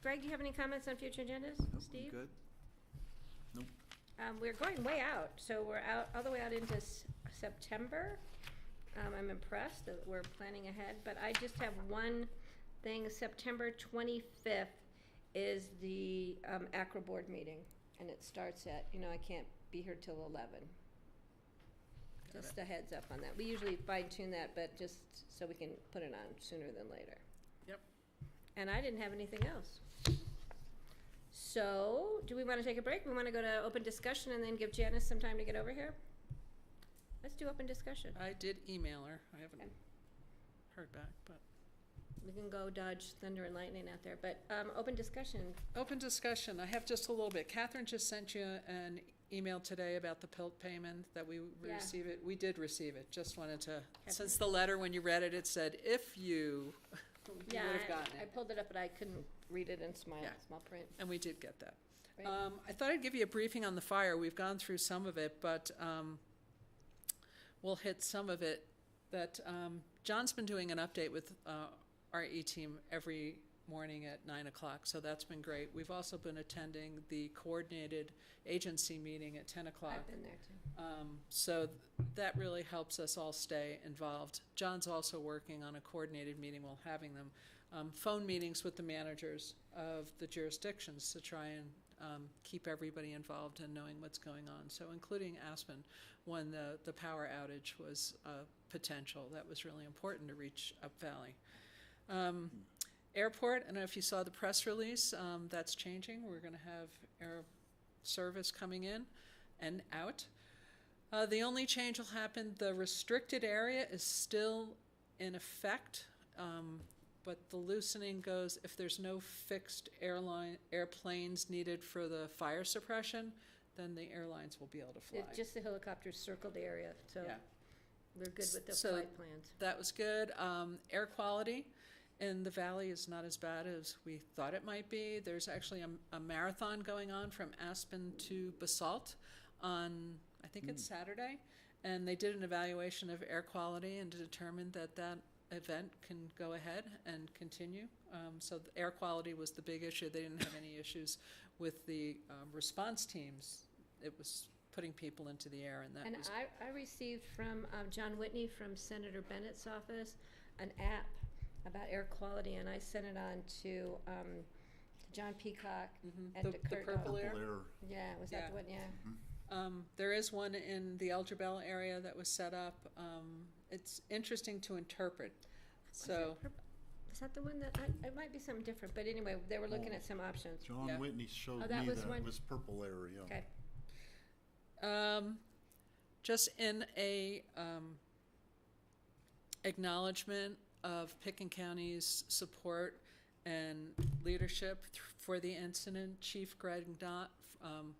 Greg, do you have any comments on future agendas? Steve? Good. Nope. We're going way out, so we're out, all the way out into September. I'm impressed that we're planning ahead, but I just have one thing. September 25th is the ACRA board meeting, and it starts at, I can't be here till 11. Just a heads up on that. We usually fine tune that, but just so we can put it on sooner than later. Yep. And I didn't have anything else. So, do we want to take a break? We want to go to open discussion and then give Janice some time to get over here? Let's do open discussion. I did email her. I haven't Okay. heard back, but. We can go dodge thunder and lightning out there, but open discussion. Open discussion. I have just a little bit. Catherine just sent you an email today about the PILT payment that we Yeah. receive it. We did receive it. Just wanted to, since the letter, when you read it, it said, if you, Yeah, would have gotten I it. pulled it up, but I couldn't read it in small print. And we did get that. Right. I thought I'd give you a briefing on the fire. We've gone through some of it, but we'll hit some of it. That John's been doing an update with our E-team every morning at 9 o'clock, so that's been great. We've also been attending the coordinated agency meeting at 10 o'clock. I've been there too. So that really helps us all stay involved. John's also working on a coordinated meeting, while having them, phone meetings with the managers of the jurisdictions to try and keep everybody involved and knowing what's going on. So including Aspen, when the power outage was potential, that was really important to reach Up Valley. Airport, I don't know if you saw the press release, that's changing. We're going to have air service coming in and out. The only change will happen, the restricted area is still in effect, but the loosening goes if there's no fixed airplanes needed for the fire suppression, then the airlines will be able to fly. Just the helicopters circled the area, so Yeah. we're good with the So flight plans. that was good. Air quality in the valley is not as bad as we thought it might be. There's actually a marathon going on from Aspen to Basalt on, I think it's Saturday, and they did an evaluation of air quality and determined that that event can go ahead and continue. So the air quality was the big issue. They didn't have any issues with the response teams. It was putting people into the air, and that And was I received from John Whitney from Senator Bennett's office an app about air quality, and I sent it on to John Peacock and the to Kurt. purple air. Yeah, was that the one? Yeah. There is one in the Elder Bell area that was set up. It's interesting to interpret. So Is that the one that, it might be something different, but anyway, they were looking at some options. John Whitney showed Oh, that me was that one? it was purple area. Okay. just in a acknowledgement of Picken County's support and leadership for the incident, Chief Greg Knott,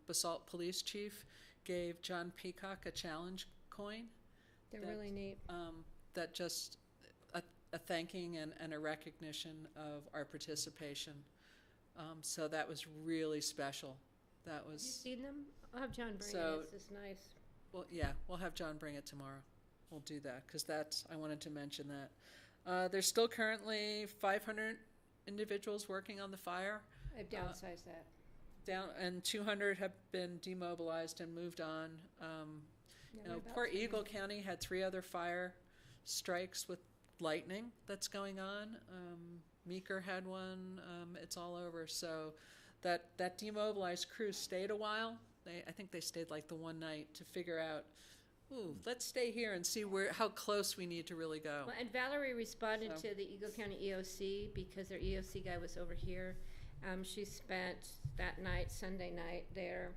Basalt Police Chief, gave John Peacock a challenge coin. They're really neat. That just a thanking and a recognition of our participation. So that was really special. That was. Have you seen them? I'll have John bring So- it. It's just nice. Well, yeah, we'll have John bring it tomorrow. We'll do that, because I wanted to mention that. There's still currently 500 individuals working on the fire. I've downsized that. And 200 have been demobilized and moved on. Yeah, what about Port Sweden? Eagle County had 3 other fire strikes with lightning that's going on. Meeker had one. It's all over. So that demobilized crew stayed a while. I think they stayed like the one night to figure out, let's stay here and see how close we need to really go. Well, and Valerie responded So- to the Eagle County EOC because their EOC guy was over here. She spent that night, Sunday night, there,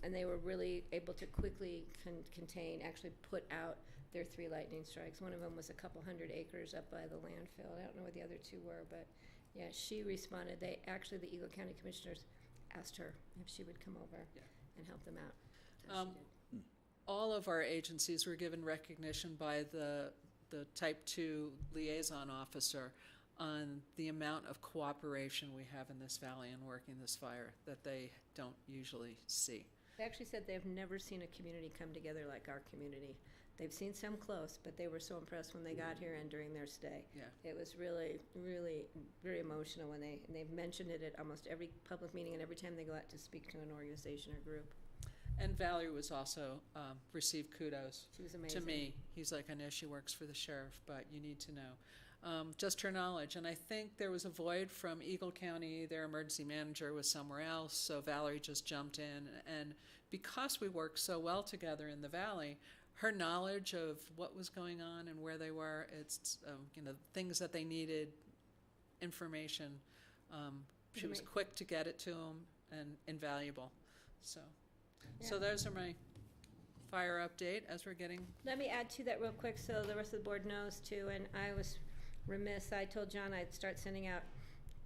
and they were really able to quickly contain, actually put out their 3 lightning strikes. One of them was a couple hundred acres up by the landfill. I don't know what the other 2 were, but yeah, she responded. The Eagle County Commissioners asked her if she would come over and help them out. So she did. All of our agencies were given recognition by the Type 2 liaison officer on the amount of cooperation we have in this valley in working this fire that they don't usually see. They actually said they've never seen a community come together like our community. They've seen some close, but they were so impressed when they got here and during their stay. Yeah. It was really, really very emotional when they've mentioned it at almost every public meeting and every time they go out to speak to an organization or group. And Valerie was also received kudos. She was amazing. To me. He's like, I know she works for the sheriff, but you need to know. Just her knowledge. And I think there was a void from Eagle County. Their emergency manager was somewhere else, so Valerie just jumped in. And because we worked so well together in the valley, her knowledge of what was going on and where they were, it's things that they needed, information. She was quick to get it to them and invaluable. So those are my fire update as we're getting. Let me add to that real quick so the rest of the board knows too, and I was remiss. I told John I'd start sending out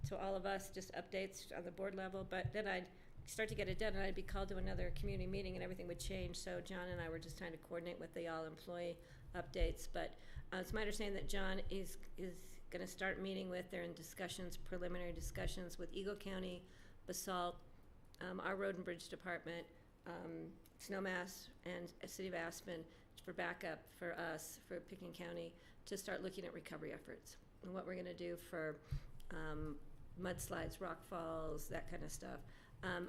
to all of us just updates on the board level, but then I'd start to get it done and I'd be called to another community meeting and everything would change. So John and I were just trying to coordinate with the all employee updates. But it's my understanding that John is going to start meeting with, they're in discussions, preliminary discussions with Eagle County, Basalt, our Road and Bridge Department, Snowmass, and City of Aspen for backup for us, for Picken County, to start looking at recovery efforts and what we're going to do for mudslides, rock falls, that kind of stuff.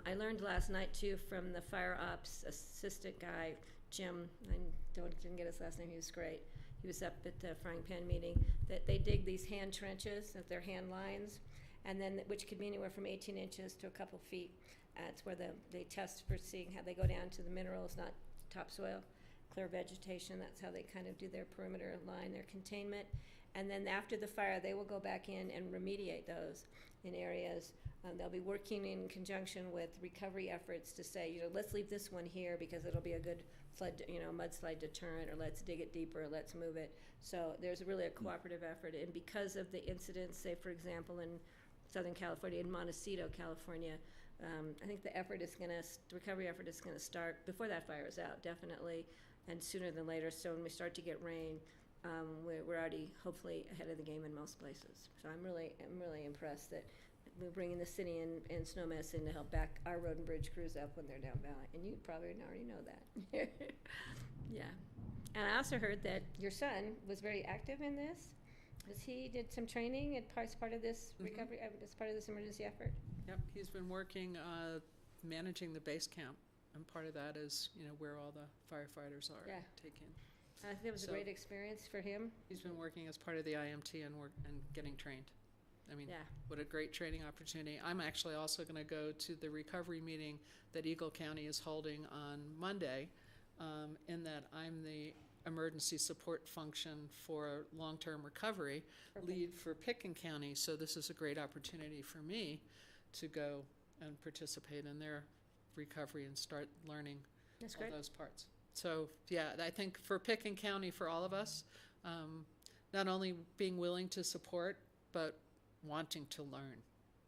I learned last night too from the fire ops assistant guy, Jim, I didn't get his last name, he was great. He was up at the frying pan meeting, that they dig these hand trenches, that they're hand lines, and then which could be anywhere from 18 inches to a couple feet. It's where they test for seeing how they go down to the minerals, not topsoil, clear vegetation. That's how they kind of do their perimeter line, their containment. And then after the fire, they will go back in and remediate those in areas. They'll be working in conjunction with recovery efforts to say, let's leave this one here because it'll be a good flood, mudslide deterrent, or let's dig it deeper, or let's move it. So there's really a cooperative effort. And because of the incidents, say, for example, in Southern California, in Montecito, California, I think the recovery effort is going to start before that fire is out, definitely, and sooner than later. So when we start to get rain, we're already hopefully ahead of the game in most places. So I'm really impressed that we're bringing the city and Snowmass in to help back our road and bridge crews up when they're down valley, and you probably already know that. Yeah, and I also heard that your son was very active in this. He did some training as part of this recovery, as part of this emergency effort. Yep, he's been working managing the base camp, and part of that is where all the firefighters are taken. I think it was a great experience for him. He's been working as part of the IMT and getting trained. I mean, what a great training opportunity. I'm actually also going to go to the recovery meeting that Eagle County is holding on Monday, in that I'm the emergency support function for long-term recovery lead for Picken County. So this is a great opportunity for me to go and participate in their recovery and start learning all those parts. So, yeah, I think for Picken County, for all of us, not only being willing to support, but wanting to learn.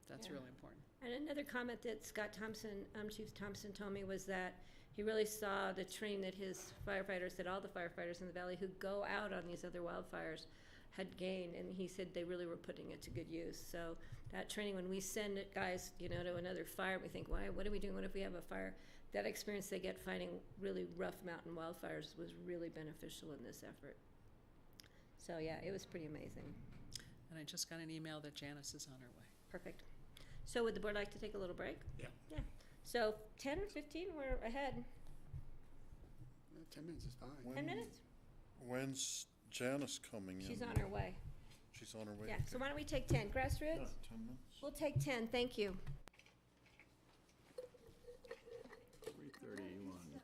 That's Yeah. really important. And another comment that Scott Thompson, Chief Thompson told me was that he really saw the training that his firefighters, that all the firefighters in the valley who go out on these other wildfires had gained, and he said they really were putting it to good use. So that training, when we send guys, to another fire, we think, what are we doing? What if we have a fire? That experience they get fighting really rough mountain wildfires was really beneficial in this effort. So yeah, it was pretty amazing. And I just got an email that Janice is on her way. Perfect. So would the board like to take a little break? Yeah. Yeah. So 10 or 15, we're ahead. 10 minutes is fine. 10 minutes? When's Janice coming in? She's on her way. She's on her way? Yeah, so why don't we take 10? Grassroots? 10 minutes. We'll take 10, thank you. 3:31.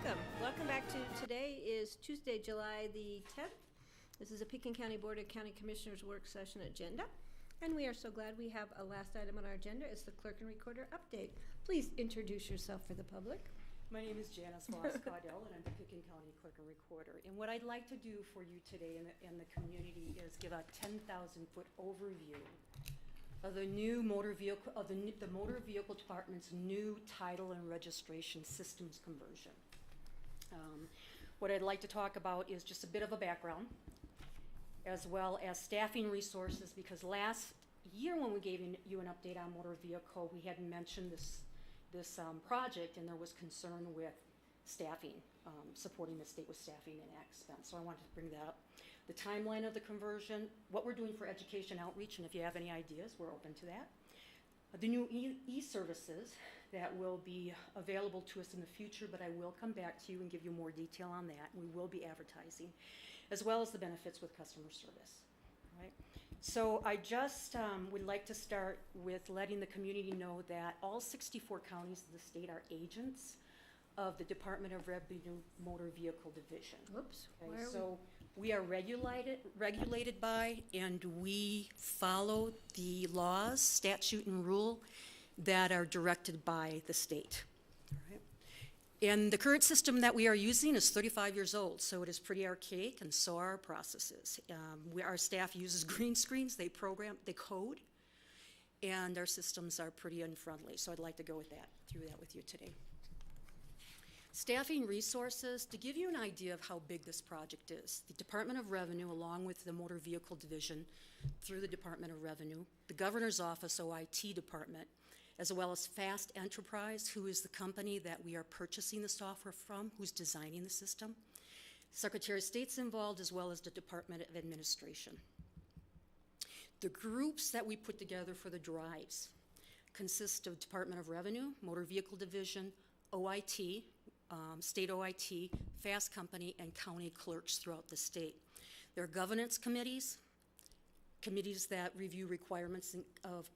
welcome. Welcome back to, today is Tuesday, July the 10th. This is a Pekin County Board of County Commissioners work session agenda. And we are so glad we have a last item on our agenda is the clerk and recorder update. Please introduce yourself for the public. My name is Janice Voss-Caudell, and I'm the Pekin County Clerk and Recorder. And what I'd like to do for you today in the community is give a 10,000-foot overview of the new motor vehicle, of the Motor Vehicle Department's new title and registration systems conversion. What I'd like to talk about is just a bit of a background, as well as staffing resources, because last year when we gave you an update on motor vehicle, we had mentioned this project, and there was concern with staffing, supporting the state with staffing and expense. So I wanted to bring that up. The timeline of the conversion, what we're doing for education outreach, and if you have any ideas, we're open to that. The new e-services that will be available to us in the future, but I will come back to you and give you more detail on that. We will be advertising, as well as the benefits with customer service. Right? So I just would like to start with letting the community know that all 64 counties of the state are agents of the Department of Revenue Motor Vehicle Division. Whoops. Okay, so we are regulated by, and we follow the laws, statute, and rule that are directed by the state. All right. And the current system that we are using is 35 years old, so it is pretty archaic, and so are our processes. Our staff uses green screens, they code, and our systems are pretty unfriendly, so I'd like to go through that with you today. Staffing resources, to give you an idea of how big this project is, the Department of Revenue, along with the Motor Vehicle Division, through the Department of Revenue, the Governor's Office OIT Department, as well as Fast Enterprise, who is the company that we are purchasing the software from, who's designing the system. Secretary of State's involved, as well as the Department of Administration. The groups that we put together for the drives consist of Department of Revenue, Motor Vehicle Division, OIT, state OIT, Fast Company, and county clerks throughout the state. There are governance committees that review requirements of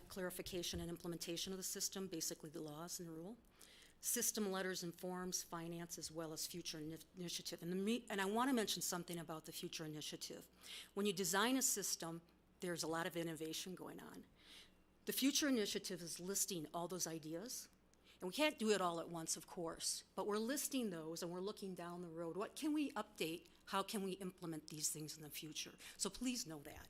clarification and implementation of the system, basically the laws and rule. System letters and forms, finance, as well as future initiative. And I want to mention something about the future initiative. When you design a system, there's a lot of innovation going on. The future initiative is listing all those ideas. And we can't do it all at once, of course, but we're listing those and we're looking down the road. What can we update? How can we implement these things in the future? So please know that.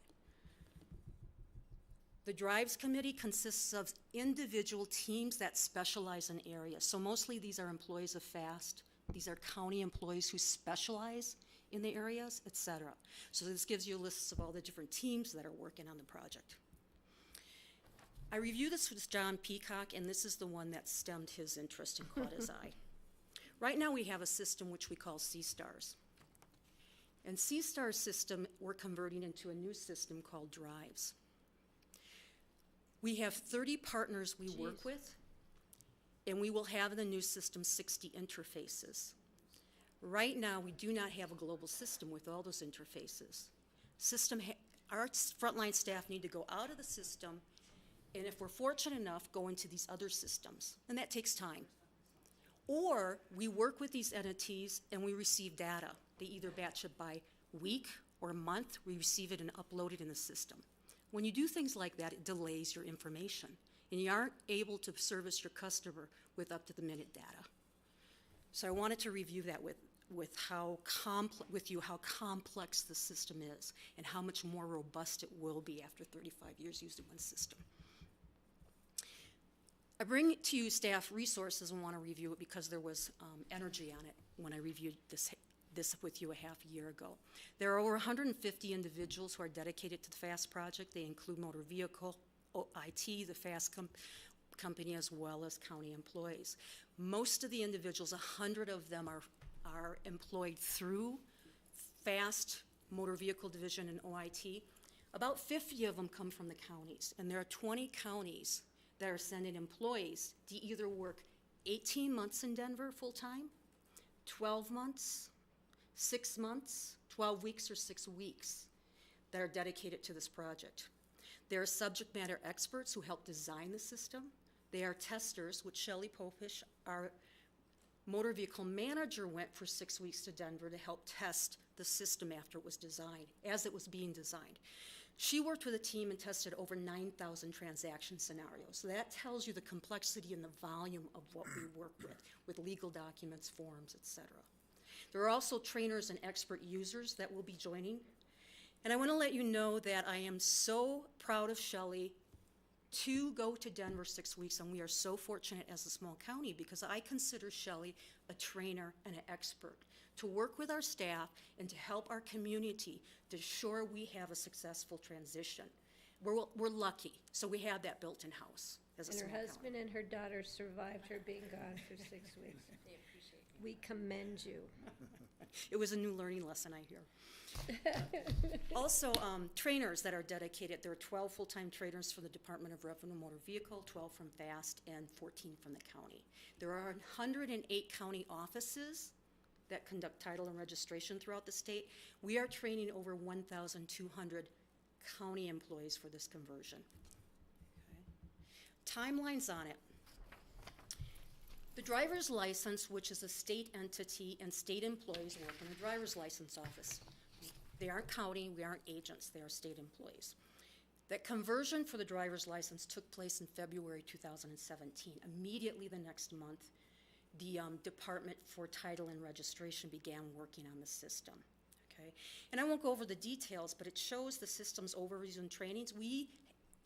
The Drives Committee consists of individual teams that specialize in areas. So mostly these are employees of FAST. These are county employees who specialize in the areas, et cetera. So this gives you lists of all the different teams that are working on the project. I reviewed this with John Peacock, and this is the one that stemmed his interest and caught his eye. Right now we have a system which we call C-Stars. And C-Stars system, we're converting into a new system called Drives. We have 30 partners we work with, and we will have in the new system 60 interfaces. Right now, we do not have a global system with all those interfaces. Our frontline staff need to go out of the system, and if we're fortunate enough, go into these other systems, and that takes time. Or we work with these entities and we receive data. They either batch it by week or month. We receive it and upload it in the system. When you do things like that, it delays your information, and you aren't able to service your customer with up-to-the-minute data. So I wanted to review that with how complex the system is and how much more robust it will be after 35 years using one system. I bring it to you staff resources and want to review it because there was energy on it when I reviewed this with you a half a year ago. There are over 150 individuals who are dedicated to the FAST project. They include motor vehicle, IT, the FAST company, as well as county employees. Most of the individuals, 100 of them are employed through FAST, Motor Vehicle Division, and OIT. About 50 of them come from the counties, and there are 20 counties that are sending employees to either work 18 months in Denver full-time, 12 months, 6 months, 12 weeks, or 6 weeks that are dedicated to this project. There are subject matter experts who help design the system. They are testers, which Shelley Popish, our motor vehicle manager went for 6 weeks to Denver to help test the system after it was designed, as it was being designed. She worked with a team and tested over 9,000 transaction scenarios. So that tells you the complexity and the volume of what we work with legal documents, forms, etc. There are also trainers and expert users that will be joining. And I want to let you know that I am so proud of Shelley to go to Denver 6 weeks, and we are so fortunate as a small county because I consider Shelley a trainer and an expert to work with our staff and to help our community to ensure we have a successful transition. We're lucky, so we have that built in-house as a And her small husband county. and her daughter survived her being gone for 6 weeks. We commend you. It was a new learning lesson, I hear. Also, trainers that are dedicated. There are 12 full-time trainers for the Department of Revenue Motor Vehicle, 12 from FAST, and 14 from the county. There are 108 county offices that conduct title and registration throughout the state. We are training over 1,200 county employees for this conversion. Okay. Timelines on it. The driver's license, which is a state entity, and state employees work in a driver's license office. They aren't county, we aren't agents, they are state employees. That conversion for the driver's license took place in February 2017. Immediately the next month, the Department for Title and Registration began working on the system. Okay? And I won't go over the details, but it shows the system's overviews and trainings. We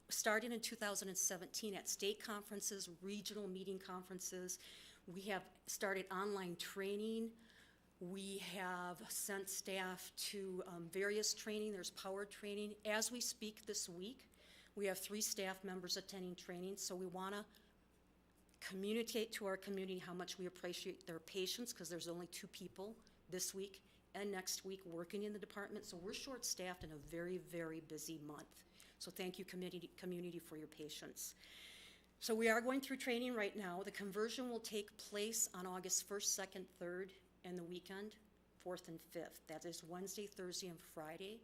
started in 2017 at state conferences, regional meeting conferences. We have started online training. We have sent staff to various training. There's power training. As we speak this week, we have 3 staff members attending training, so we want to communicate to our community how much we appreciate their patience, because there's only 2 people this week and next week working in the department, so we're short-staffed in a very, very busy month. So thank you, community, for your patience. So we are going through training right now. The conversion will take place on August 1st, 2nd, 3rd, and the weekend, 4th and 5th. That is Wednesday, Thursday, and Friday.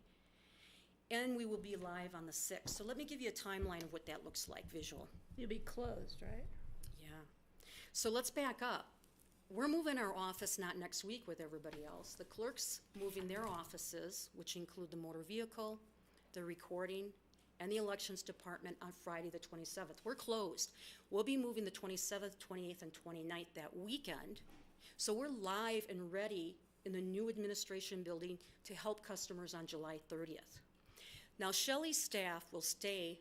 And we will be live on the 6th. So let me give you a timeline of what that looks like, visual. You'll be closed, right? Yeah. So let's back up. We're moving our office not next week with everybody else. The clerk's moving their offices, which include the motor vehicle, the recording, and the elections department on Friday the 27th. We're closed. We'll be moving the 27th, 28th, and 29th that weekend. So we're live and ready in the new administration building to help customers on July 30th. Now, Shelley's staff will stay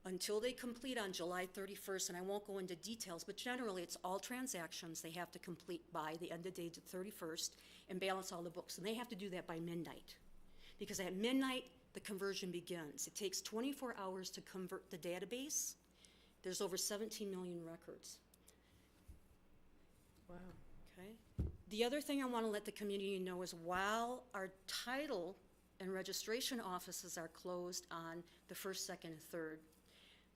until they complete on July 31st, and I won't go into details, but generally it's all transactions they have to complete by the end of day to 31st and balance all the books, and they have to do that by midnight. Because at midnight, the conversion begins. It takes 24 hours to convert the database. There's over 17 million records. Wow. Okay. The other thing I want to let the community know is while our title and registration offices are closed on the 1st, 2nd, and 3rd,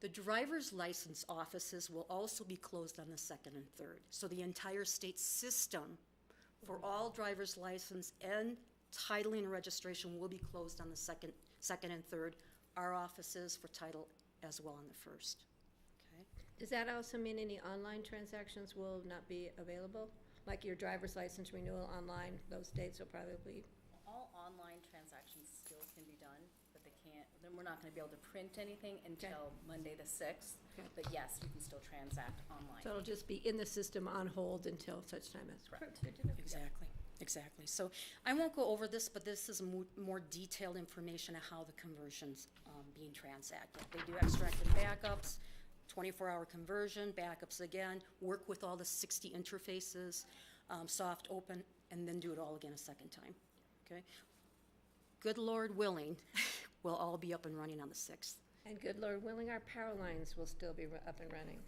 the driver's license offices will also be closed on the 2nd and 3rd. So the entire state system for all driver's license and titling and registration will be closed on the 2nd and 3rd. Our offices for title as well on the 1st. Okay. Does that also mean any online transactions will not be available? Like your driver's license renewal online, those dates will probably be. All online transactions still can be done, but they can't, then we're not gonna be able to print anything until Monday the 6th. Okay. But yes, you can still transact online. So it'll just be in the system on hold until such time as. Correct. Good to know. Exactly. Exactly. So I won't go over this, but this is more detailed information of how the conversion's being transacted. They do extract and backups, 24-hour conversion, backups again, work with all the 60 interfaces, soft, open, and then do it all again a second time. Okay? Good Lord willing, we'll all be up and running on the 6th. And good Lord willing, our power lines will still be up and running.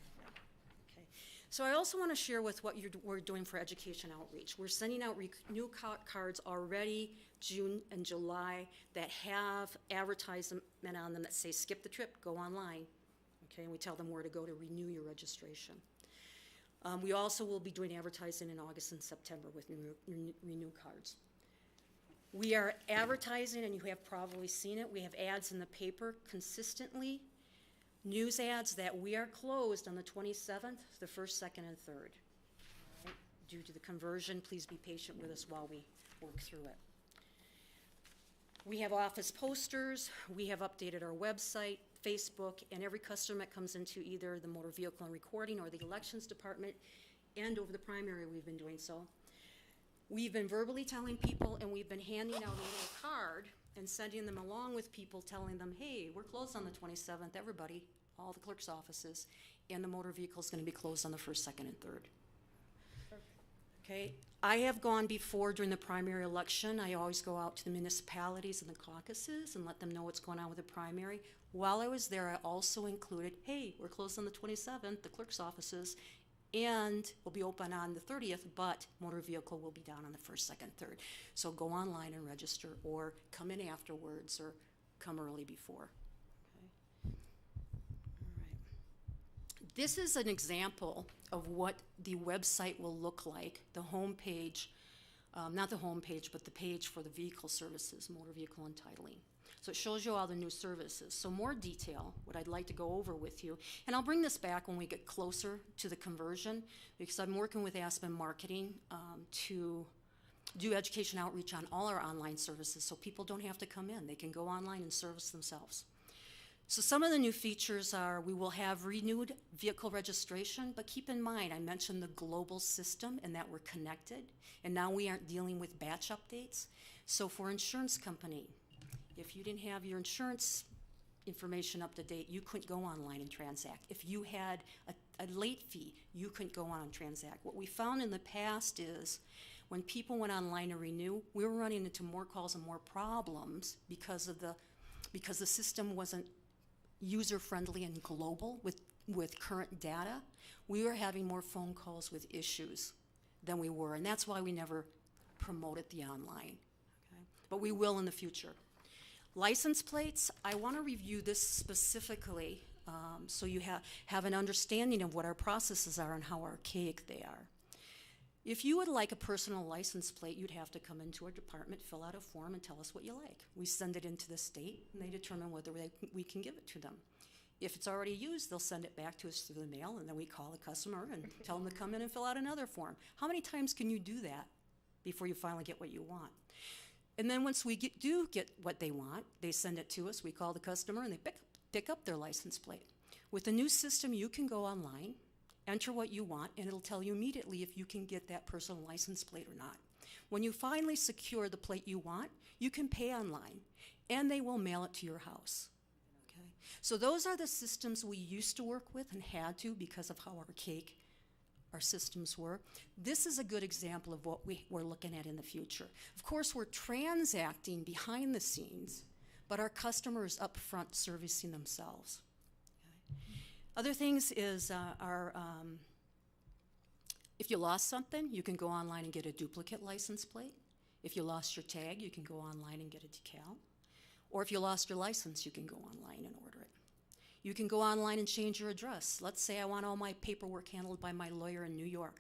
So I also want to share with what we're doing for education outreach. We're sending out new cards already, June and July, that have advertisement on them that say, skip the trip, go online. Okay, and we tell them where to go to renew your registration. We also will be doing advertising in August and September with renew cards. We are advertising, and you have probably seen it, we have ads in the paper consistently. News ads that we are closed on the 27th, the 1st, 2nd, and 3rd. Right? due to the conversion. Please be patient with us while we work through it. We have office posters, we have updated our website, Facebook, and every customer that comes into either the motor vehicle and recording or the elections department, and over the primary we've been doing so. We've been verbally telling people, and we've been handing out a little card and sending them along with people, telling them, hey, we're closed on the 27th, everybody, all the clerk's offices, and the motor vehicle is going to be closed on the 1st, 2nd, and 3rd. Okay, I have gone before during the primary election. I always go out to the municipalities and the caucuses and let them know what's going on with the primary. While I was there, I also included, hey, we're closed on the 27th, the clerk's offices, and we'll be open on the 30th, but motor vehicle will be down on the 1st, 2nd, 3rd. So go online and register, or come in afterwards, or come early before. Okay. All right. This is an example of what the website will look like, the home page, not the home page, but the page for the vehicle services, motor vehicle entitling. So it shows you all the new services. So more detail, what I'd like to go over with you, and I'll bring this back when we get closer to the conversion, because I'm working with Aspen Marketing to do education outreach on all our online services so people don't have to come in. They can go online and service themselves. So some of the new features are we will have renewed vehicle registration, but keep in mind, I mentioned the global system and that we're connected, and now we aren't dealing with batch updates. So for insurance company, if you didn't have your insurance information up to date, you couldn't go online and transact. If you had a late fee, you couldn't go on and transact. What we found in the past is when people went online to renew, we were running into more calls and more problems because the system wasn't user-friendly and global with current data. We were having more phone calls with issues than we were, and that's why we never promoted the online. Okay? But we will in the future. License plates, I want to review this specifically so you have an understanding of what our processes are and how archaic they are. If you would like a personal license plate, you'd have to come into our department, fill out a form, and tell us what you like. We send it into the state, and they determine whether we can give it to them. If it's already used, they'll send it back to us through the mail, and then we call the customer and tell them to come in and fill out another form. How many times can you do that before you finally get what you want? And then once we do get what they want, they send it to us, we call the customer, and they pick up their license plate. With the new system, you can go online, enter what you want, and it'll tell you immediately if you can get that personal license plate or not. When you finally secure the plate you want, you can pay online, and they will mail it to your house. Okay? So those are the systems we used to work with and had to because of how archaic our systems were. This is a good example of what we're looking at in the future. Of course, we're transacting behind the scenes, but our customers up front servicing themselves. Other things is if you lost something, you can go online and get a duplicate license plate. If you lost your tag, you can go online and get a decal. Or if you lost your license, you can go online and order it. You can go online and change your address. Let's say I want all my paperwork handled by my lawyer in New York.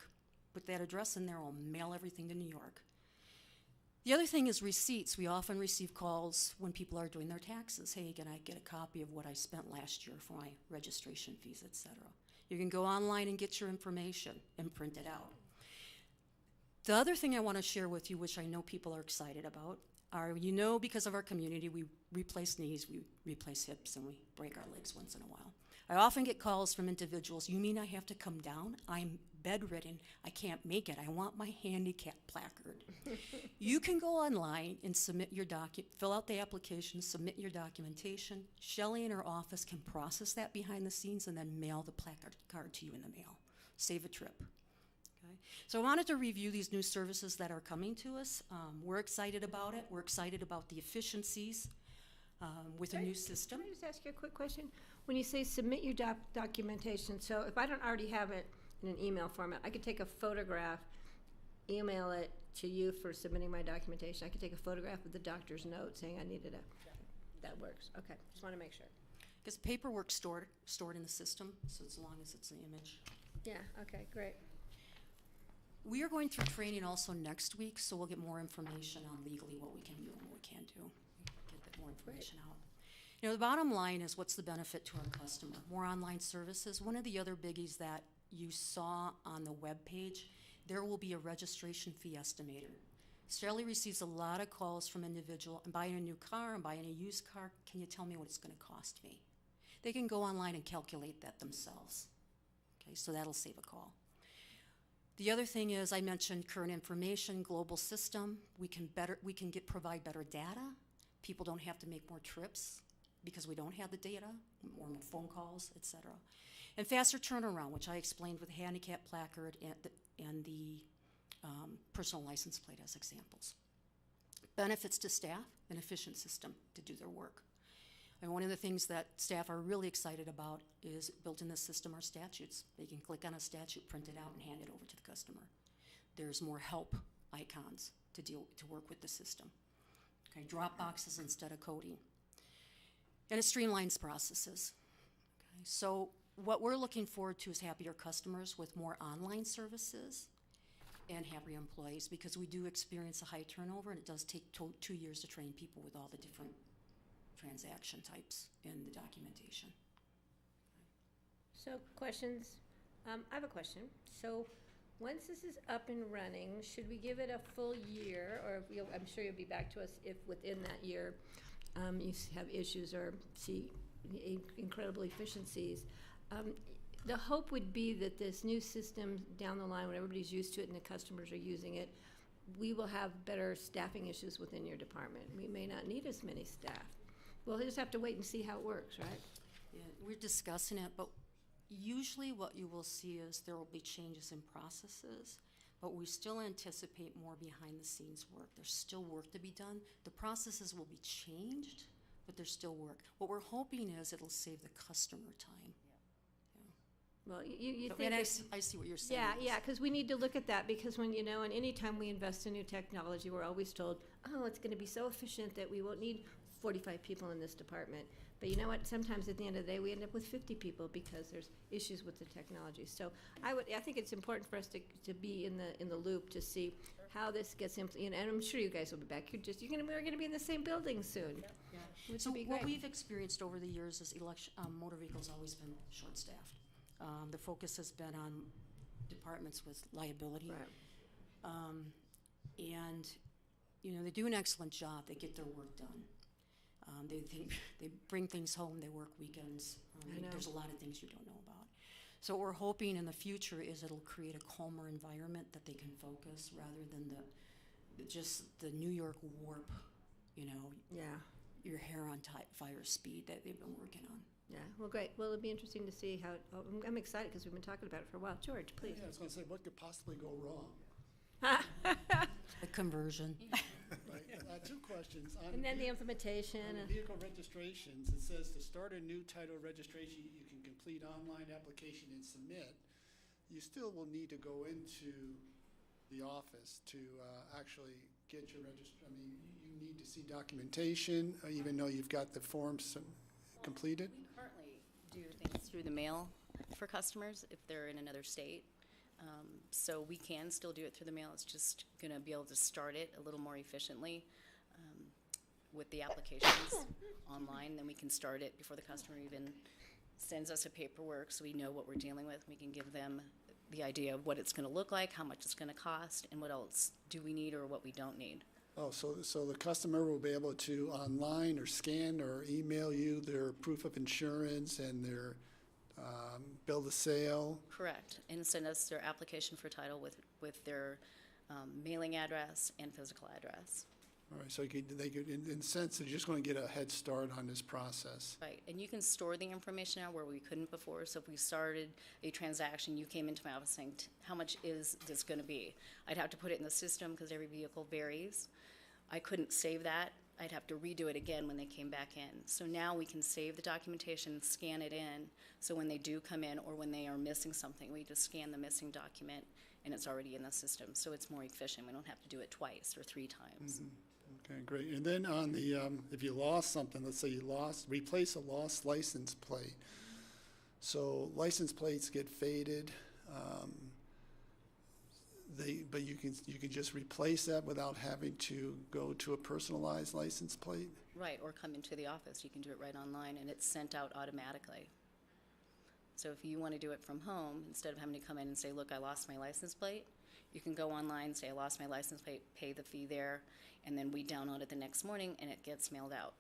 Put that address in there, I'll mail everything to New York. The other thing is receipts. We often receive calls when people are doing their taxes. Hey, can I get a copy of what I spent last year for my registration fees, etc. You can go online and get your information and print it out. The other thing I want to share with you, which I know people are excited about, are, because of our community, we replace knees, we replace hips, and we break our legs once in a while. I often get calls from individuals, you mean I have to come down? I'm bedridden, I can't make it, I want my handicap placard. You can go online and submit your fill out the application, submit your documentation. Shelley in her office can process that behind the scenes and then mail the placard card to you in the mail. Save a trip. Okay? So I wanted to review these new services that are coming to us. We're excited about it. We're excited about the efficiencies with a new system. Can I just ask you a quick question? When you say submit your documentation, so if I don't already have it in an email format, I could take a photograph, email it to you for submitting my documentation. I could take a photograph of the doctor's note saying I needed that works. Okay, just want to make sure. Because paperwork's stored in the system, so as long as it's an image. Yeah, okay, great. We are going through training also next week, so we'll get more information on legally what we can do and what we can't do. Get a bit more information out. The bottom line is what's the benefit to our customer? More online services. One of the other biggies that you saw on the web page there will be a registration fee estimator. Shelley receives a lot of calls from individual, I'm buying a new car, I'm buying a used car, can you tell me what it's going to cost me? They can go online and calculate that themselves. Okay, so that'll save a call. The other thing is, I mentioned current information, global system. We can provide better data. People don't have to make more trips because we don't have the data, more phone calls, et cetera. And faster turnaround, which I explained with the handicap placard and the personal license plate as examples. Benefits to staff, an efficient system to do their work. And one of the things that staff are really excited about is built in the system are statutes. They can click on a statute, print it out, and hand it over to the customer. There's more help icons to work with the system. Okay, drop boxes instead of coding. And it streamlines processes. Okay, so what we're looking forward to is happier customers with more online services and happier employees, because we do experience a high turnover, and it does take 2 years to train people with all the different transaction types in the documentation. So questions, I have a question. So once this is up and running, should we give it a full year, or I'm sure you'll be back to us if within that year you have issues or see incredible efficiencies. The hope would be that this new system down the line, when everybody's used to it and the customers are using it, we will have better staffing issues within your department. We may not need as many staff. We'll just have to wait and see how it works, right? Yeah, we're discussing it, but usually what you will see is there will be changes in processes, but we still anticipate more behind the scenes work. There's still work to be done. The processes will be changed, but there's still work. What we're hoping is it'll save the customer time. Well, you But- think and I it's- see- I see what you're saying. Yeah, because we need to look at that, because when, and anytime we invest in new technology, we're always told, oh, it's going to be so efficient that we won't need 45 people in this department. But you know what? Sometimes at the end of the day, we end up with 50 people because there's issues with the technology. So I think it's important for us to be in the loop to see how this gets implemented. And I'm sure you guys will be back. We're going to be in the same building soon. Yeah. Which So would be what great. we've experienced over the years is motor vehicles always been short-staffed. The focus has been on departments with liability. Right. And, they do an excellent job. They get their work done. They bring things home. They work weekends. I know. There's a lot of things you don't know about. So what we're hoping in the future is it'll create a calmer environment that they can focus rather than just the New York warp, Yeah. your hair on fire speed that they've been working on. Yeah, well, great. Well, it'll be interesting to see how, I'm excited because we've been talking about it for a while. George, please. Yeah, I was going to say, what could possibly go wrong? The conversion. Right. Two questions. And then the implementation. On the vehicle registrations, it says to start a new title registration, you can complete online application and submit. You still will need to go into the office to actually get your you need to see documentation, even though you've got the forms completed? We currently do things through the mail for customers if they're in another state. So we can still do it through the mail. It's just going to be able to start it a little more efficiently with the applications online. Then we can start it before the customer even sends us a paperwork, so we know what we're dealing with. We can give them the idea of what it's going to look like, how much it's going to cost, and what else do we need or what we don't need. Oh, so the customer will be able to online or scan or email you their proof of insurance and their bill of sale? Correct, and send us their application for title with their mailing address and physical address. All right, so they could, in a sense, they're just going to get a head start on this process. Right, and you can store the information now where we couldn't before. So if we started a transaction, you came into my office saying, how much is this going to be? I'd have to put it in the system because every vehicle varies. I couldn't save that. I'd have to redo it again when they came back in. So now we can save the documentation, scan it in, so when they do come in or when they are missing something, we just scan the missing document and it's already in the system. So it's more efficient. We don't have to do it twice or 3 times. Mm-hmm. Okay, great. And then on the, if you lost something, let's say you replace a lost license plate. So license plates get faded, but you can just replace that without having to go to a personalized license plate? Right, or come into the office. You can do it right online and it's sent out automatically. So if you want to do it from home, instead of having to come in and say, look, I lost my license plate, You can go online, say, I lost my license plate, pay the fee there, and then we download it the next morning, and it gets mailed out.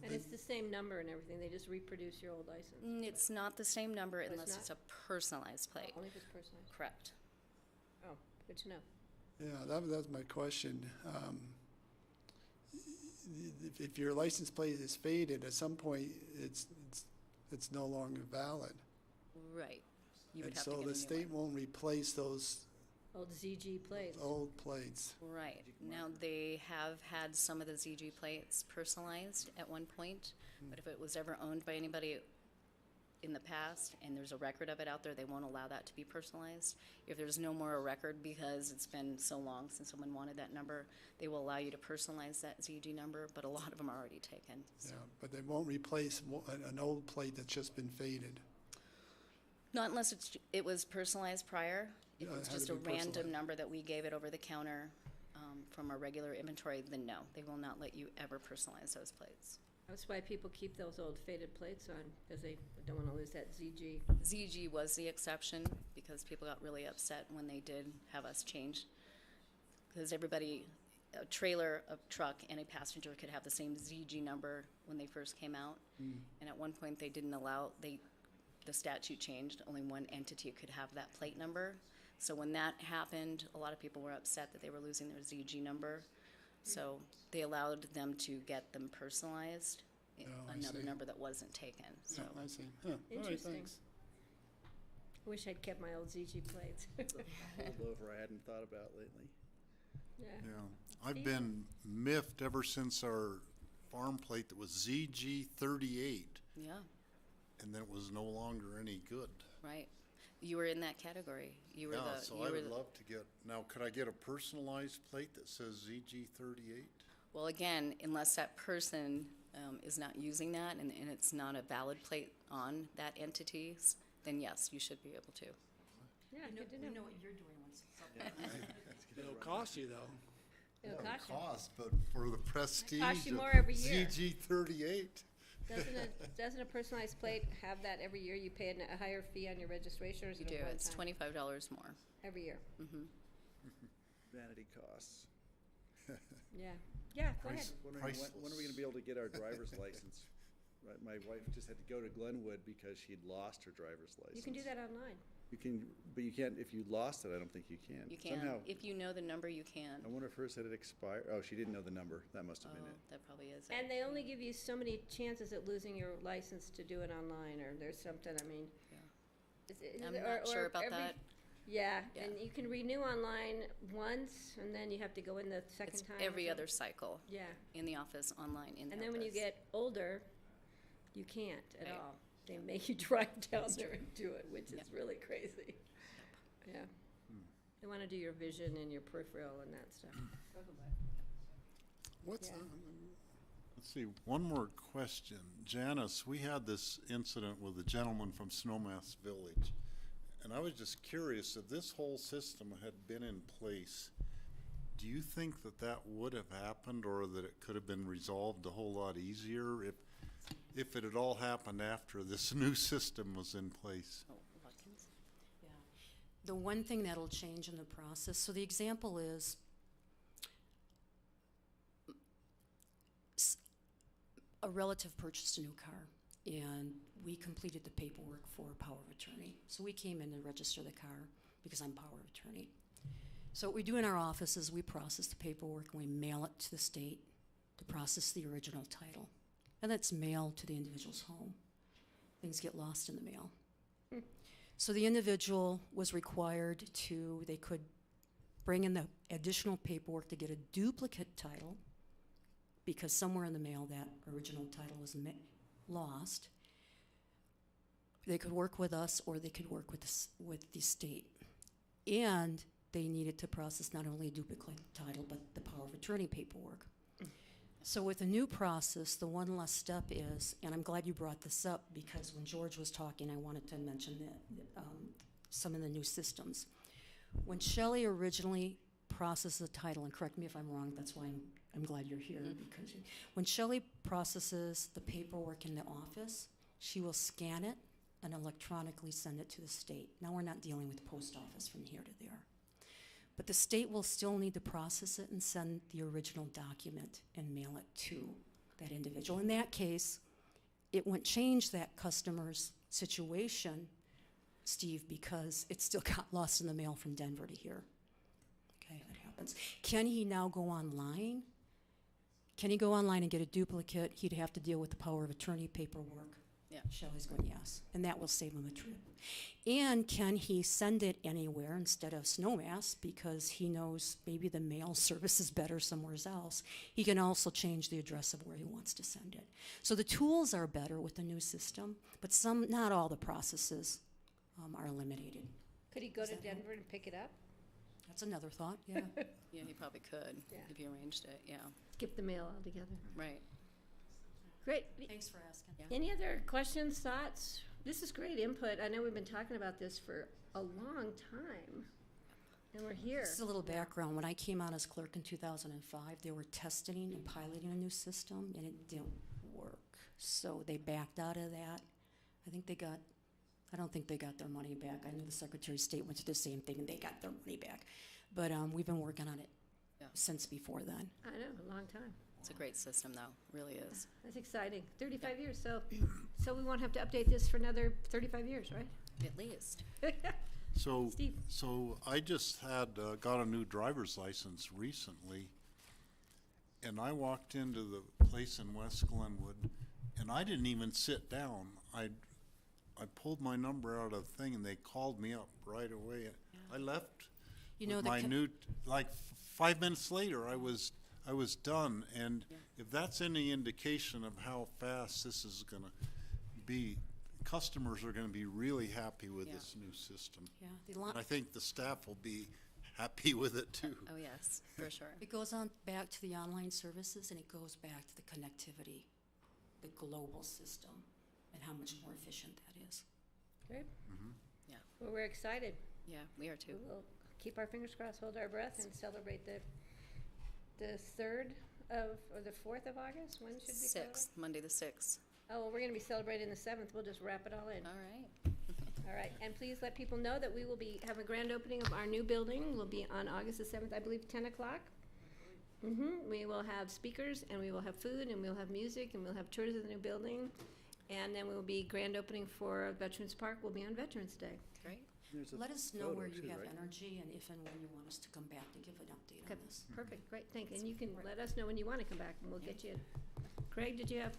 And it's the same number and everything, they just reproduce your old license? It's not the same number it's unless not? it's a personalized plate. Only if it's personalized? Correct. Oh, good to know. Yeah, that was my question. If your license plate is faded, at some point, it's no longer valid. Right. You would And have to so get a the new state one. won't replace those Old ZG plates. old plates. Right. Now, they have had some of the ZG plates personalized at one point, but if it was ever owned by anybody in the past and there's a record of it out there, they won't allow that to be personalized. If there's no more a record because it's been so long since someone wanted that number, they will allow you to personalize that ZG number, but a lot of them are already taken. So. Yeah, but they won't replace an old plate that's just been faded. Not unless it was personalized prior. If Yeah, it it's had just to a be random personalized. number that we gave it over the counter from our regular inventory, then no, they will not let you ever personalize those plates. That's why people keep those old faded plates on, because they don't want to lose that ZG. ZG was the exception because people got really upset when they did have us change. Because everybody, a trailer, a truck, and a passenger could have the same ZG number when they first came out. And at one point, they didn't allow, the statute changed. Only one entity could have that plate number. So when that happened, a lot of people were upset that they were losing their ZG number. So they allowed them to get them personalized, I another see. number that wasn't taken, so. Yeah, I see. Huh. All right, Interesting. thanks. I wish I'd kept my old ZG plates. Holdover I hadn't thought about lately. Yeah. Yeah, I've been miffed ever since our farm plate that was ZG 38, Yeah, and then it was no longer any good. right. You were in that category. You were Yeah, the, so you I were would the, love to get, now, could I get a personalized plate that says ZG 38? well, again, unless that person is not using that and it's not a valid plate on that entity's, then yes, you should be able to. Yeah, good to We know. know what you're doing once it's It'll cost you, though. It'll Well, cost you. cost, but for the prestige costs you of more every year. ZG 38. Doesn't a personalized plate have that every year? You pay a higher fee on your registration, or is You it do, a one it's time? $25 more. Every year, Vanity costs. yeah. Yeah, go ahead. Wondering when are we gonna be able to get our driver's license? Right, my wife just had to go to Glenwood because she'd lost her driver's license. You can do that online. You can, but you can't, if you lost it, I don't think you can. You can, Somehow, if you know the number, you can. I wonder if hers had it expired. Oh, she didn't know the number. That must have been Oh, it. that probably is it. And they only give you so many chances at losing your license to do it online, or there's something, I mean. Yeah. I'm not sure about that. Yeah, Yeah. and you can renew online once, and then you have to go in the second It's time. or every other something. cycle. Yeah. In the office, online, in the And then when you office. get older, you can't at Right. all. They make you drive down there and do it, which is really crazy. Yeah. They want to do your vision and your peripheral and that stuff. What's, Yeah. let's see, one more question. Janice, we had this incident with a gentleman from Snowmass Village, and I was just curious, if this whole system had been in place, do you think that that would have happened, or that it could have been resolved a whole lot easier if it had all happened after this new system was in place? Oh, Watkins? Yeah. The one thing that'll change in the process, so the example is a relative purchased a new car, and we completed the paperwork for power of attorney. So we came in to register the car because I'm power of attorney. So what we do in our office is we process the paperwork and we mail it to the state to process the original title. And that's mailed to the individual's home. Things get lost in the mail. So the individual was required to, they could bring in the additional paperwork to get a duplicate title, because somewhere in the mail that original title was lost. They could work with us, or they could work with the state. And they needed to process not only a duplicate title, but the power of attorney paperwork. So with the new process, the one less step is, and I'm glad you brought this up, because when George was talking, I wanted to mention some of the new systems. When Shelley originally processed the title, and correct me if I'm wrong, that's why I'm glad you're here, because when Shelley processes the paperwork in the office, she will scan it and electronically send it to the state. Now we're not dealing with the post office from here to there. But the state will still need to process it and send the original document and mail it to that individual. In that case, it wouldn't change that customer's situation, Steve, because it still got lost in the mail from Denver to here. Okay, that happens. Can he now go online? Can he go online and get a duplicate? He'd have to deal with the power of attorney paperwork. Yeah. Shelley's going, yes, and that will save him a trip. And can he send it anywhere instead of Snowmass because he knows maybe the mail service is better somewhere else? He can also change the address of where he wants to send it. So the tools are better with the new system, but not all the processes are eliminated. Could he go to Denver and pick it up? That's another thought, yeah. Yeah, he probably could, if he arranged it, yeah. Skip the mail altogether. Right. Great. Thanks for asking. Yeah. Any other questions, thoughts? This is great input. I know we've been talking about this for a long time, and we're here. Just a little background. When I came on as clerk in 2005, they were testing and piloting a new system, and it didn't work. So they backed out of that. I don't think they got their money back. I know the Secretary of State went through the same thing, and they got their money back. But we've been working on it since before then. I know, a long time. It's a great system, though, really is. That's exciting. 35 years, so we won't have to update this for another 35 years, right? At least. So, Steve. so I just got a new driver's license recently, and I walked into the place in West Glenwood, and I didn't even sit down. I pulled my number out of the thing, and they called me up right away. I left with my new, like 5 minutes later, I was done, and if that's any indication of how fast this is going to be, customers are going to be really happy with this new system. Yeah, and I think the staff will be happy with it too. Oh, yes, for sure. It goes on back to the online services, and it goes back to the connectivity, the global system, and how much more efficient that is. Great. Yeah. Well, we're excited. Yeah, we are too. We'll keep our fingers crossed, hold our breath, and celebrate the 3rd of, or the 4th of August? When should we celebrate? 6th, Monday the 6th. Oh, well, we're going to be celebrating the 7th. We'll just wrap it all in. All right. All right, and please let people know that we will have a grand opening of our new building. Will be on August the 7th, I believe, 10 o'clock. We will have speakers, and we will have food, and we'll have music, and we'll have tours of the new building. And then we will be grand opening for Veterans Park. Will be on Veterans Day. Great. Let us know where you have energy and if and when you want us to come back to give an update on this. Perfect, great, thank you. And you can let us know when you want to come back, and we'll get you in. Craig, did you have?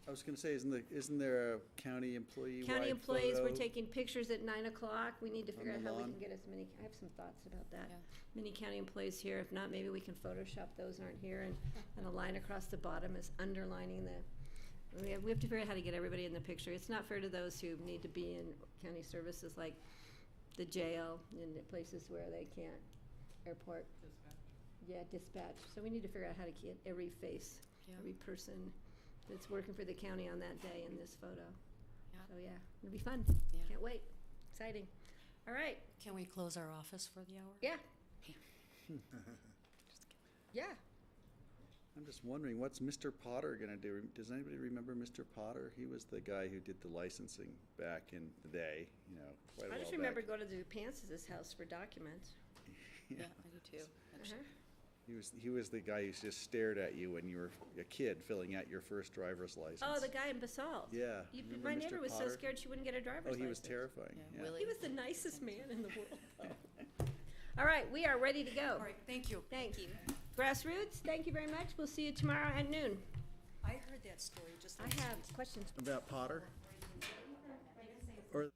I was going to say, isn't there a county employee-wide County employees, we're photo? taking pictures at 9 o'clock. We need to figure out the how we lawn? can get as many, I have some thoughts about that. Many county employees here. If not, maybe we can Photoshop those aren't here, and a line across the bottom is underlining we have to figure out how to get everybody in the picture. It's not fair to those who need to be in county services like the jail and the places where they can't, airport. Dispatch. So we need to figure out how to get every face, every person that's working for the county on that day in this photo. So it'll be fun. Can't wait. Exciting. All right. Can we close our office for the hour? Yeah. Yeah. I'm just wondering, what's Mr. Potter going to do? Does anybody remember Mr. Potter? He was the guy who did the licensing back in the day, quite a while I just back. remember going to the Pansis' house for documents. Yeah, I do too. He was the guy who just stared at you when you were a kid filling out your first driver's license. Oh, the guy in Basalt. Yeah. My Remember neighbor Mr. was so Potter? scared she wouldn't get a driver's license. Oh, he was terrifying. Yeah. He was the nicest man in the world, though. All right, we are ready to go. All right, thank you. Thank you. Grassroots, thank you very much. We'll see you tomorrow at noon. I heard that story just I have questions. About Potter? Or